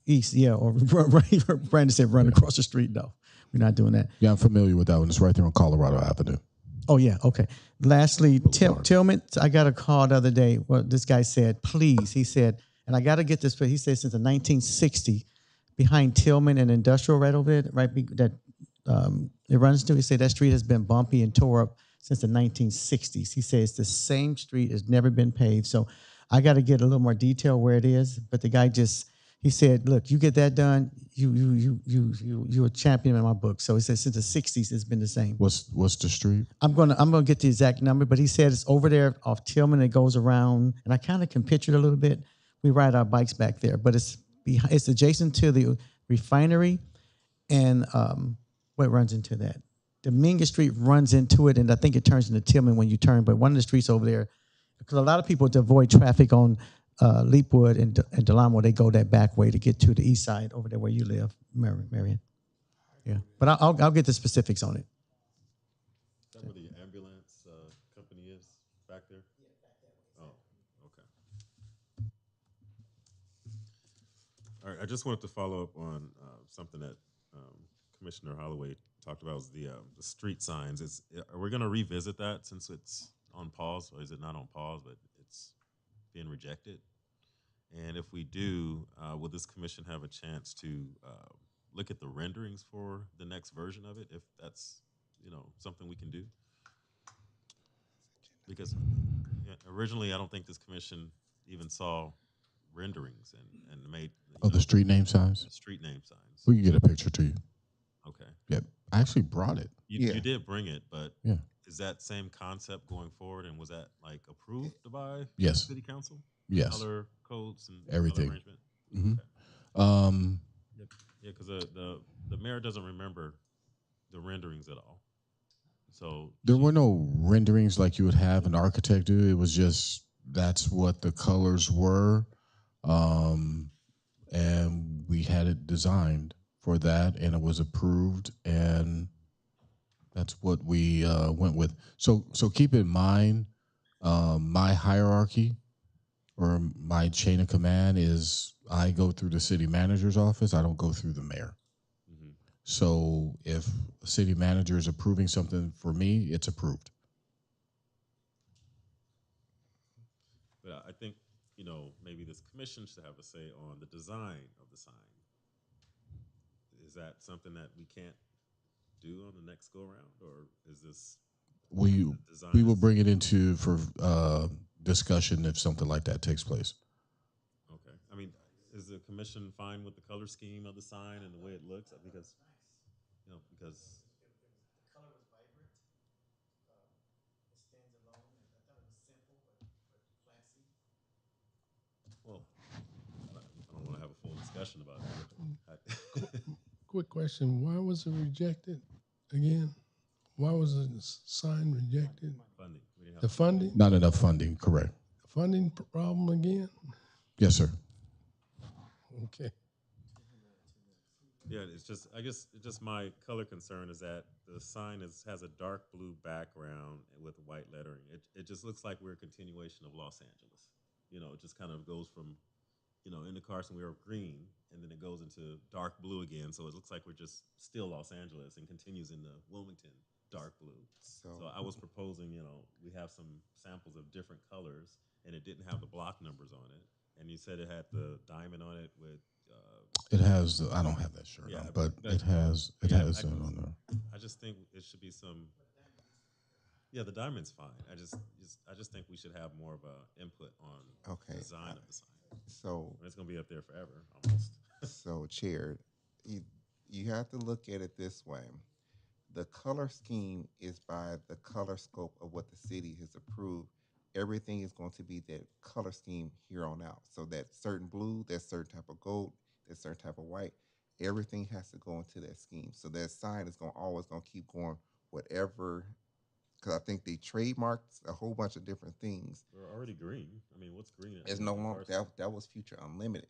east. Yeah, or Brandon said run across the street. No, we're not doing that. Yeah, I'm familiar with that one. It's right there on Colorado Avenue. Oh, yeah, okay. Lastly, Tillman, I got a call the other day. Well, this guy said, please, he said, and I got to get this, but he said since the 1960, behind Tillman and Industrial right over there, right, that it runs to, he said that street has been bumpy and tore up since the 1960s. He said it's the same street, it's never been paved. So I got to get a little more detail where it is, but the guy he said, look, you get that done, you're a champion in my book. So he said since the 60s, it's been the same. What's the street? I'm gonna get the exact number, but he said it's over there off Tillman. It goes around, and I kind of can picture it a little bit. We ride our bikes back there, but it's adjacent to the refinery, and what runs into that? Dominguez Street runs into it, and I think it turns into Tillman when you turn. But one of the streets over there, because a lot of people to avoid traffic on Leapwood and Delamo, they go that back way to get to the east side over there where you live, Marion. Yeah, but I'll get the specifics on it. Is that where the ambulance company is back there? Yeah, back that way. Oh, okay. All right, I just wanted to follow up on something that Commissioner Holloway talked about, was the street signs. Are we going to revisit that since it's on pause, or is it not on pause, but it's being rejected? And if we do, will this commission have a chance to look at the renderings for the next version of it, if that's something we can do? Because originally, I don't think this commission even saw renderings and made the street name signs. Street name signs. We can get a picture to you. Okay. Yep, I actually brought it. You did bring it, but yeah. Is that same concept going forward, and was that approved by yes. City Council? Yes. Color codes and everything. Color arrangement? Mm-hmm. Okay. Yeah, because the mayor doesn't remember the renderings at all. So there were no renderings like you would have an architect do. It was just that's what the colors were, and we had it designed for that, and it was approved, and that's what we went with. So keep in mind my hierarchy. or my chain of command is I go through the city manager's office. I don't go through the mayor. Mm-hmm. So if a city manager is approving something for me, it's approved. But I think, maybe this commission should have a say on the design of the sign. Is that something that we can't do on the next go around, or is this We the design? we will bring it into for discussion if something like that takes place. Okay. I mean, is the commission fine with the color scheme of the sign and the way it looks? Because well, I don't want to have a full discussion about it. Quick question: why was it rejected again? Why was the sign rejected? Funding. We didn't have The funding? Not enough funding, correct? Funding problem again? Yes, sir. Okay. Yeah, it's just my color concern is that the sign has a dark blue background with white lettering. It just looks like we're a continuation of Los Angeles. It just kind of goes from, in the Carson we are green, and then it goes into dark blue again. So it looks like we're just still Los Angeles and continues into Wilmington dark blue. So I was proposing, we have some samples of different colors, and it didn't have the block numbers on it, and you said it had the diamond on it with. It has. I don't have that shirt on, but it has. It has it on there. I just think it should be some. Yeah, the diamond's fine. I just think we should have more of a input on design of the sign. So it's going to be up there forever, almost. So, Chair, you have to look at it this way. The color scheme is by the color scope of what the city has approved. Everything is going to be that color scheme here on out. So that certain blue, that certain type of gold, that certain type of white, everything has to go into that scheme. So that sign is always going to keep going whatever. Because I think they trademarked a whole bunch of different things. We're already green. I mean, what's green? It's no longer that was Future Unlimited.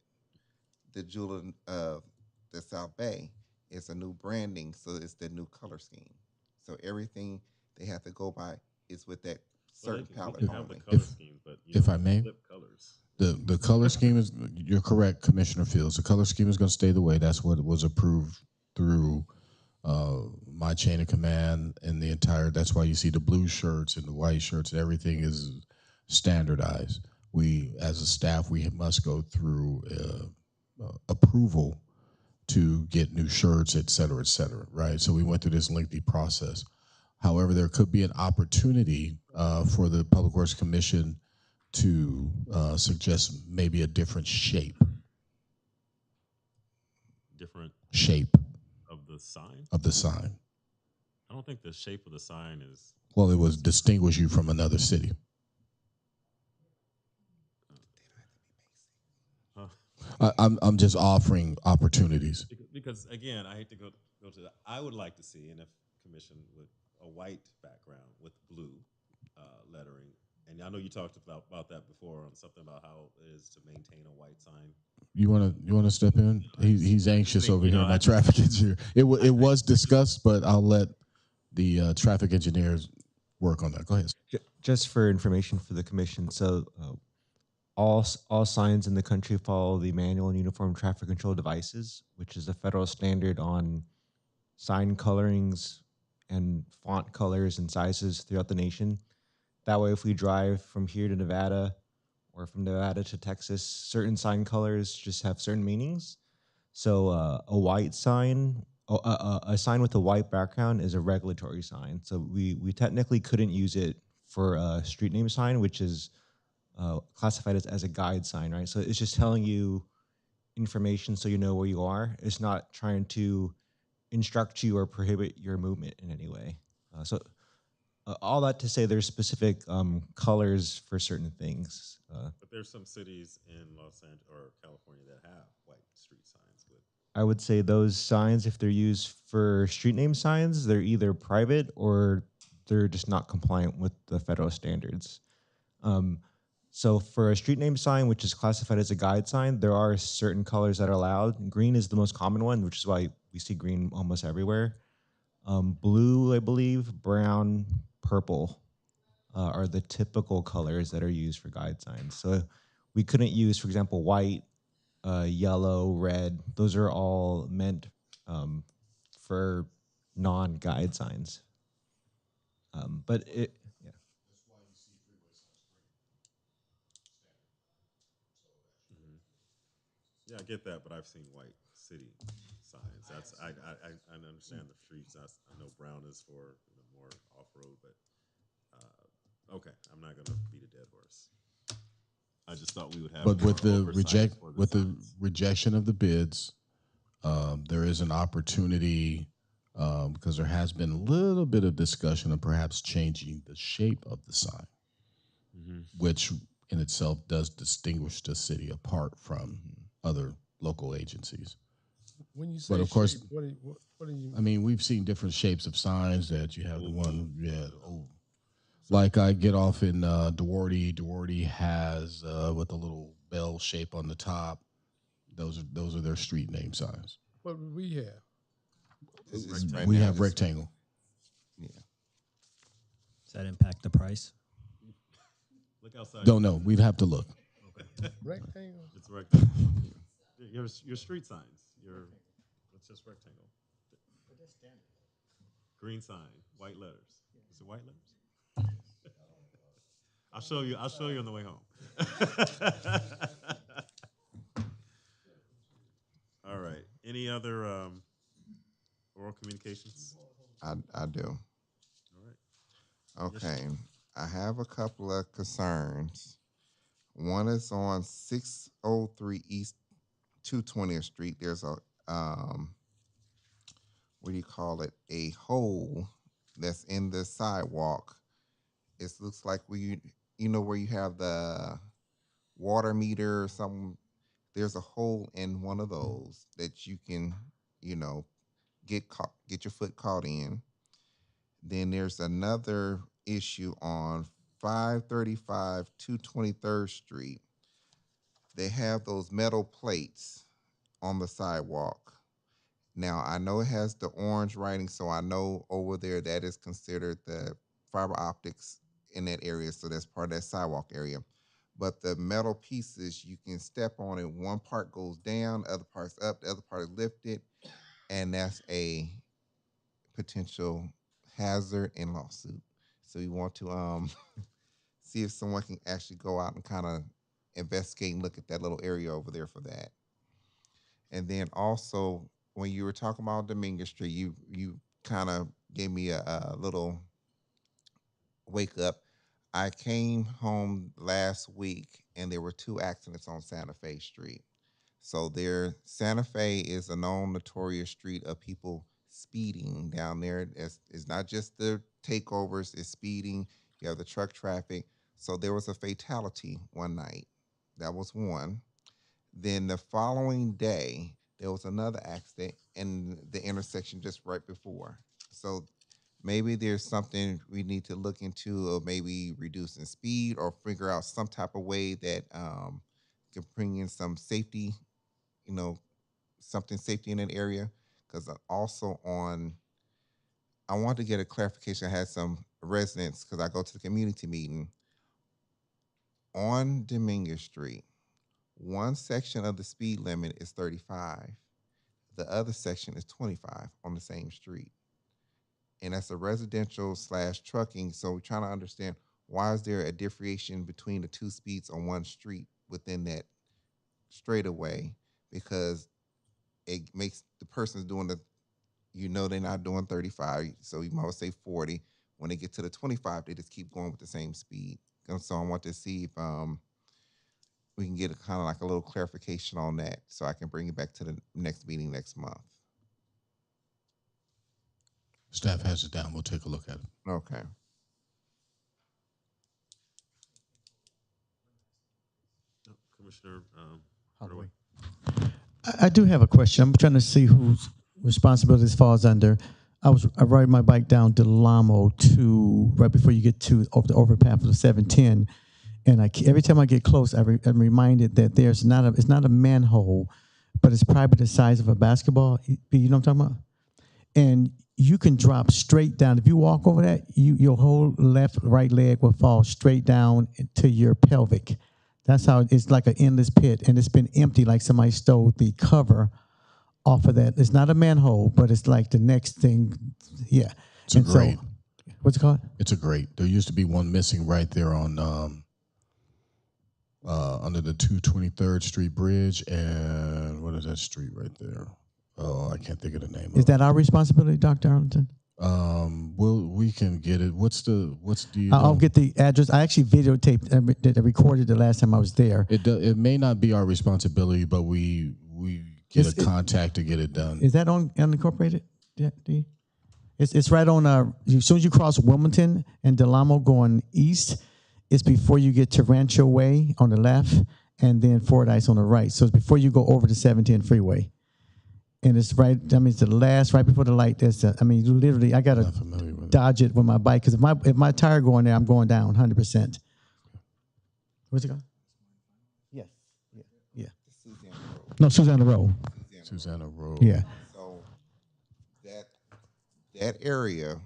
The Jewel of the South Bay is a new branding, so it's the new color scheme. So everything they have to go by is with that certain palette only. If I may, the color scheme is. You're correct, Commissioner Fields. The color scheme is going to stay the way. That's what was approved through my chain of command and the entire. That's why you see the blue shirts and the white shirts. Everything is standardized. We, as a staff, we must go through approval to get new shirts, et cetera, right? So we went through this lengthy process. However, there could be an opportunity for the Public Works Commission to suggest maybe a different shape. Different shape of the sign? Of the sign. I don't think the shape of the sign is. Well, it was distinguish you from another city. I'm just offering opportunities. Because again, I hate to go to that. I would like to see, and if commission with a white background with blue lettering. And I know you talked about that before on something about how it is to maintain a white sign. You wanna step in? He's anxious over here. My traffic engineer. It was discussed, but I'll let the traffic engineers work on that. Go ahead. Just for information for the commission, so all signs in the country follow the Manual and Uniform Traffic Control Devices, which is a federal standard on sign colorings and font colors and sizes throughout the nation. That way, if we drive from here to Nevada or from Nevada to Texas, certain sign colors just have certain meanings. So a white sign, a sign with a white background is a regulatory sign. So we technically couldn't use it for a street name sign, which is classified as a guide sign, right? So it's just telling you information so you know where you are. It's not trying to instruct you or prohibit your movement in any way. All that to say, there's specific colors for certain things. But there's some cities in Los Angeles or California that have white street signs. I would say those signs, if they're used for street name signs, they're either private or they're just not compliant with the federal standards. So for a street name sign, which is classified as a guide sign, there are certain colors that are allowed. Green is the most common one, which is why we see green almost everywhere. Blue, I believe, brown, purple are the typical colors that are used for guide signs. So we couldn't use, for example, white, yellow, red. Those are all meant for non-guide signs. But it, yeah. Yeah, I get that, but I've seen white city signs. That's I understand the streets. I know brown is for more off road, but okay, I'm not gonna beat a dead horse. I just thought we would have. But more with the oversight for with the signs. rejection of the bids, there is an opportunity because there has been a little bit of discussion of perhaps changing the shape of the sign, which in itself does distinguish the city apart from other local agencies. When you say But of course, shape, what do you? I mean, we've seen different shapes of signs that you have the one, like I get off in Duarte. Duarte has with a little bell shape on the top. Those are their street name signs. What would we have? Right We now, have it's- rectangle. Yeah. Does that impact the price? Look outside. Don't know. We'd have to look. Rectangle. It's rectangle. Your street signs. It's just rectangle. Green sign, white letters. Is it white letters? I'll show you. I'll show you on the way home. All right. Any other oral communications? I do. All right. Okay. I have a couple of concerns. One is on 603 East 220th Street. There's a what do you call it? A hole that's in the sidewalk. It looks like you know where you have the water meter or something. There's a hole in one of those that you can, get your foot caught in. Then there's another issue on 535 223rd Street. They have those metal plates on the sidewalk. Now, I know it has the orange writing, so I know over there that is considered the fiber optics in that area, so that's part of that sidewalk area. But the metal pieces, you can step on it. One part goes down, the other part's up, the other part is lifted, and that's a potential hazard and lawsuit. So we want to see if someone can actually go out and kind of investigate and look at that little area over there for that. And then also, when you were talking about Dominguez Street, you kind of gave me a little wake up. I came home last week and there were 2 accidents on Santa Fe Street. So Santa Fe is a known notorious street of people speeding down there. It's not just the takeovers, it's speeding. You have the truck traffic. So there was a fatality one night. That was one. Then the following day, there was another accident in the intersection just right before. So maybe there's something we need to look into of maybe reducing speed or figure out some type of way that can bring in some safety, something safety in that area. Because also I want to get a clarification. I had some residents, because I go to the community meeting on Dominguez Street. One section of the speed limit is 35. The other section is 25 on the same street. And that's a residential / trucking. So we're trying to understand, why is there a differentiation between the 2 speeds on one street within that straightaway? Because it makes the person's doing they're not doing 35. So you might say 40. When they get to the 25, they just keep going with the same speed. And so I want to see if we can get kind of like a little clarification on that, so I can bring it back to the next meeting next month. Staff has it down. We'll take a look at it. Okay. Commissioner Holloway. I do have a question. I'm trying to see whose responsibility this falls under. I ride my bike down Delamo to right before you get to the overpass for the 710, and every time I get close, I'm reminded that it's not a manhole, but it's probably the size of a basketball. You know what I'm talking about? And you can drop straight down. If you walk over that, your whole right leg will fall straight down to your pelvic. That's how it's like an endless pit, and it's been empty, like somebody stole the cover off of that. It's not a manhole, but it's like the next thing. Yeah. It's a grate. What's it called? It's a grate. There used to be one missing right there on under the 223rd Street Bridge, and what is that street right there? Oh, I can't think of the name. Is that our responsibility, Dr. Arlington? We can get it. What's the? I'll get the address. I actually videotaped, I recorded the last time I was there. It may not be our responsibility, but we get a contact to get it done. Is that on unincorporated? Yeah, it's right on. As soon as you cross Wilmington and Del Amo going east, it's before you get to Rancho Way on the left, and then Fordyce on the right. So it's before you go over the 710 freeway. And it's right, it's the last, right before the light. You literally, I got to dodge it with my bike, because if my tire going there, I'm going down 100%. Where's it going? Yes. Yeah. No, Susanna Road. Susanna Road. Yeah. So that area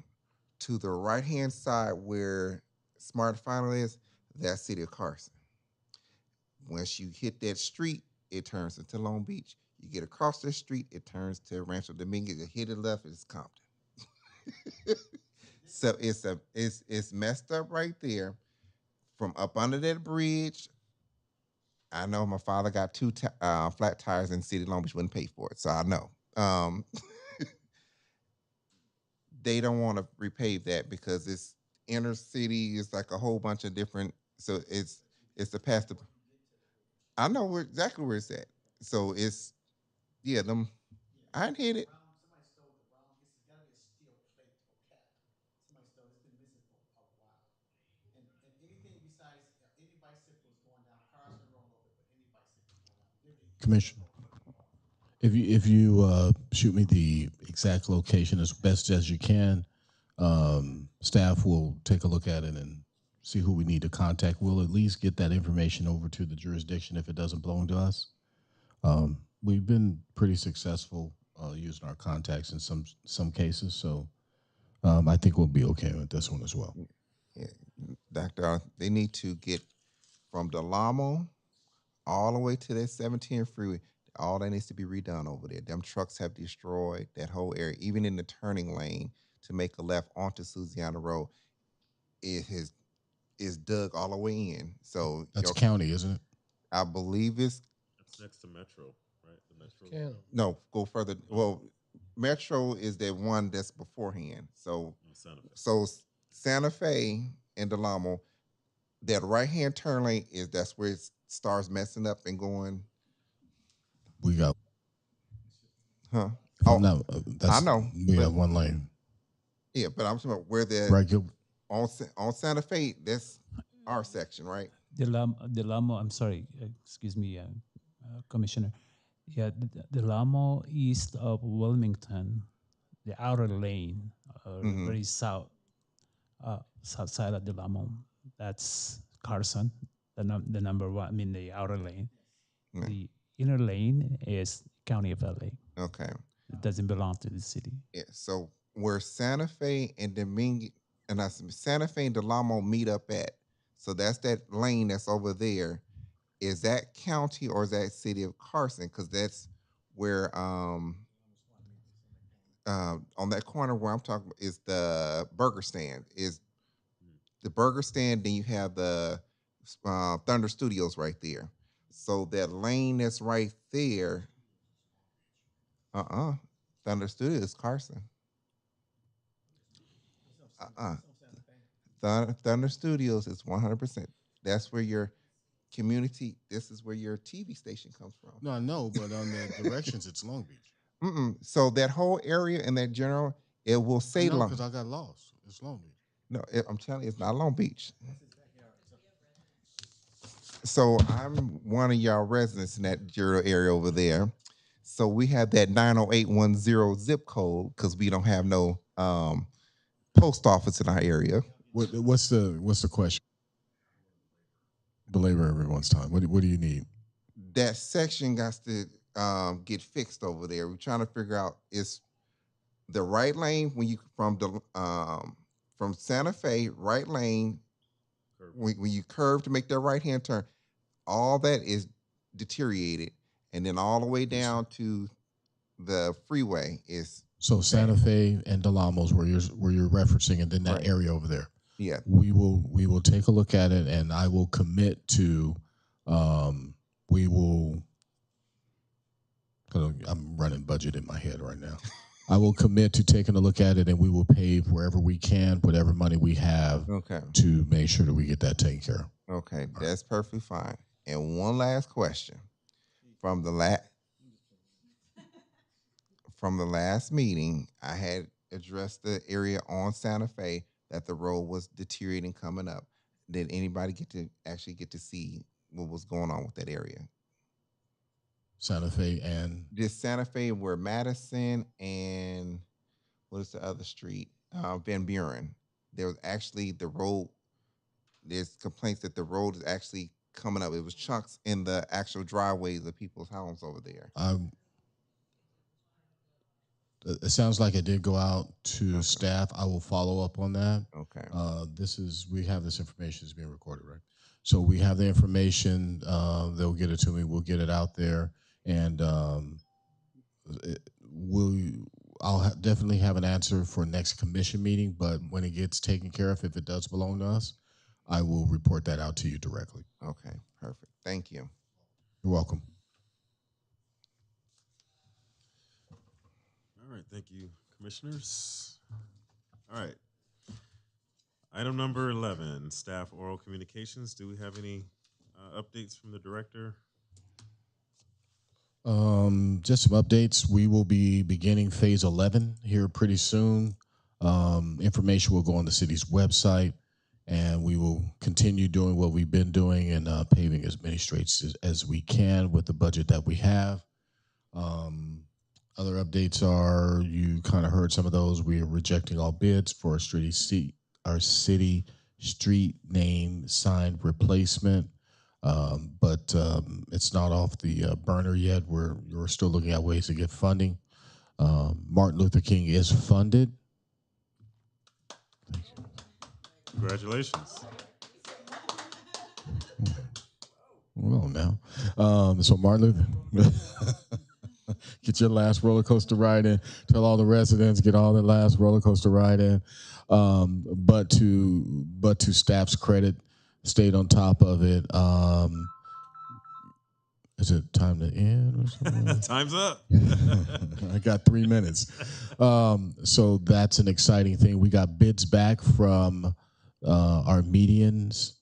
to the right-hand side where Smart Final is, that's City of Carson. Once you hit that street, it turns into Long Beach. You get across the street, it turns to Rancho Dominguez. You hit it left, it's Compton. So it's messed up right there. From up under that bridge, I know my father got two flat tires in City Long Beach, wouldn't pay for it, so I know. They don't want to repave that because it's inner city. It's like a whole bunch of different. So it's the path. I know exactly where it's at. So it's them. I ain't hit it. Commissioner, if you shoot me the exact location as best as you can, staff will take a look at it and see who we need to contact. We'll at least get that information over to the jurisdiction if it doesn't belong to us. We've been pretty successful using our contacts in some cases, so I think we'll be okay with this one as well. Yeah, Doctor, they need to get from Del Amo all the way to that 17 freeway. All that needs to be redone over there. Them trucks have destroyed that whole area, even in the turning lane to make a left onto Susanna Road. It is dug all the way in. So that's county, isn't it? I believe it's next to Metro, right? The Metro. No, go further. Well, Metro is the one that's beforehand. So Santa Fe and Del Amo, that right-hand turn lane that's where it starts messing up and going. We got. Huh? No, I know. We have one lane. Yeah, but I'm talking about where the regular on Santa Fe. That's our section, right? Del Amo. I'm sorry. Excuse me, Commissioner. Yeah, Del Amo east of Wilmington, the outer lane, very south side of Del Amo. That's Carson, the number one. The outer lane. Yeah. The inner lane is County of LA. Okay. It doesn't belong to the city. Yeah. So where Santa Fe and Dominguez and Santa Fe and Del Amo meet up at, so that's that lane that's over there. Is that county or is that City of Carson? Because that's where on that corner where I'm talking about is the burger stand. Is the burger stand? Then you have the Thunder Studios right there. So that lane that's right there. Thunder Studios, Carson. Thunder Studios is 100%. That's where your community. This is where your TV station comes from. No, I know, but on the directions, it's Long Beach. So that whole area in that general, it will say Long. Because I got lost. It's Long Beach. No, I'm telling you, it's not Long Beach. So I'm one of y'all residents in that general area over there. So we have that 90810 zip code because we don't have no post office in our area. What's the question? Belabor everyone's time. What do you need? That section got to get fixed over there. We're trying to figure out is the right lane when you from Santa Fe, right lane when you curve to make that right hand turn. all that is deteriorated, and then all the way down to the freeway is So Santa Fe and Del Amos, where you're referencing, and then that Right. area over there. Yeah. We will take a look at it, and I will commit to. We will. Cause I'm running budget in my head right now. I will commit to taking a look at it, and we will pave wherever we can, whatever money we have, Okay. to make sure that we get that taken care of. Okay, that's perfectly fine. And one last question from the last meeting, I had addressed the area on Santa Fe that the road was deteriorating coming up. Did anybody get to see what was going on with that area? Santa Fe and This Santa Fe where Madison and what is the other street? Van Buren. There was actually the road. There's complaints that the road is actually coming up. It was chunks in the actual driveways of people's homes over there. It sounds like it did go out to staff. I will follow up on that. Okay. We have this information is being recorded, right? So we have the information. They'll get it to me. We'll get it out there, and definitely have an answer for next commission meeting. But when it gets taken care of, if it does belong to us, I will report that out to you directly. Okay, perfect. Thank you. You're welcome. All right, thank you, commissioners. All right. Item number 11, staff oral communications. Do we have any updates from the director? Just some updates. We will be beginning phase 11 here pretty soon. Information will go on the city's website, and we will continue doing what we've been doing and paving as many streets as we can with the budget that we have. Other updates are, you kind of heard some of those. We are rejecting all bids for our city street name sign replacement. But it's not off the burner yet. We're still looking at ways to get funding. Martin Luther King is funded. Thank you. Congratulations. Well, now. So Martin Luther, get your last roller coaster ride in. Tell all the residents, get all the last roller coaster ride in. But to staff's credit, stayed on top of it. Is it time to end or something? Time's up. I got 3 minutes. So that's an exciting thing. We got bids back from our medians.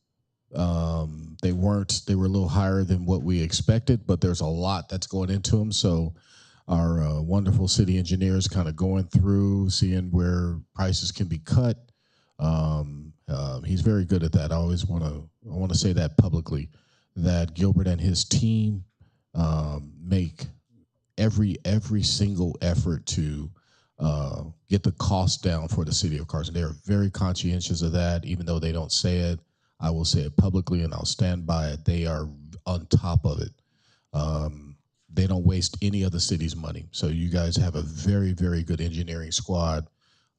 They were a little higher than what we expected, but there's a lot that's going into them. So our wonderful city engineers kind of going through, seeing where prices can be cut. He's very good at that. I want to say that publicly, that Gilbert and his team make every single effort to get the cost down for the city of Carson. They are very conscientious of that, even though they don't say it. I will say it publicly, and I'll stand by it. They are on top of it. They don't waste any of the city's money. So you guys have a very, very good engineering squad.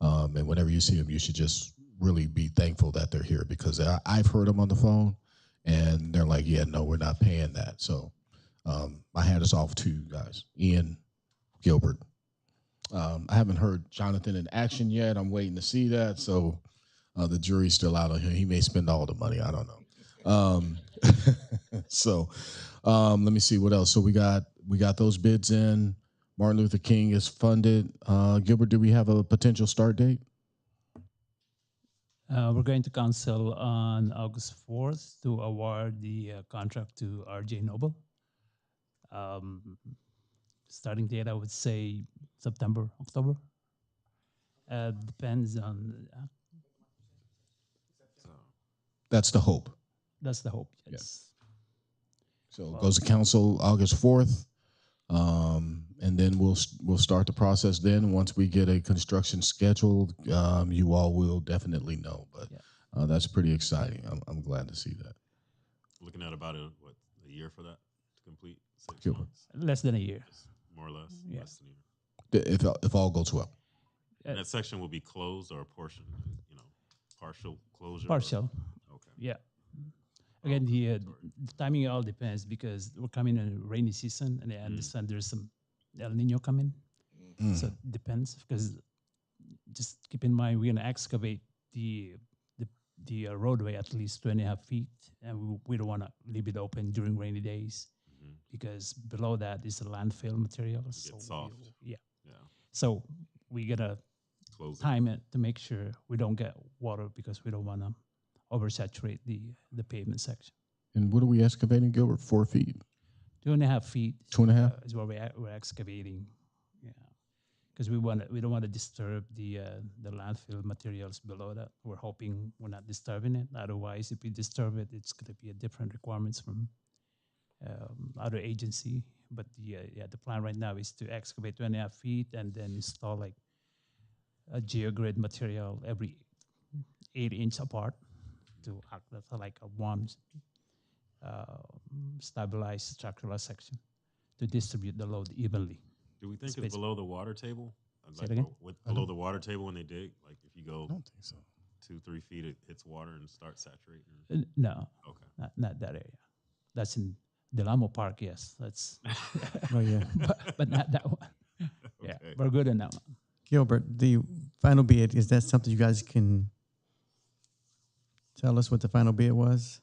And whenever you see them, you should just really be thankful that they're here, because I've heard them on the phone, and they're like, yeah, no, we're not paying that. So my hat is off to you guys, Ian, Gilbert. I haven't heard Jonathan in action yet. I'm waiting to see that. So the jury's still out on him. He may spend all the money. I don't know. So let me see what else. So we got those bids in. Martin Luther King is funded. Gilbert, do we have a potential start date? We're going to council on August 4th to award the contract to RJ Noble. Starting date, I would say September, October. Depends on. That's the hope. That's the hope. Yes. So it goes to council August 4th, and then we'll start the process. Then once we get a construction scheduled, you all will definitely know. But that's pretty exciting. I'm glad to see that. Looking at about a year for that to complete? 6 Gilbert. months? Less than a year. More or less? Yeah. Less than a year. If all goes well. And that section will be closed or a portion, partial closure? Partial. Okay. Yeah. Again, the timing all depends because we're coming in a rainy season, and I understand there's some El Nino coming. So it depends because just keep in mind we're gonna excavate the roadway at least 2.5 feet, and we don't want to leave it open during rainy days because below that is the landfill material. So soft. yeah. Yeah. So we're gonna Close it. time it to make sure we don't get water because we don't want to oversaturate the pavement section. And what are we excavating, Gilbert? 4 feet? 2.5 feet. 2.5? Is what we're excavating. Yeah, because we don't want to disturb the landfill materials below that. We're hoping we're not disturbing it. Otherwise, if we disturb it, it's going to be a different requirements from other agency. But the plan right now is to excavate 2.5 feet and then install like a geogrid material every 8 inch apart to act as like a one stabilized structural section to distribute the load evenly. Do we think it's below the water table? Say it again? Below the water table when they dig? Like if you go I don't think so. 2-3 feet, it hits water and starts saturating? No. Okay. Not that area. That's in Delamo Park, yes. That's Oh, yeah. but not that one. Yeah, Okay. we're good on that one. Gilbert, the final bid, is that something you guys can tell us what the final bid was?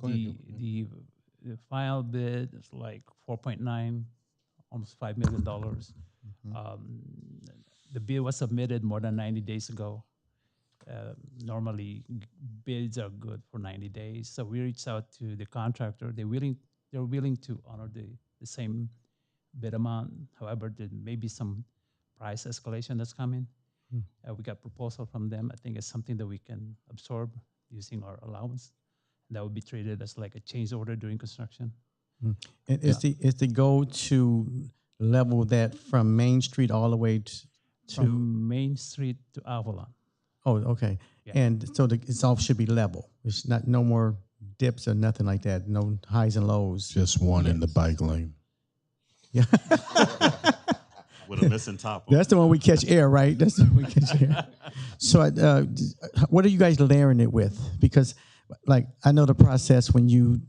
The final bid is like 4.9, almost $5 million. The bid was submitted more than 90 days ago. Normally, bids are good for 90 days. So we reached out to the contractor. They're willing to honor the same bid amount. However, there may be some price escalation that's coming. We got proposal from them. I think it's something that we can absorb using our allowance. That would be treated as like a change order during construction. And is the goal to level that from Main Street all the way to From Main Street to Avalon. Oh, okay. Yeah. And so it's all should be level. It's not no more dips or nothing like that. No highs and lows. Just one in the bike lane. Yeah. With a missing top on That's the one we catch air, right? That's the one we catch air. So, what are you guys layering it with? Because, like, I know the process when you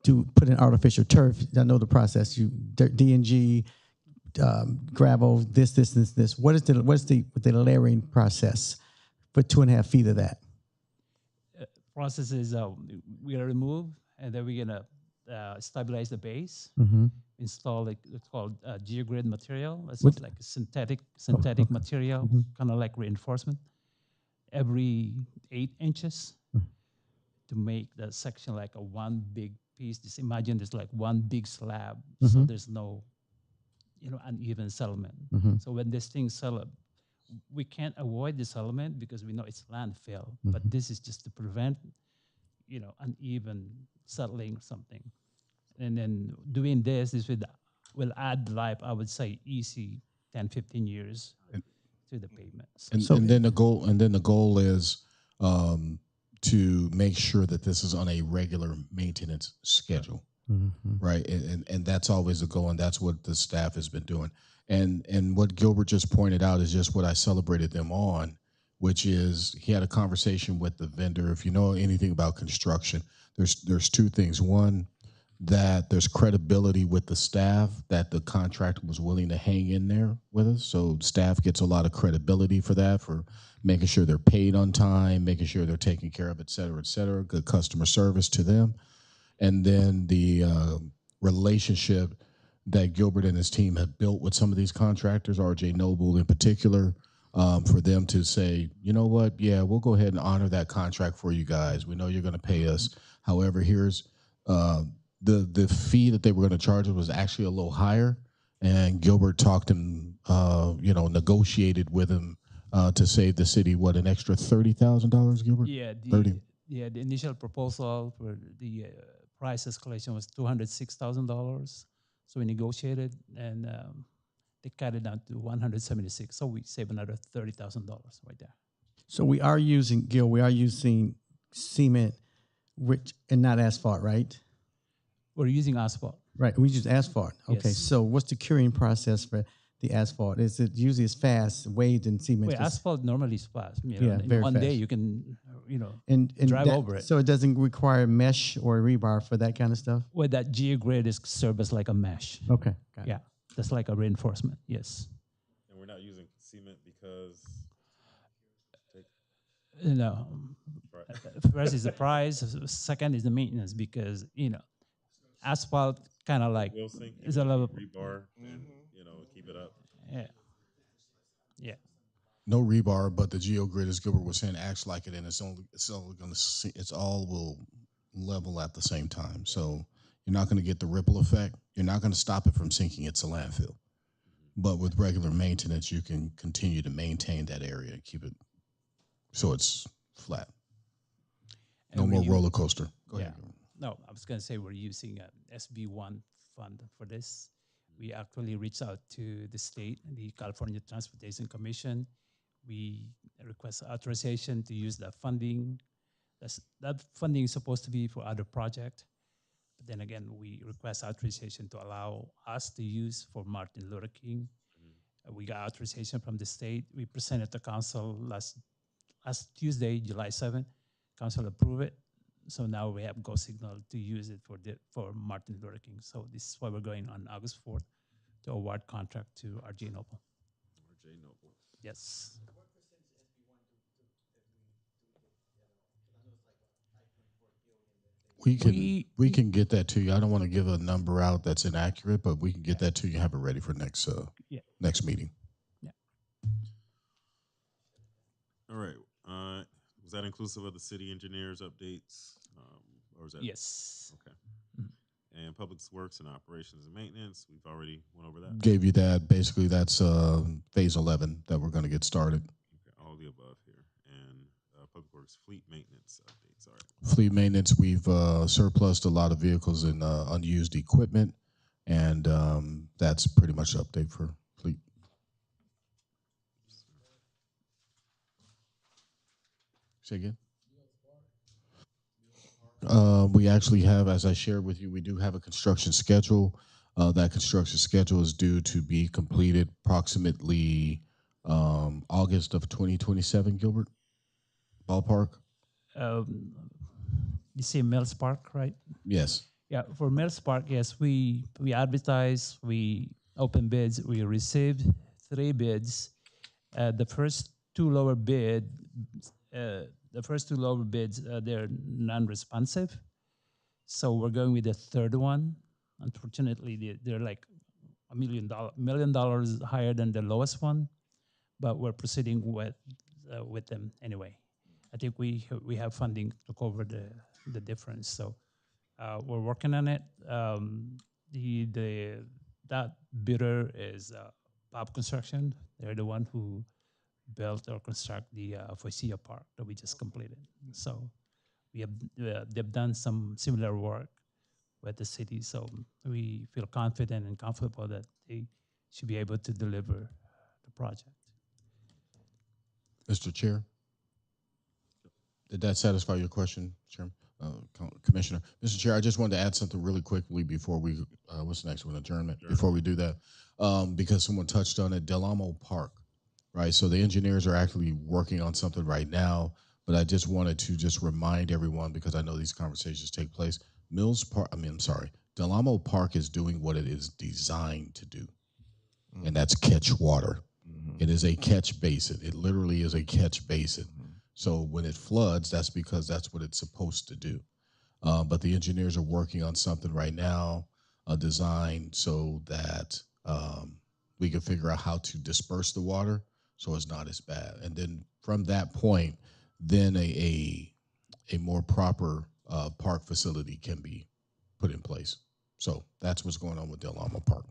do put in artificial turf. I know the process. You D&G, gravel, this. What is the layering process for 2.5 feet of that? Process is we're gonna remove and then we're gonna stabilize the base. Install like it's called geogrid material. It's like a synthetic material, kind of like reinforcement. Every 8 inches to make that section like a one big piece. Just imagine there's like one big slab, so there's no, uneven settlement. So when this thing settle up, we can't avoid the settlement because we know it's landfill. But this is just to prevent, uneven settling or something. And then doing this will add life, I would say, easy 10, 15 years to the pavement. And then the goal is to make sure that this is on a regular maintenance schedule, right? And that's always the goal, and that's what the staff has been doing. And what Gilbert just pointed out is just what I celebrated them on, which is he had a conversation with the vendor. If you know anything about construction, there's two things. One, that there's credibility with the staff, that the contractor was willing to hang in there with us. So staff gets a lot of credibility for that, for making sure they're paid on time, making sure they're taken care of, et cetera, good customer service to them. And then the relationship that Gilbert and his team have built with some of these contractors, RJ Noble in particular, for them to say, you know what, yeah, we'll go ahead and honor that contract for you guys. We know you're going to pay us. However, here's the fee that they were going to charge us was actually a little higher, and Gilbert talked and negotiated with him to save the city an extra $30,000, Gilbert? Yeah, the initial proposal for the price escalation was $206,000. So we negotiated, and they cut it down to $176. So we save another $30,000 right there. So we are using cement, and not asphalt, right? We're using asphalt. Right, we use asphalt. Okay, Yes. so what's the curing process for the asphalt? Is it usually as fast waved in cement? Wait, asphalt normally is fast. Yeah, in very one day fast. you can and drive that, over it. so it doesn't require mesh or rebar for that kind of stuff. Where that geogrid is served as like a mesh. Okay, got it. Yeah, that's like a reinforcement. Yes. And we're not using cement because No. Right. First is the price. Second is the maintenance because asphalt kind of like will sink is even a if little. you rebar and keep it up. Yeah. Yeah. No rebar, but the geogrid, as Gilbert was saying, acts like it, and it's only going to it's all will level at the same time. So you're not going to get the ripple effect. You're not going to stop it from sinking. It's a landfill. But with regular maintenance, you can continue to maintain that area and keep it so it's flat. No more roller coaster. Go ahead. No, I was going to say we're using SB1 fund for this. We actually reached out to the state, the California Transportation Commission. We request authorization to use that funding. That funding is supposed to be for other projects. But then again, we request authorization to allow us to use for Martin Luther King. We got authorization from the state. We presented to council last Tuesday, July 7th. Council approved it. So now we have go signal to use it for Martin Luther King. So this is why we're going on August 4th to award contract to RJ Noble. RJ Noble. Yes. We can get that to you. I don't want to give a number out that's inaccurate, but we can get that to you and have it ready for next meeting. Yeah. All right. Was that inclusive of the city engineers updates, or was that? Yes. Okay. And public works and operations and maintenance, we've already went over that. Gave you that. Basically, that's phase 11 that we're going to get started. Okay, all the above here. And public works fleet maintenance updates. All right. Fleet maintenance, we've surplused a lot of vehicles and unused equipment, and that's pretty much the update for fleet. Say again? We actually have, as I shared with you, we do have a construction schedule. That construction schedule is due to be completed approximately August of 2027, Gilbert? Ballpark? You say Mills Park, right? Yes. Yeah, for Mills Park, yes, we advertise, we open bids, we received 3 bids. The first two lower bids, they're non-responsive. So we're going with the third one. Unfortunately, they're like $1 million higher than the lowest one, but we're proceeding with them anyway. I think we have funding to cover the difference. So we're working on it. That bidder is Bob Construction. They're the one who built or construct the Foisia Park that we just completed. So they've done some similar work with the city. So we feel confident and comfortable that they should be able to deliver the project. Mr. Chair, did that satisfy your question, Chairman? Commissioner. Mr. Chair, I just wanted to add something really quickly before we, what's the next one, adjournment, before we do that, because someone touched on it, Del Amo Park, right? So the engineers are actually working on something right now, but I just wanted to just remind everyone, because I know these conversations take place, Del Amo Park is doing what it is designed to do, and that's catch water. It is a catch basin. It literally is a catch basin. So when it floods, that's because that's what it's supposed to do. But the engineers are working on something right now, a design so that we can figure out how to disperse the water so it's not as bad. And then from that point, then a more proper park facility can be put in place. So that's what's going on with Del Amo Park.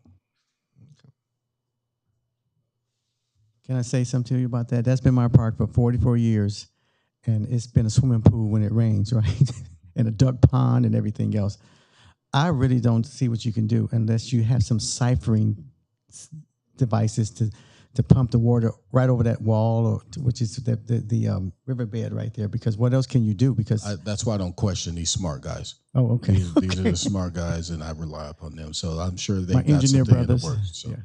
Can I say something to you about that? That's been my park for 44 years, and it's been a swimming pool when it rains, right? And a duck pond and everything else. I really don't see what you can do unless you have some ciphering devices to pump the water right over that wall, or which is the riverbed right there. Because what else can you do? Because that's why I don't question these smart guys. Oh, okay. These are the smart guys, and I rely upon them. So I'm sure they've got engineer something brothers, in the works. So yeah.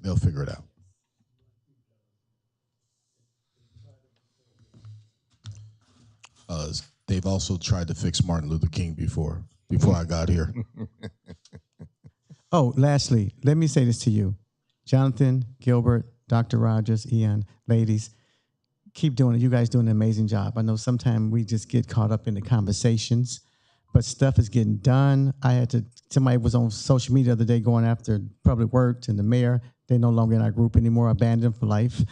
they'll figure it out. They've also tried to fix Martin Luther King before I got here. Oh, lastly, let me say this to you. Jonathan, Gilbert, Dr. Rogers, Ian, ladies, keep doing it. You guys doing an amazing job. I know sometimes we just get caught up in the conversations, but stuff is getting done. Somebody was on social media the other day going after Public Works and the mayor. They're no longer in our group anymore, abandoned for life.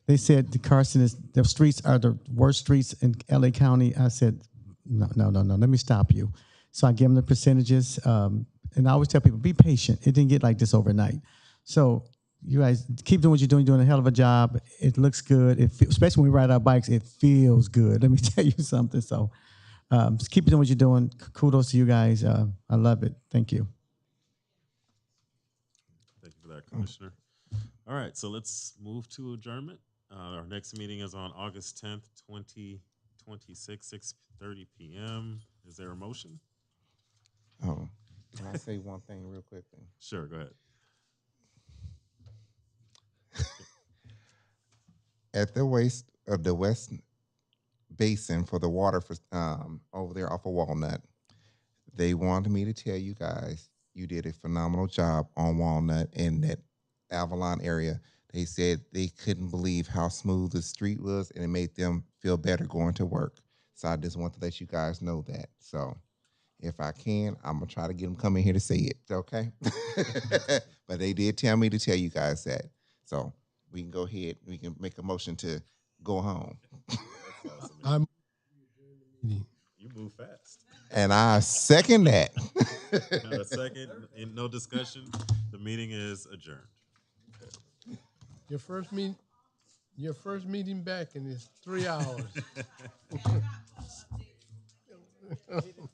They said the streets are the worst streets in LA County. I said, no, let me stop you. So I give them the percentages. And I always tell people, be patient. It didn't get like this overnight. So you guys keep doing what you're doing. You're doing a hell of a job. It looks good. Especially when we ride our bikes, it feels good. Let me tell you something. So just keep doing what you're doing. Kudos to you guys. I love it. Thank you. Thank you for that, Commissioner. All right, so let's move to adjournment. Our next meeting is on August 10th, 2026, 6:30 p.m. Is there a motion? Oh, can I say one thing real quickly? Sure, go ahead. At the waste of the West Basin for the water for over there off of Walnut, they wanted me to tell you guys you did a phenomenal job on Walnut in that Avalon area. They said they couldn't believe how smooth the street was, and it made them feel better going to work. So I just want to let you guys know that. So if I can, I'm gonna try to get them coming here to say it. Okay, but they did tell me to tell you guys that. So we can go ahead. We can make a motion to go home. I'm You move fast. And I second that. Not a second, in no discussion. The meeting is adjourned. your first meeting back in is 3 hours. Here we go.